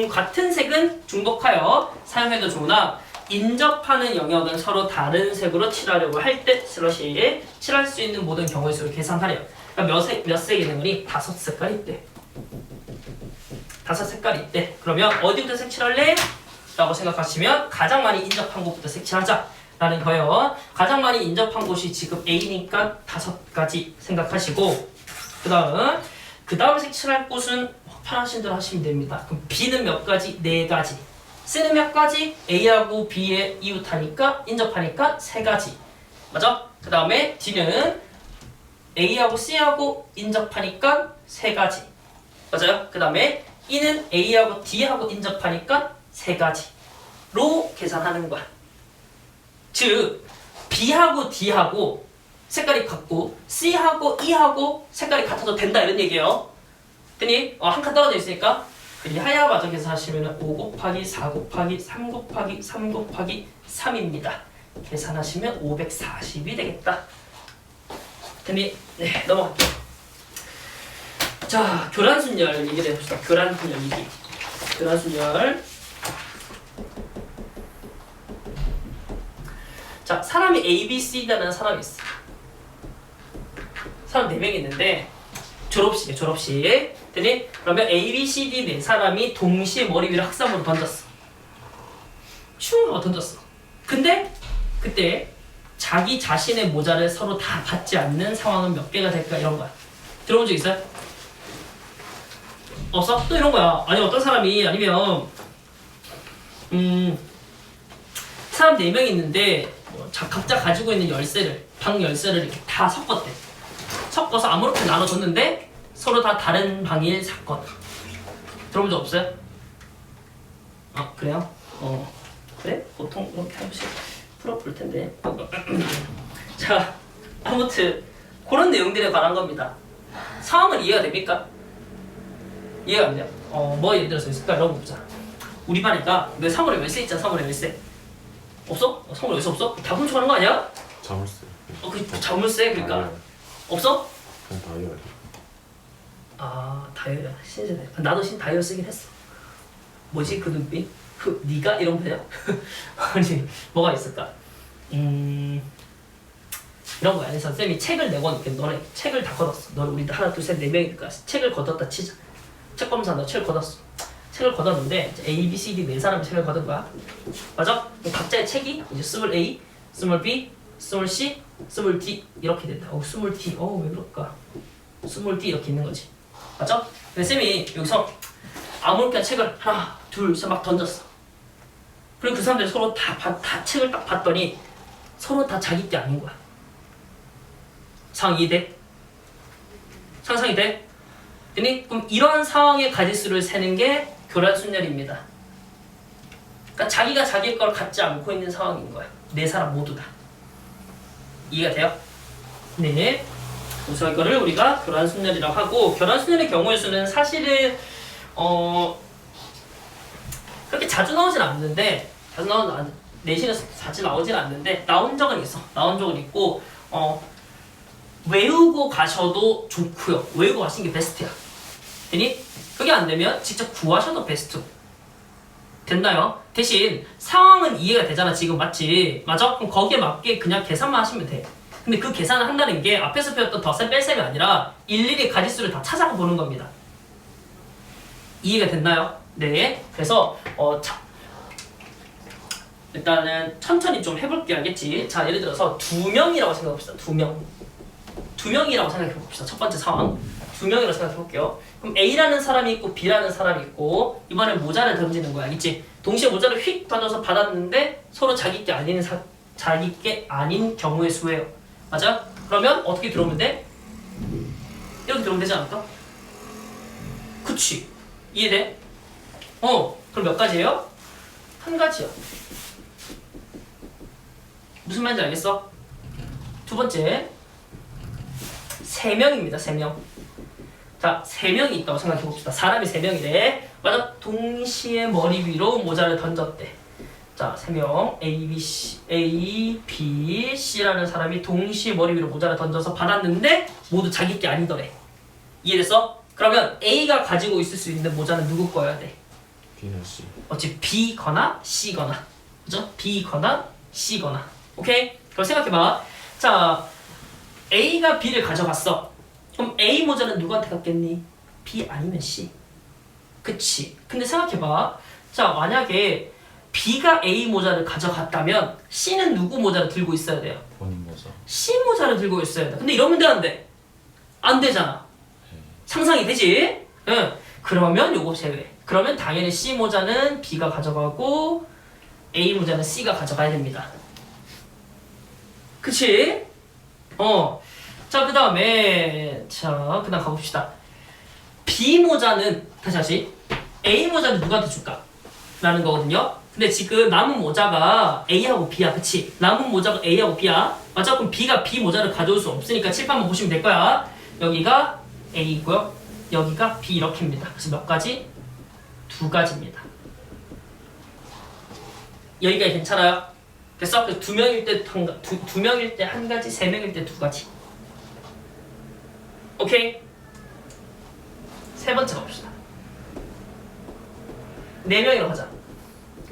같은 색은 중복하여 사용해도 좋으나 인접하는 영역은 서로 다른 색으로 칠하려고 할 때 슬러시 칠할 수 있는 모든 경우의 수를 계산하래요. 그러니까 몇 색이 있는 거니? 5색깔이 있대. 5색깔이 있대. 그러면 어디부터 색칠할래? 라고 생각하시면 가장 많이 인접한 곳부터 색칠하자 라는 거예요. 가장 많이 인접한 곳이 지금 A니까 5가지 생각하시고 그 다음 색칠할 곳은 편하신 대로 하시면 됩니다. 그럼 B는 몇 가지? 4가지. C는 몇 가지? A하고 B에 이웃하니까 인접하니까 3가지. 맞아? 그 다음에 D는 A하고 C하고 인접하니까 3가지. 맞아요? 그 다음에 E는 A하고 D하고 인접하니까 3가지로 계산하는 거야. 즉 B하고 D하고 색깔이 같고 C하고 E하고 색깔이 같아도 된다 이런 얘기예요. 됐니? 한 칸 떨어져 있으니까 그리하여 과정에서 하시면 5 곱하기 4 곱하기 3 곱하기 3 곱하기 3입니다. 계산하시면 540이 되겠다. 됐니? 네, 넘어갈게요. 자, 교란순열 얘기를 해봅시다. 교란순열 얘기. 교란순열. 자, 사람이 A, B, C라는 사람이 있어. 사람 4명 있는데 졸업식. 됐니? 그러면 A, B, C, D 4사람이 동시에 머리 위로 학사모를 던졌어. 슝 하고 던졌어. 근데 그때 자기 자신의 모자를 서로 다 받지 않는 상황은 몇 개가 될까 이런 거야. 들어본 적 있어요? 없어? 또 이런 거야. 아니 어떤 사람이 아니면 사람 4명 있는데 각자 가지고 있는 방 열쇠를 이렇게 다 섞었대. 섞어서 아무렇게 나눠줬는데 서로 다 다른 방일 사건. 들어본 적 없어요? 아 그래요? 그래? 보통 이렇게 한 번씩 풀어볼 텐데. 자, 아무튼 그런 내용들에 관한 겁니다. 상황은 이해가 됩니까? 이해가 안 돼요? 뭐 예를 들어서 있을까? 이런 거 보자. 우리 반이가 왜 사물의 열쇠 있잖아. 사물의 열쇠 없어? 사물의 열쇠 없어? 다 훔쳐가는 거 아니야? 자물쇠. 그 자물쇠 그러니까 없어? 그냥 다이어리. 아 다이어리 신세대. 나도 다이어리 쓰긴 했어. 뭐지 그 눈빛? 네가 이런 거야? 아니 뭐가 있을까? 이런 거야. 그래서 쌤이 책을 내고니까 너네 책을 다 걷었어. 너네 우리 하나 둘 셋 네 명이니까 책을 걷었다 치자. 책 검사 너 책 걷었어. 책을 걷었는데 A, B, C, D 네 사람이 책을 걷은 거야. 맞아? 각자의 책이 이제 스몰 A, 스몰 B, 스몰 C, 스몰 D 이렇게 된다. 스몰 D. 왜 그럴까? 스몰 D 이렇게 있는 거지. 맞아? 근데 쌤이 여기서 아무렇게나 책을 하나, 둘, 셋 막 던졌어. 그리고 그 사람들이 서로 다 책을 딱 봤더니 서로 다 자기 게 아닌 거야. 상황 이해돼? 상상이 돼? 그럼 이러한 상황의 가지수를 세는 게 교란순열입니다. 그러니까 자기가 자기 걸 갖지 않고 있는 상황인 거야. 네 사람 모두 다. 이해가 돼요? 네. 그래서 이거를 우리가 교란순열이라고 하고, 교란순열의 경우의 수는 사실은 그렇게 자주 나오진 않는데, 내신에서 자주 나오진 않는데 나온 적은 있어. 나온 적은 있고 외우고 가셔도 좋고요. 외우고 가시는 게 베스트야. 되니? 그게 안 되면 직접 구하셔도 베스트. 됐나요? 대신 상황은 이해가 되잖아. 지금 맞지? 맞아? 그럼 거기에 맞게 그냥 계산만 하시면 돼. 근데 그 계산을 한다는 게 앞에서 배웠던 덧셈 뺄셈이 아니라 일일이 가지수를 다 찾아가 보는 겁니다. 이해가 됐나요? 네. 그래서 일단은 천천히 좀 해볼게요. 알겠지? 자, 예를 들어서 2명이라고 생각해봅시다. 2명. 2명이라고 생각해봅시다. 첫 번째 상황. 2명이라고 생각해볼게요. 그럼 A라는 사람이 있고 B라는 사람이 있고 이번엔 모자를 던지는 거야. 알겠지? 동시에 모자를 휙 던져서 받았는데 서로 자기 게 아닌 경우의 수예요. 맞아? 그러면 어떻게 들어오면 돼? 이렇게 들어오면 되지 않을까? 그치? 이해돼? 그럼 몇 가지예요? 한 가지요. 무슨 말인지 알겠어? 두 번째 3명입니다. 3명. 자, 3명이 있다고 생각해봅시다. 사람이 3명이래. 맞아? 동시에 머리 위로 모자를 던졌대. 자, 3명 A, B, C라는 사람이 동시에 머리 위로 모자를 던져서 받았는데 모두 자기 게 아니더래. 이해됐어? 그러면 A가 가지고 있을 수 있는 모자는 누구 거여야 돼? B나 C. 어찌 B거나 C거나. 그죠? B거나 C거나. 오케이? 그럼 생각해봐. 자, A가 B를 가져갔어. 그럼 A 모자는 누구한테 갔겠니? B 아니면 C. 그치? 근데 생각해봐. 자, 만약에 B가 A 모자를 가져갔다면 C는 누구 모자를 들고 있어야 돼요? 본인 모자. C 모자를 들고 있어야 돼. 근데 이러면 돼, 안 돼? 안 되잖아. 상상이 되지? 응. 그러면 요거 제외. 그러면 당연히 C 모자는 B가 가져가고 A 모자는 C가 가져가야 됩니다. 그치? 자, 그 다음 가봅시다. B 모자는, 다시. A 모자는 누구한테 줄까? 라는 거거든요. 근데 지금 남은 모자가 A하고 B야. 그치? 남은 모자가 A하고 B야. 맞아? 그럼 B가 B 모자를 가져올 수 없으니까 칠판만 보시면 될 거야. 여기가 A고요. 여기가 B 이렇게입니다. 그래서 몇 가지? 2가지입니다. 여기가 괜찮아요? 됐어? 그래서 2명일 때 1가지, 3명일 때 2가지. 오케이? 세 번째 갑시다. 4명이라고 하자.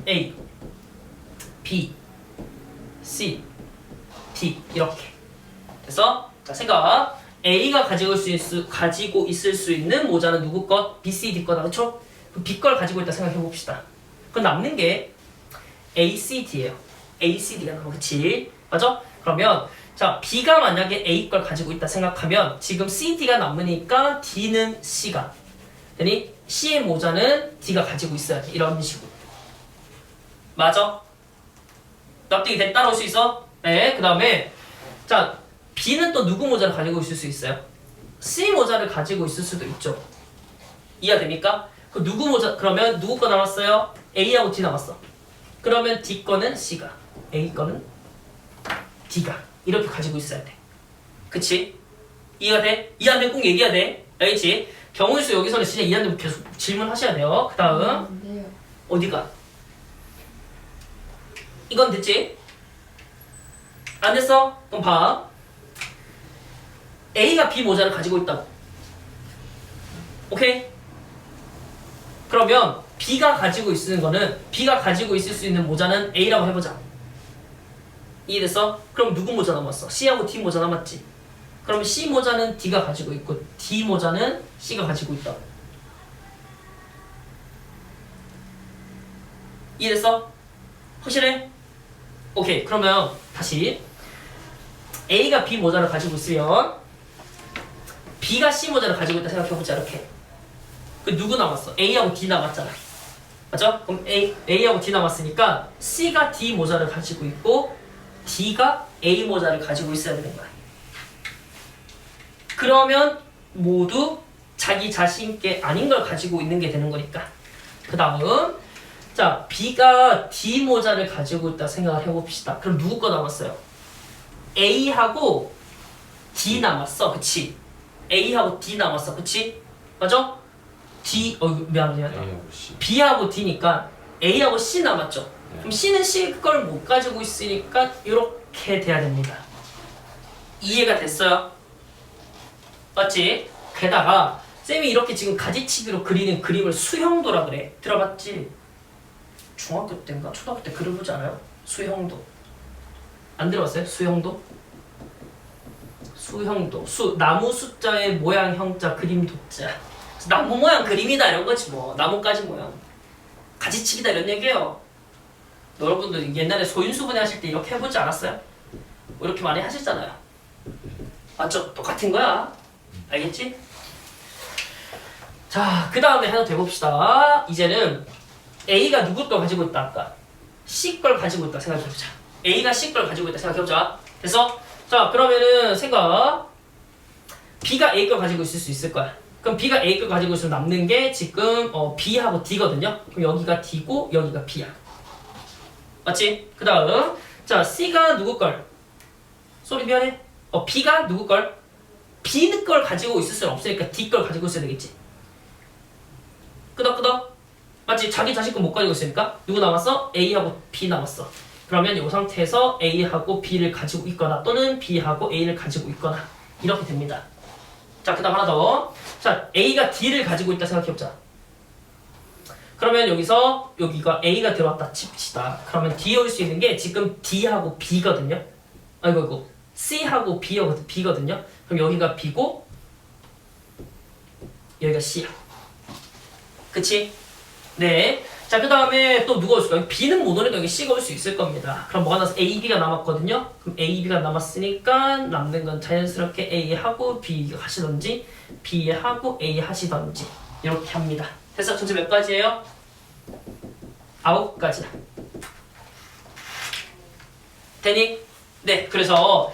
A, B, C, D 이렇게. 됐어? 자, 생각. A가 가지고 있을 수 있는 모자는 누구 것? B, C, D 거다. 그쵸? 그럼 B 걸 가지고 있다 생각해봅시다. 그럼 남는 게 A, C, D예요. A, C, D가 남아. 그치? 맞아? 그러면 자, B가 만약에 A 걸 가지고 있다 생각하면 지금 C, D가 남으니까 D는 C가 되니 C의 모자는 D가 가지고 있어야 돼. 이런 식으로. 맞아? 납득이 돼? 따라올 수 있어? 네. 그 다음에 자, B는 또 누구 모자를 가지고 있을 수 있어요? C 모자를 가지고 있을 수도 있죠. 이해가 됩니까? 그러면 누구 거 남았어요? A하고 D 남았어. 그러면 D 거는 C가, A 거는 D가 이렇게 가지고 있어야 돼. 그치? 이해가 돼? 이해 안 되면 꼭 얘기해야 돼. 알겠지? 경우의 수 여기서는 진짜 이해 안 되면 계속 질문하셔야 돼요. 그 다음 네. 어디가? 이건 됐지? 안 됐어? 그럼 봐. A가 B 모자를 가지고 있다고. 오케이? 그러면 B가 가지고 있을 수 있는 모자는 A라고 해보자. 이해됐어? 그럼 누구 모자 남았어? C하고 D 모자 남았지? 그러면 C 모자는 D가 가지고 있고 D 모자는 C가 가지고 있다. 이해됐어? 확실해? 오케이. 그러면 다시 A가 B 모자를 가지고 있으면 B가 C 모자를 가지고 있다 생각해보자. 이렇게. 그 누구 남았어? A하고 D 남았잖아. 맞죠? 그럼 A하고 D 남았으니까 C가 D 모자를 가지고 있고 D가 A 모자를 가지고 있어야 되는 거야. 그러면 모두 자기 자신께 아닌 걸 가지고 있는 게 되는 거니까. 그 다음 자 B가 D 모자를 가지고 있다 생각을 해봅시다. 그럼 누구 거 남았어요? A하고 D 남았어. 그치? A하고 D 남았어. 그치? 맞아? D 미안하다. A하고 C. B하고 D니까 A하고 C 남았죠. 네. 그럼 C는 C 걸 못 가지고 있으니까 이렇게 돼야 됩니다. 이해가 됐어요? 맞지? 게다가 쌤이 이렇게 지금 가지치기로 그리는 그림을 수형도라 그래. 들어봤지? 중학교 때인가 초등학교 때 그려보지 않아요? 수형도. 안 들어봤어요? 수형도? 수형도. 나무 숫자의 모양 형자 그림 도자. 나무 모양 그림이다 이런 거지 뭐. 나뭇가지 모양. 가지치기다 이런 얘기예요. 여러분들 옛날에 소인수분해 하실 때 이렇게 해보지 않았어요? 뭐 이렇게 많이 하셨잖아요. 맞죠? 똑같은 거야. 알겠지? 자, 그 다음에 하나 더 해봅시다. 이제는 A가 누구 걸 가지고 있다 아까? C 걸 가지고 있다 생각해보자. A가 C 걸 가지고 있다 생각해보자. 됐어? 자, 그러면은 생각. B가 A 걸 가지고 있을 수 있을 거야. 그럼 B가 A 걸 가지고 있으면 남는 게 지금 B하고 D거든요. 그럼 여기가 D고 여기가 B야. 맞지? 그 다음 자 C가 누구 걸? 쏘리 미안해. B가 누구 걸? B 걸 가지고 있을 수는 없으니까 D 걸 가지고 있어야 되겠지. 끄덕끄덕. 맞지? 자기 자신 거 못 가지고 있으니까 누구 남았어? A하고 B 남았어. 그러면 이 상태에서 A하고 B를 가지고 있거나 또는 B하고 A를 가지고 있거나 이렇게 됩니다. 자, 그 다음 하나 더. 자, A가 D를 가지고 있다 생각해보자. 그러면 여기가 A가 들어왔다 칩시다. 그러면 D에 올 수 있는 게 지금 D하고 B거든요. 아이고 C하고 B거든요. 그럼 여기가 B고 여기가 C야. 그치? 네. 자, 그 다음에 또 누가 올수가? B는 못 오니까 여기 C가 올 수 있을 겁니다. 그럼 뭐가 나서 A, B가 남았거든요. 그럼 A, B가 남았으니까 남는 건 자연스럽게 A하고 B 하시던지 B하고 A 하시던지 이렇게 합니다. 됐어? 전체 몇 가지예요? 9가지야. 되니? 네. 그래서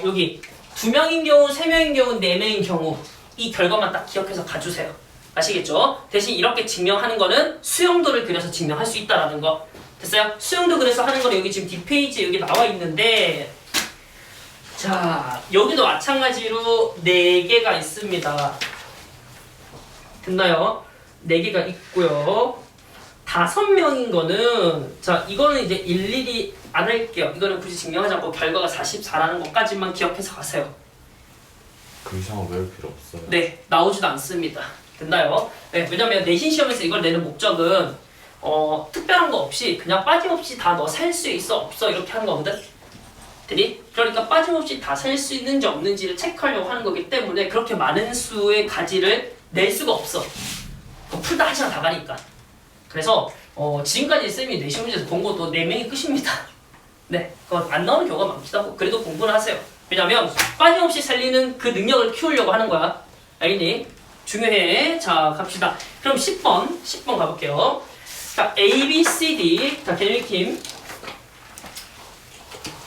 여기 2명인 경우, 3명인 경우, 4명인 경우 이 결과만 딱 기억해서 가주세요. 아시겠죠? 대신 이렇게 증명하는 거는 수형도를 그려서 증명할 수 있다라는 거. 됐어요? 수형도 그래서 하는 거는 여기 지금 뒷페이지에 여기 나와 있는데 자, 여기도 마찬가지로 4개가 있습니다. 됐나요? 4개가 있고요. 5명인 거는 자, 이거는 이제 일일이 안 할게요. 이거는 굳이 증명하지 않고 결과가 44라는 것까지만 기억해서 가세요. 그 이상은 외울 필요 없어요. 네, 나오지도 않습니다. 됐나요? 네, 왜냐면 내신 시험에서 이걸 내는 목적은 특별한 거 없이 그냥 빠짐없이 다 너 살 수 있어 없어 이렇게 하는 거거든. 되니? 그러니까 빠짐없이 다 살 수 있는지 없는지를 체크하려고 하는 거기 때문에 그렇게 많은 수의 가지를 낼 수가 없어. 풀다 한 시간 다 가니까. 그래서 지금까지 쌤이 내신 문제에서 본 것도 4명이 끝입니다. 네, 그거 안 나오는 경우가 많기도 하고 그래도 공부를 하세요. 왜냐면 빠짐없이 살리는 그 능력을 키우려고 하는 거야. 알겠니? 중요해. 자, 갑시다. 그럼 10번 가볼게요. 자, A, B, C, D. 자, 개념팀.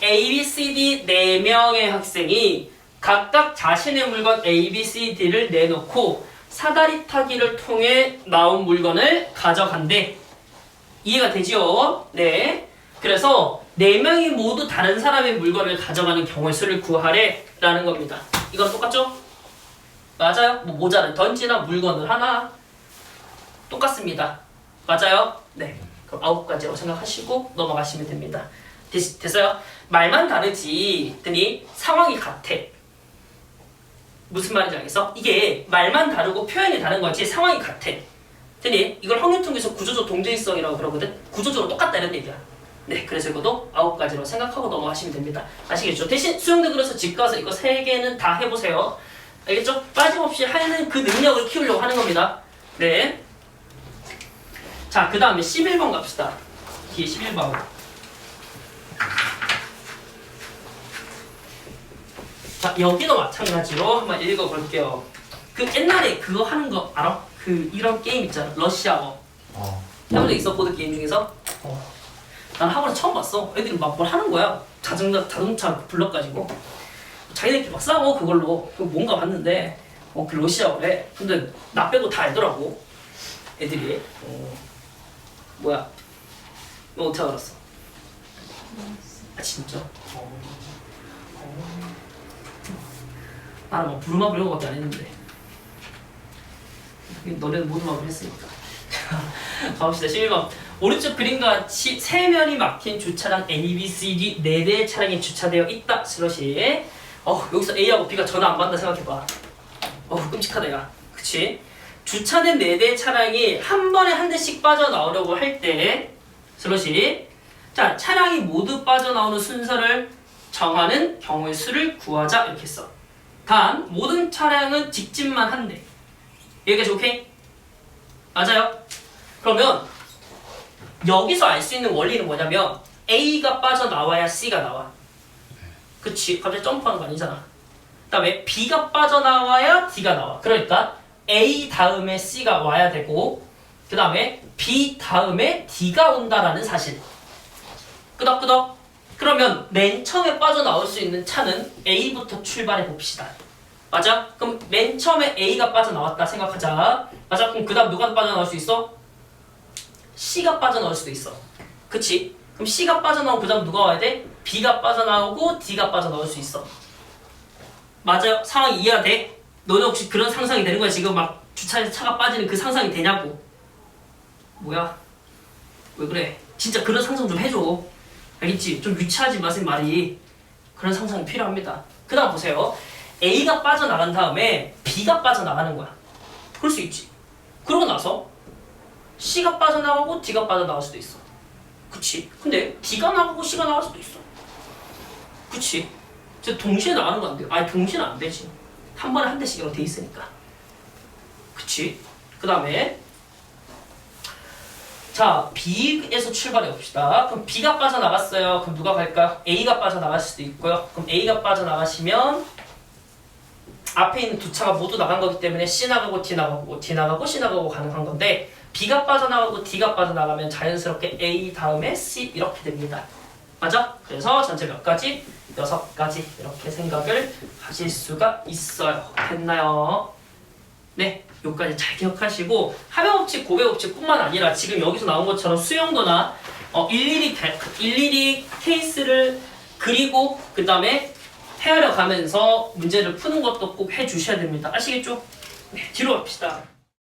A, B, C, D 4명의 학생이 각각 자신의 물건 A, B, C, D를 내놓고 사다리 타기를 통해 나온 물건을 가져간대. 이해가 되죠? 네. 그래서 4명이 모두 다른 사람의 물건을 가져가는 경우의 수를 구하래 라는 겁니다. 이건 똑같죠? 맞아요? 뭐 모자를 던지나 물건을 하나 똑같습니다. 맞아요? 네. 그럼 9가지라고 생각하시고 넘어가시면 됩니다. 됐어요? 말만 다르지 더니 상황이 같아. 무슨 말인지 알겠어? 이게 말만 다르고 표현이 다른 거지 상황이 같아. 더니 이걸 확률통계에서 구조적 동질성이라고 그러거든. 구조적으로 똑같다 이런 얘기야. 네, 그래서 이것도 9가지로 생각하고 넘어가시면 됩니다. 아시겠죠? 대신 수영대 그래서 집 가서 이거 3개는 다 해보세요. 알겠죠? 빠짐없이 하는 그 능력을 키우려고 하는 겁니다. 네. 자, 그 다음에 11번 갑시다. 뒤에 11번. 자, 여기도 마찬가지로 한번 읽어볼게요. 그 옛날에 그거 하는 거 알아? 그 이런 게임 있잖아. 러시아워. 해본 적 있어? 보드 게임 중에서? 난 학원에서 처음 봤어. 애들이 막 뭘 하는 거야. 자동차 불러가지고 자기네끼리 막 싸워 그걸로. 그 뭔가 봤는데 그 러시아어래. 근데 나 빼고 다 알더라고. 애들이. 뭐야? 너 어떻게 알았어? 아 진짜? 나는 막 부루마블 이런 거밖에 안 했는데 너네는 모든 마블 했으니까. 가봅시다. 11번. 오른쪽 그림과 같이 세 면이 막힌 주차장 A, B, C, D 4대의 차량이 주차되어 있다. 슬롯이. 여기서 A하고 B가 전화 안 받는다 생각해봐. 끔찍하다 야. 그치? 주차된 4대의 차량이 한 번에 한 대씩 빠져나오려고 할 때 슬롯이 자 차량이 모두 빠져나오는 순서를 정하는 경우의 수를 구하자 이렇게 했어. 단 모든 차량은 직진만 한대. 여기까지 오케이? 맞아요? 그러면 여기서 알 수 있는 원리는 뭐냐면 A가 빠져나와야 C가 나와. 그치? 갑자기 점프하는 거 아니잖아. 그 다음에 B가 빠져나와야 D가 나와. 그러니까 A 다음에 C가 와야 되고 그 다음에 B 다음에 D가 온다라는 사실. 끄덕끄덕. 그러면 맨 처음에 빠져나올 수 있는 차는 A부터 출발해 봅시다. 맞아? 그럼 맨 처음에 A가 빠져나왔다 생각하자. 맞아? 그럼 그 다음 누가 빠져나올 수 있어? C가 빠져나올 수도 있어. 그치? 그럼 C가 빠져나오고 그 다음 누가 와야 돼? B가 빠져나오고 D가 빠져나올 수 있어. 맞아요? 상황이 이해가 돼? 너는 혹시 그런 상상이 되는 거야? 지금 막 주차해서 차가 빠지는 그 상상이 되냐고. 뭐야? 왜 그래? 진짜 그런 상상 좀 해줘. 알겠지? 좀 유치하지 마세요 말이. 그런 상상이 필요합니다. 그 다음 보세요. A가 빠져나간 다음에 B가 빠져나가는 거야. 그럴 수 있지. 그러고 나서 C가 빠져나가고 D가 빠져나갈 수도 있어. 그치? 근데 D가 나가고 C가 나갈 수도 있어. 그치? 진짜 동시에 나가는 거 안 돼요. 아니 동시에는 안 되지. 한 번에 한 대씩으로 돼 있으니까. 그치? 그 다음에 자 B에서 출발해 봅시다. 그럼 B가 빠져나갔어요. 그럼 누가 갈까? A가 빠져나갈 수도 있고요. 그럼 A가 빠져나가시면 앞에 있는 두 차가 모두 나간 거기 때문에 C 나가고 D 나가고 D 나가고 C 나가고 가능한 건데 B가 빠져나가고 D가 빠져나가면 자연스럽게 A 다음에 C 이렇게 됩니다. 맞아? 그래서 전체 몇 가지? 6가지 이렇게 생각을 하실 수가 있어요. 됐나요? 네, 여기까지 잘 기억하시고 합의법칙, 고배법칙뿐만 아니라 지금 여기서 나온 것처럼 수용도나 일일이 케이스를 그리고 그 다음에 헤아려 가면서 문제를 푸는 것도 꼭 해주셔야 됩니다. 아시겠죠? 네, 뒤로 갑시다.